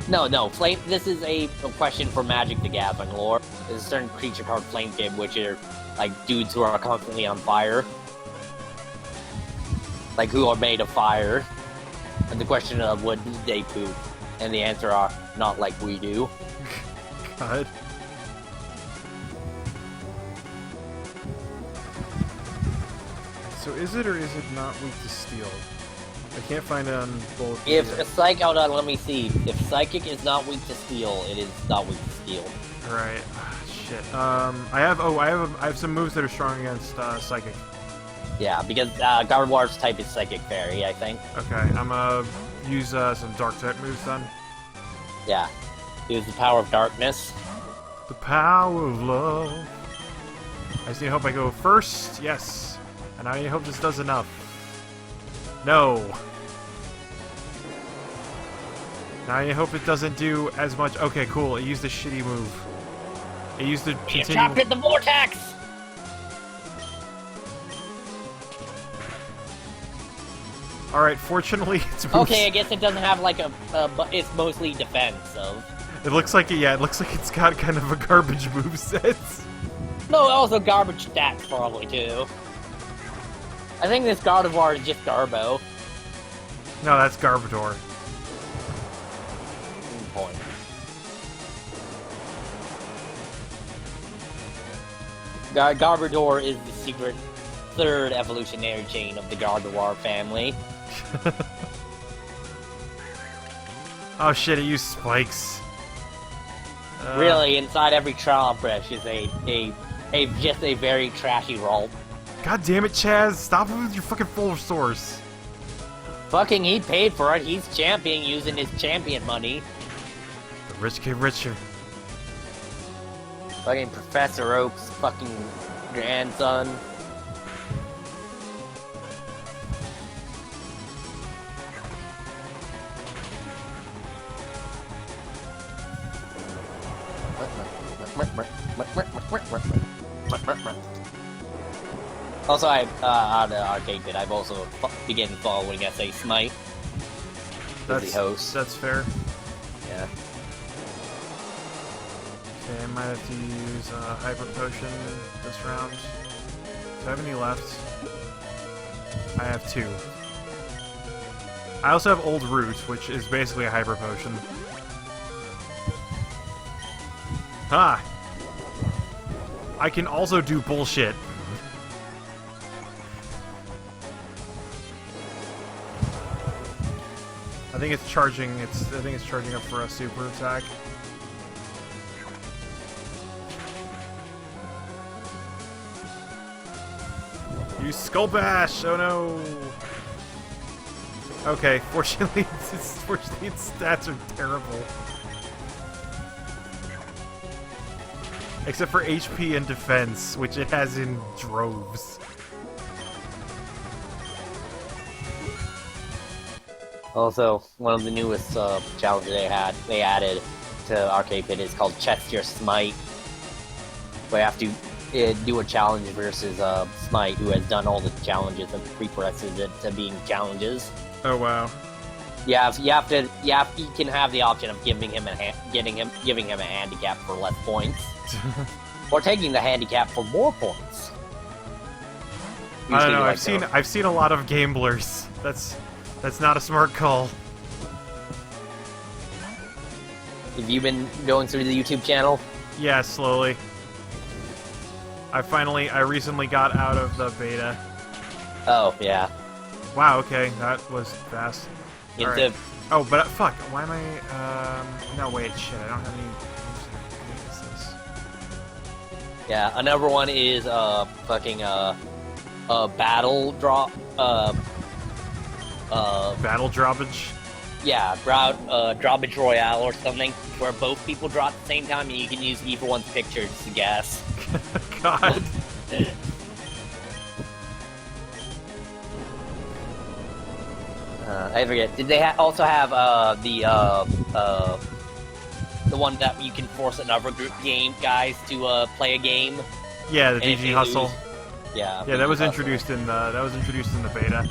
No, Flame... This is a question for Magic the Gathering lore. There's a certain creature called Flame King, which are, like, dudes who are constantly on fire. Like, who are made of fire. And the question of would they poop? And the answer are, not like we do. God. So is it or is it not weak to steel? I can't find it on both. If a Psychic... Hold on, let me see. If Psychic is not weak to steel, it is not weak to steel. Right. Shit. I have some moves that are strong against Psychic. Yeah, because Gardevoir's type is Psychic Fairy, I think. Okay, I'm gonna use some Dark type moves then. Yeah. Use the power of darkness. The power of love. I just need to hope I go first. Yes. And I hope this does enough. No. Now I hope it doesn't do as much. Okay, cool. It used a shitty move. It used to continue. You're trapped in the vortex! Alright, fortunately, it's okay, I guess it doesn't have like it's mostly defensive. It looks like it, yeah, it looks like it's got kind of a garbage moveset. No, also garbage stats probably too. I think this Gardevoir is just Garbo. No, that's Garbodor. Point. Garbodor is the secret third evolutionary chain of the Gardevoir family. Oh shit, it used spikes. Really, inside every trial brush is just a very trashy roll. God damn it, Chaz! Stop it with your fucking full source. Fucking, he paid for it. He's champion using his champion money. The rich get richer. Fucking Professor Oak's fucking grandson. Also, on the arcade bit, I've also begun following SA Smite. As the host. That's fair. Yeah. Okay, I might have to use a Hyper Potion this round. Do I have any left? I have 2. I also have Old Root, which is basically a Hyper Potion. Ha! I can also do bullshit. I think it's charging. I think it's charging up for a super attack. Use Skull Bash! Oh no! Okay, fortunately its stats are terrible. Except for HP and defense, which it has in droves. Also, one of the newest challenges they added to Arcade Pit is called Chest Your Smite. Where you have to do a challenge versus Smite, who has done all the challenges and prerequisites to being challenges. Oh wow! You can have the option of giving him a handicap for less points, or taking the handicap for more points. I don't know. I've seen a lot of gamblers. That's not a smart call. Have you been going through the YouTube channel? Yeah, slowly. I recently got out of the beta. Oh, yeah. Wow, okay, that was fast. Right. Oh, but fuck, why am I, no, wait, shit, I don't have any... What is this? Yeah, another one is, battle drop, Battle drawbridge? Yeah, drawbridge royale or something, where both people draw at the same time and you can use either one's pictures to guess. God. I forget. Did they also have the one that you can force another group guys to play a game? Yeah, the DG Hustle. Yeah. Yeah, that was introduced in the beta.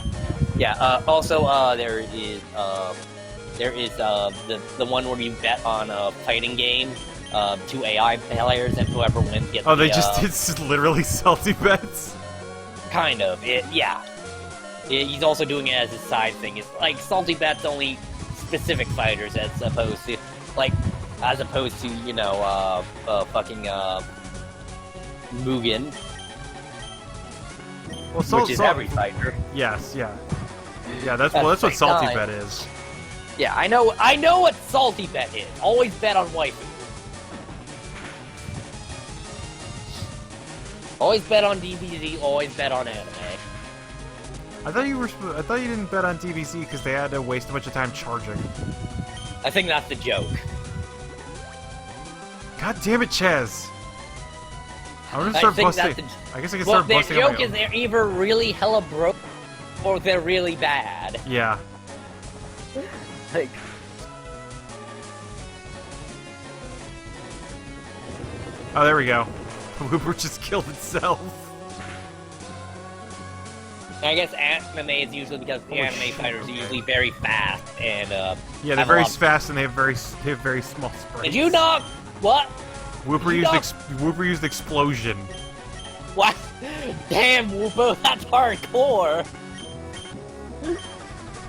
Yeah. Also, there is the one where you bet on a fighting game. 2 AI players, and whoever wins gets. Oh, it's literally salty bets. Kind of. Yeah. He's also doing it as his side thing. It's like salty bets only specific fighters, as opposed to Mugen. Well, which is every fighter. Yes, yeah. Yeah, that's what salty bet is. Yeah, I know what salty bet is. Always bet on waifu. Always bet on DBZ, always bet on anime. I thought you didn't bet on DBZ because they had to waste a bunch of time charging. I think that's the joke. God damn it, Chaz! I'm gonna start busting. I guess I can start busting. Well, the joke is they're either really hella broke or they're really bad. Yeah. Like. Oh, there we go. Whooper just killed itself. I guess anime is usually because the anime fighters are usually very fast and yeah, they're very fast and they have very small sprites. Did you not? What? Whooper used explosion. What? Damn, Whooper, that's hardcore.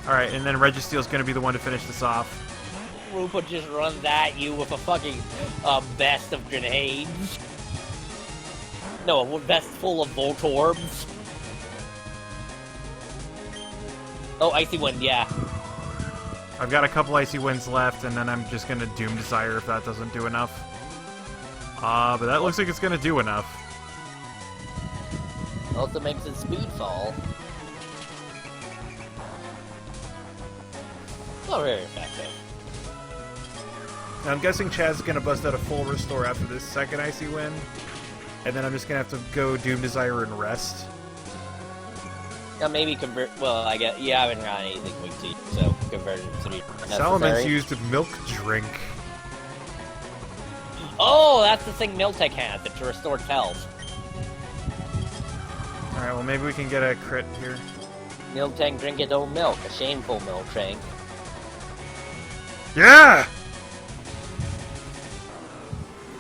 All right, and then Registeel's gonna be the one to finish this off. Whooper just runs at you with a fucking vest of grenades. No, a vest full of Voltorbs. Oh, Icy Wind, yeah. I've got a couple Icy Winds left, and then I'm just gonna Doom Desire if that doesn't do enough. But that looks like it's gonna do enough. Also makes its speed fall. Not very effective. Now, I'm guessing Chaz is gonna bust out a full restore after this second Icy Wind. And then I'm just gonna have to go Doom Desire and rest. Yeah, maybe convert. Well, I guess you haven't got anything weak to, so conversion to be necessary. Salamence used a milk drink. Oh, that's the thing Miltech has, it to restore health. Alright, well maybe we can get a crit here. Miltank drink its own milk, a shameful Miltank. Yeah!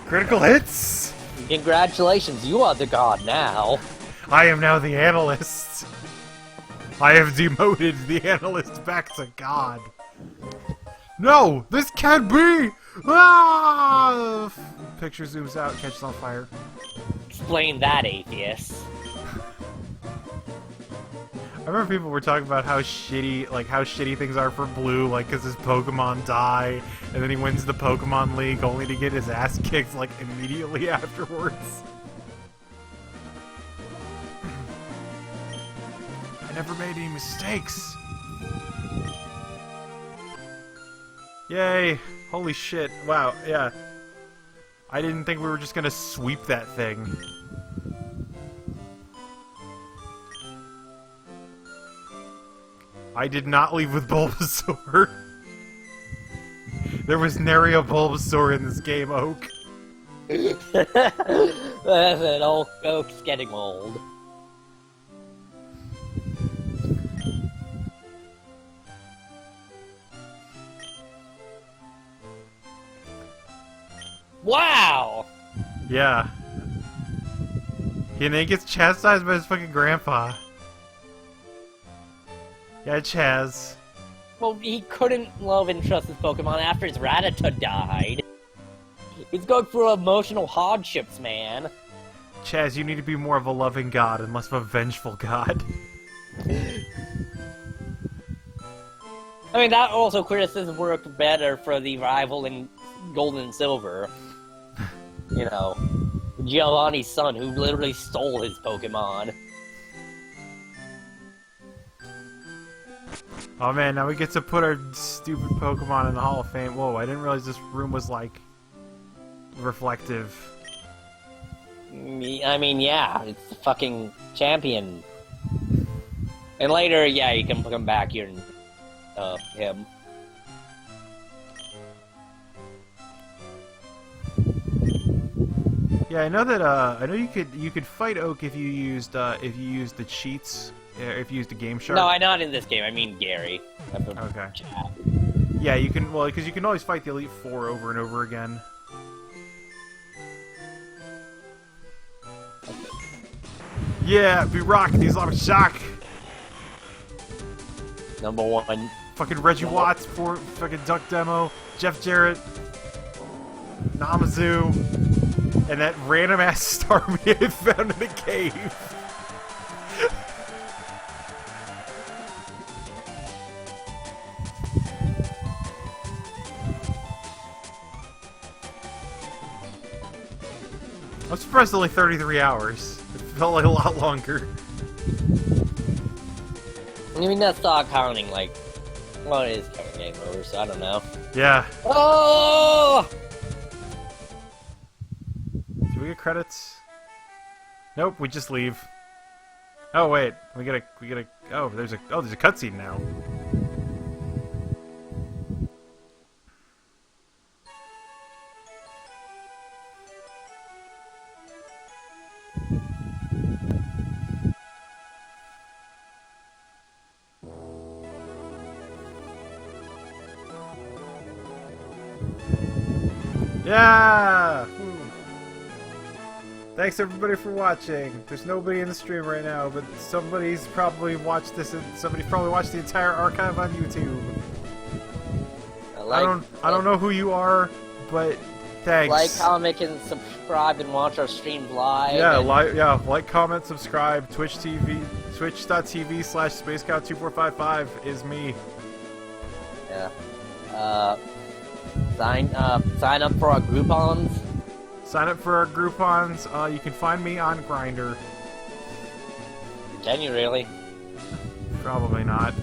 Critical hits! Congratulations, you are the god now. I am now the analyst. I have demoted the analyst back to god. No! This can't be! Ah! Picture zooms out, catches on fire. Explain that, atheist. I remember people were talking about how shitty things are for Blue, like, because his Pokemon die, and then he wins the Pokemon League only to get his ass kicked, like, immediately afterwards. I never made any mistakes. Yay! Holy shit. Wow, yeah. I didn't think we were just gonna sweep that thing. I did not leave with Bulbasaur. There was nary a Bulbasaur in this game, Oak. That's it, Oak's getting old. Wow! Yeah. And then he gets chastised by his fucking grandpa. Yeah, Chaz. Well, he couldn't love and trust his Pokemon after his Rattata died. He's going through emotional hardships, man. Chaz, you need to be more of a loving god and less of a vengeful god. I mean, that also criticism worked better for the rival in Gold and Silver. You know, Giovanni's son, who literally stole his Pokemon. Oh man, now we get to put our stupid Pokemon in the Hall of Fame. Whoa, I didn't realize this room was, like, reflective. I mean, yeah, it's the fucking champion. And later, yeah, you can come back here and, him. Yeah, I know that, I know you could fight Oak if you used the cheats, if you used the Game Shark. No, I'm not in this game, I mean Gary. Okay. Yeah, you can, well, because you can always fight the Elite Four over and over again. Yeah, be rocked, the Islamic Shock! Number one. Fucking Reggie Watts, for fucking Duck Demo, Jeff Jarrett, Namazu, and that random ass Starmie I found in a cave. I'm surprised only 33 hours. It felt like a lot longer. I mean, that's not counting, like... Well, it is counting game over, so I don't know. Yeah. Oh! Do we get credits? Nope, we just leave. Oh wait, we gotta. Oh, there's a cutscene now. Yeah! Woo. Thanks everybody for watching. There's nobody in the stream right now, but somebody's probably watched this. Somebody's probably watched the entire archive on YouTube. I don't know who you are, but thanks. Like, comment, and subscribe, and watch our streams live. Yeah, like, comment, subscribe. Twitch.tv/SpaceCow2455 is me. Yeah. Sign up for our Groupons. Sign up for our Groupons. You can find me on Grindr. Can you really? Probably not.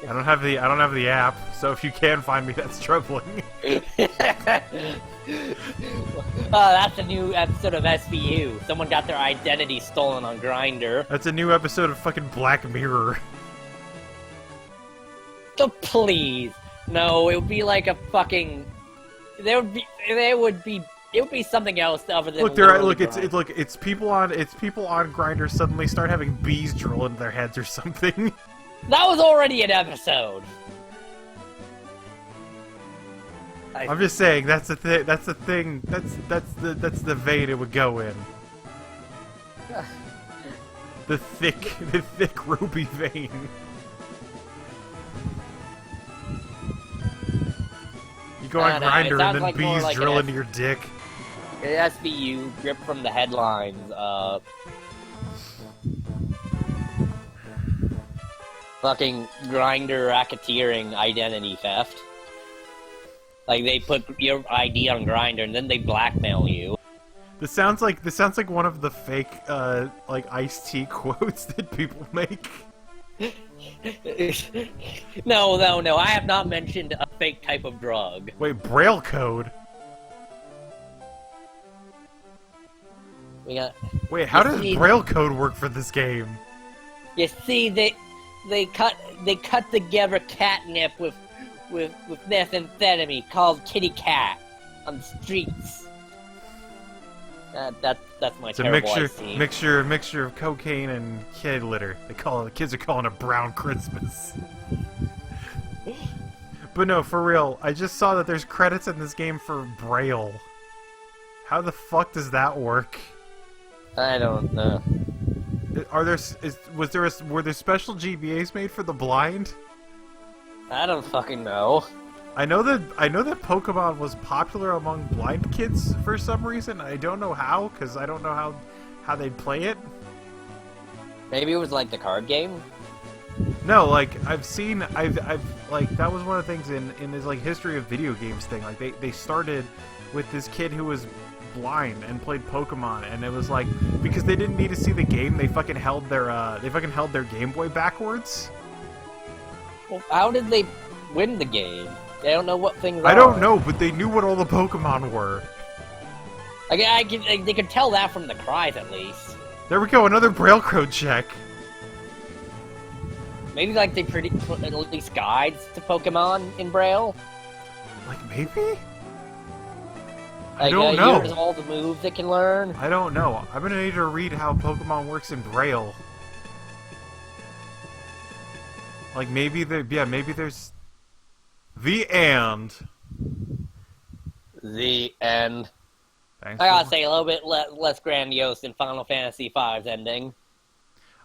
I don't have the app, so if you can find me, that's troubling. Oh, that's a new episode of SVU. Someone got their identity stolen on Grindr. That's a new episode of fucking Black Mirror. So please, no, it would be like a fucking. It would be something else other than. It's people on Grindr suddenly start having bees drill into their heads or something. That was already an episode. I'm just saying that's the thing. That's the thing. That's the vein it would go in. The thick ruby vein. You go on Grindr and then like bees like drill into your dick. SVU ripped from the headlines. Fucking Grindr racketeering identity theft. Like they put your ID on Grindr and then they blackmail you. This sounds like one of the fake like Ice-T quotes that people make. No, I have not mentioned a fake type of drug. Wait, Braille code? We got. Wait, how does Braille code work for this game? You see, they cut together catnip with methamphetamine called kitty cat on the streets. That's my it's a terrible mixture of cocaine and kid litter. The kids are calling it Brown Christmas. But no, for real, I just saw that there's credits in this game for Braille. How the fuck does that work? I don't know. Were there special GBAs made for the blind? I don't fucking know. I know that Pokemon was popular among blind kids for some reason. I don't know how, because I don't know how they'd play it. Maybe it was like the card game. No, like I've like that was one of the things in this like history of video games thing. Like they started with this kid who was blind and played Pokemon, and it was like because they didn't need to see the game, they fucking held their Game Boy backwards. Well, how did they win the game? They don't know what things are. I don't know, but they knew what all the Pokemon were. They could tell that from the cries, at least. There we go, another Braille code check. Maybe, like, they put at least guides to Pokemon in Braille? Like, maybe? Like, I don't know. Here's all the moves it can learn. I don't know. I'm gonna need to read how Pokemon works in Braille. Like, maybe there's... The end. The end. Thanks I gotta say, a little bit less grandiose than Final Fantasy V's ending.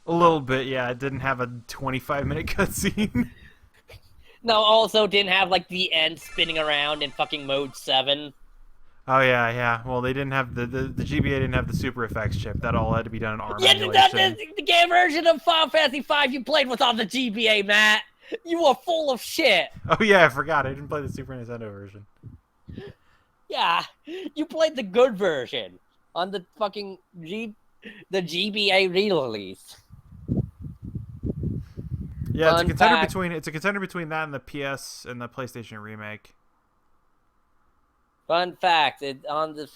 A little bit, yeah. It didn't have a 25-minute cutscene. No, also didn't have, like, the end spinning around in fucking Mode 7. Oh, yeah. Well, they didn't have... The GBA didn't have the super effects chip. That all had to be done in ARM emulation. The game version of Final Fantasy V you played was on the GBA, Matt! You were full of shit! Oh, yeah, I forgot. I didn't play the Super Nintendo version. Yeah, you played the good version on the fucking the GBA re-release. Yeah, it's a contender between that and the PS and the PlayStation remake. Fun fact: on the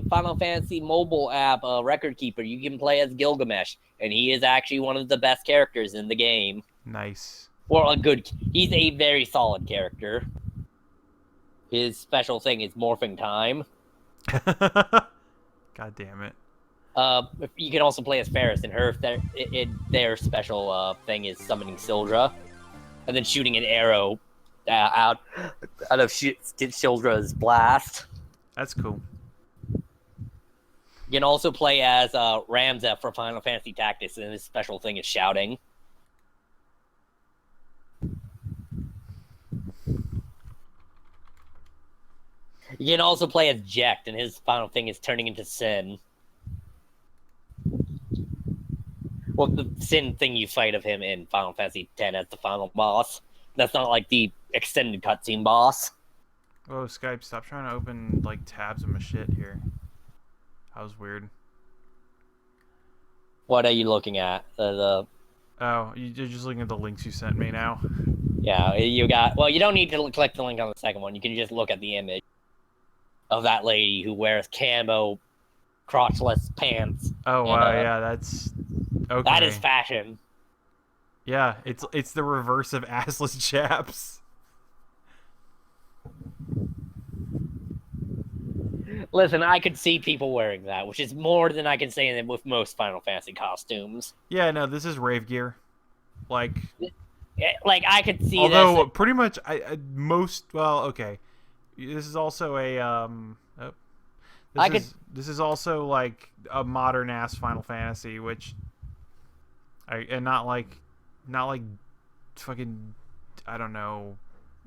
Final Fantasy mobile app, Record Keeper, you can play as Gilgamesh, and he is actually one of the best characters in the game. Nice. Well, he's a very solid character. His special thing is morphing time. God damn it. You can also play as Ferris, and their special thing is summoning Sildra, and then shooting an arrow out of Sildra's blast. That's cool. You can also play as Ramza for Final Fantasy Tactics, and his special thing is shouting. You can also play as Jekt, and his final thing is turning into Sin. Well, the Sin thing you fight of him in Final Fantasy X as the final boss. That's not like the extended cutscene boss. Oh, Skype, stop trying to open, like, tabs of my shit here. That was weird. What are you looking at? Oh, you're just looking at the links you sent me now? Yeah, you got... Well, you don't need to click the link on the second one. You can just look at the image of that lady who wears camo crotchless pants. Oh, And, wow, yeah, that's... Okay. that is fashion. Yeah, it's the reverse of assless chaps. Listen, I could see people wearing that, which is more than I can say with most Final Fantasy costumes. Yeah, no, this is rave gear. Like... Like, I could see Although, this... pretty much, most... Well, okay. This is also a, Oh. This is also, like, a modern-ass Final Fantasy, which... And not like fucking, I don't know,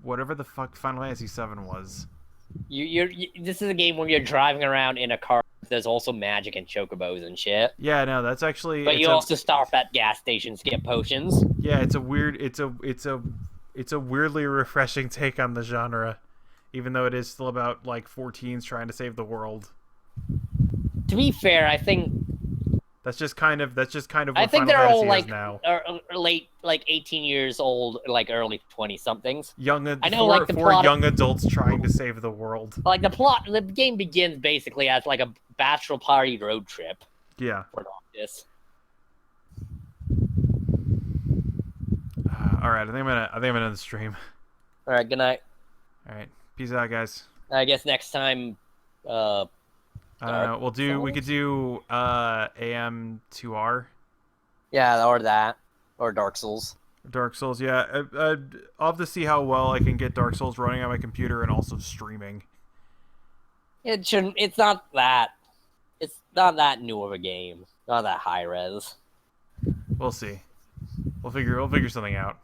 whatever the fuck Final Fantasy VII was. This is a game where you're driving around in a car. There's also magic and chocobos and shit. Yeah, no, that's actually. But you also stop at gas stations to get potions. Yeah, it's a weirdly refreshing take on the genre, even though it is still about like 14s trying to save the world. To be fair, I think that's just kind of what I think Final they're Fantasy all like is now. Late, like 18 years old, like early 20 somethings. I know, four young adults trying to save the world. Like the game begins basically as like a bachelor party road trip. Yeah. For this. All right, I think I'm gonna end the stream. All right, good night. All right, peace out, guys. I guess next time. I don't know. We could do AM2R. Yeah, or that, or Dark Souls. Dark Souls, yeah. I'll have to see how well I can get Dark Souls running on my computer and also streaming. It shouldn't. It's not that. It's not that new of a game. Not that high res. We'll see. We'll figure something out.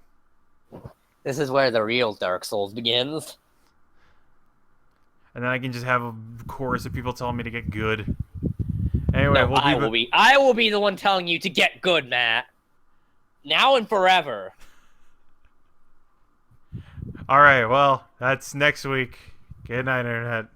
This is where the real Dark Souls begins. And then I can just have a chorus of people telling me to get good. Anyway, no, I will be the one telling you to get good, Matt. Now and forever. All right, well, that's next week. Good night, Internet.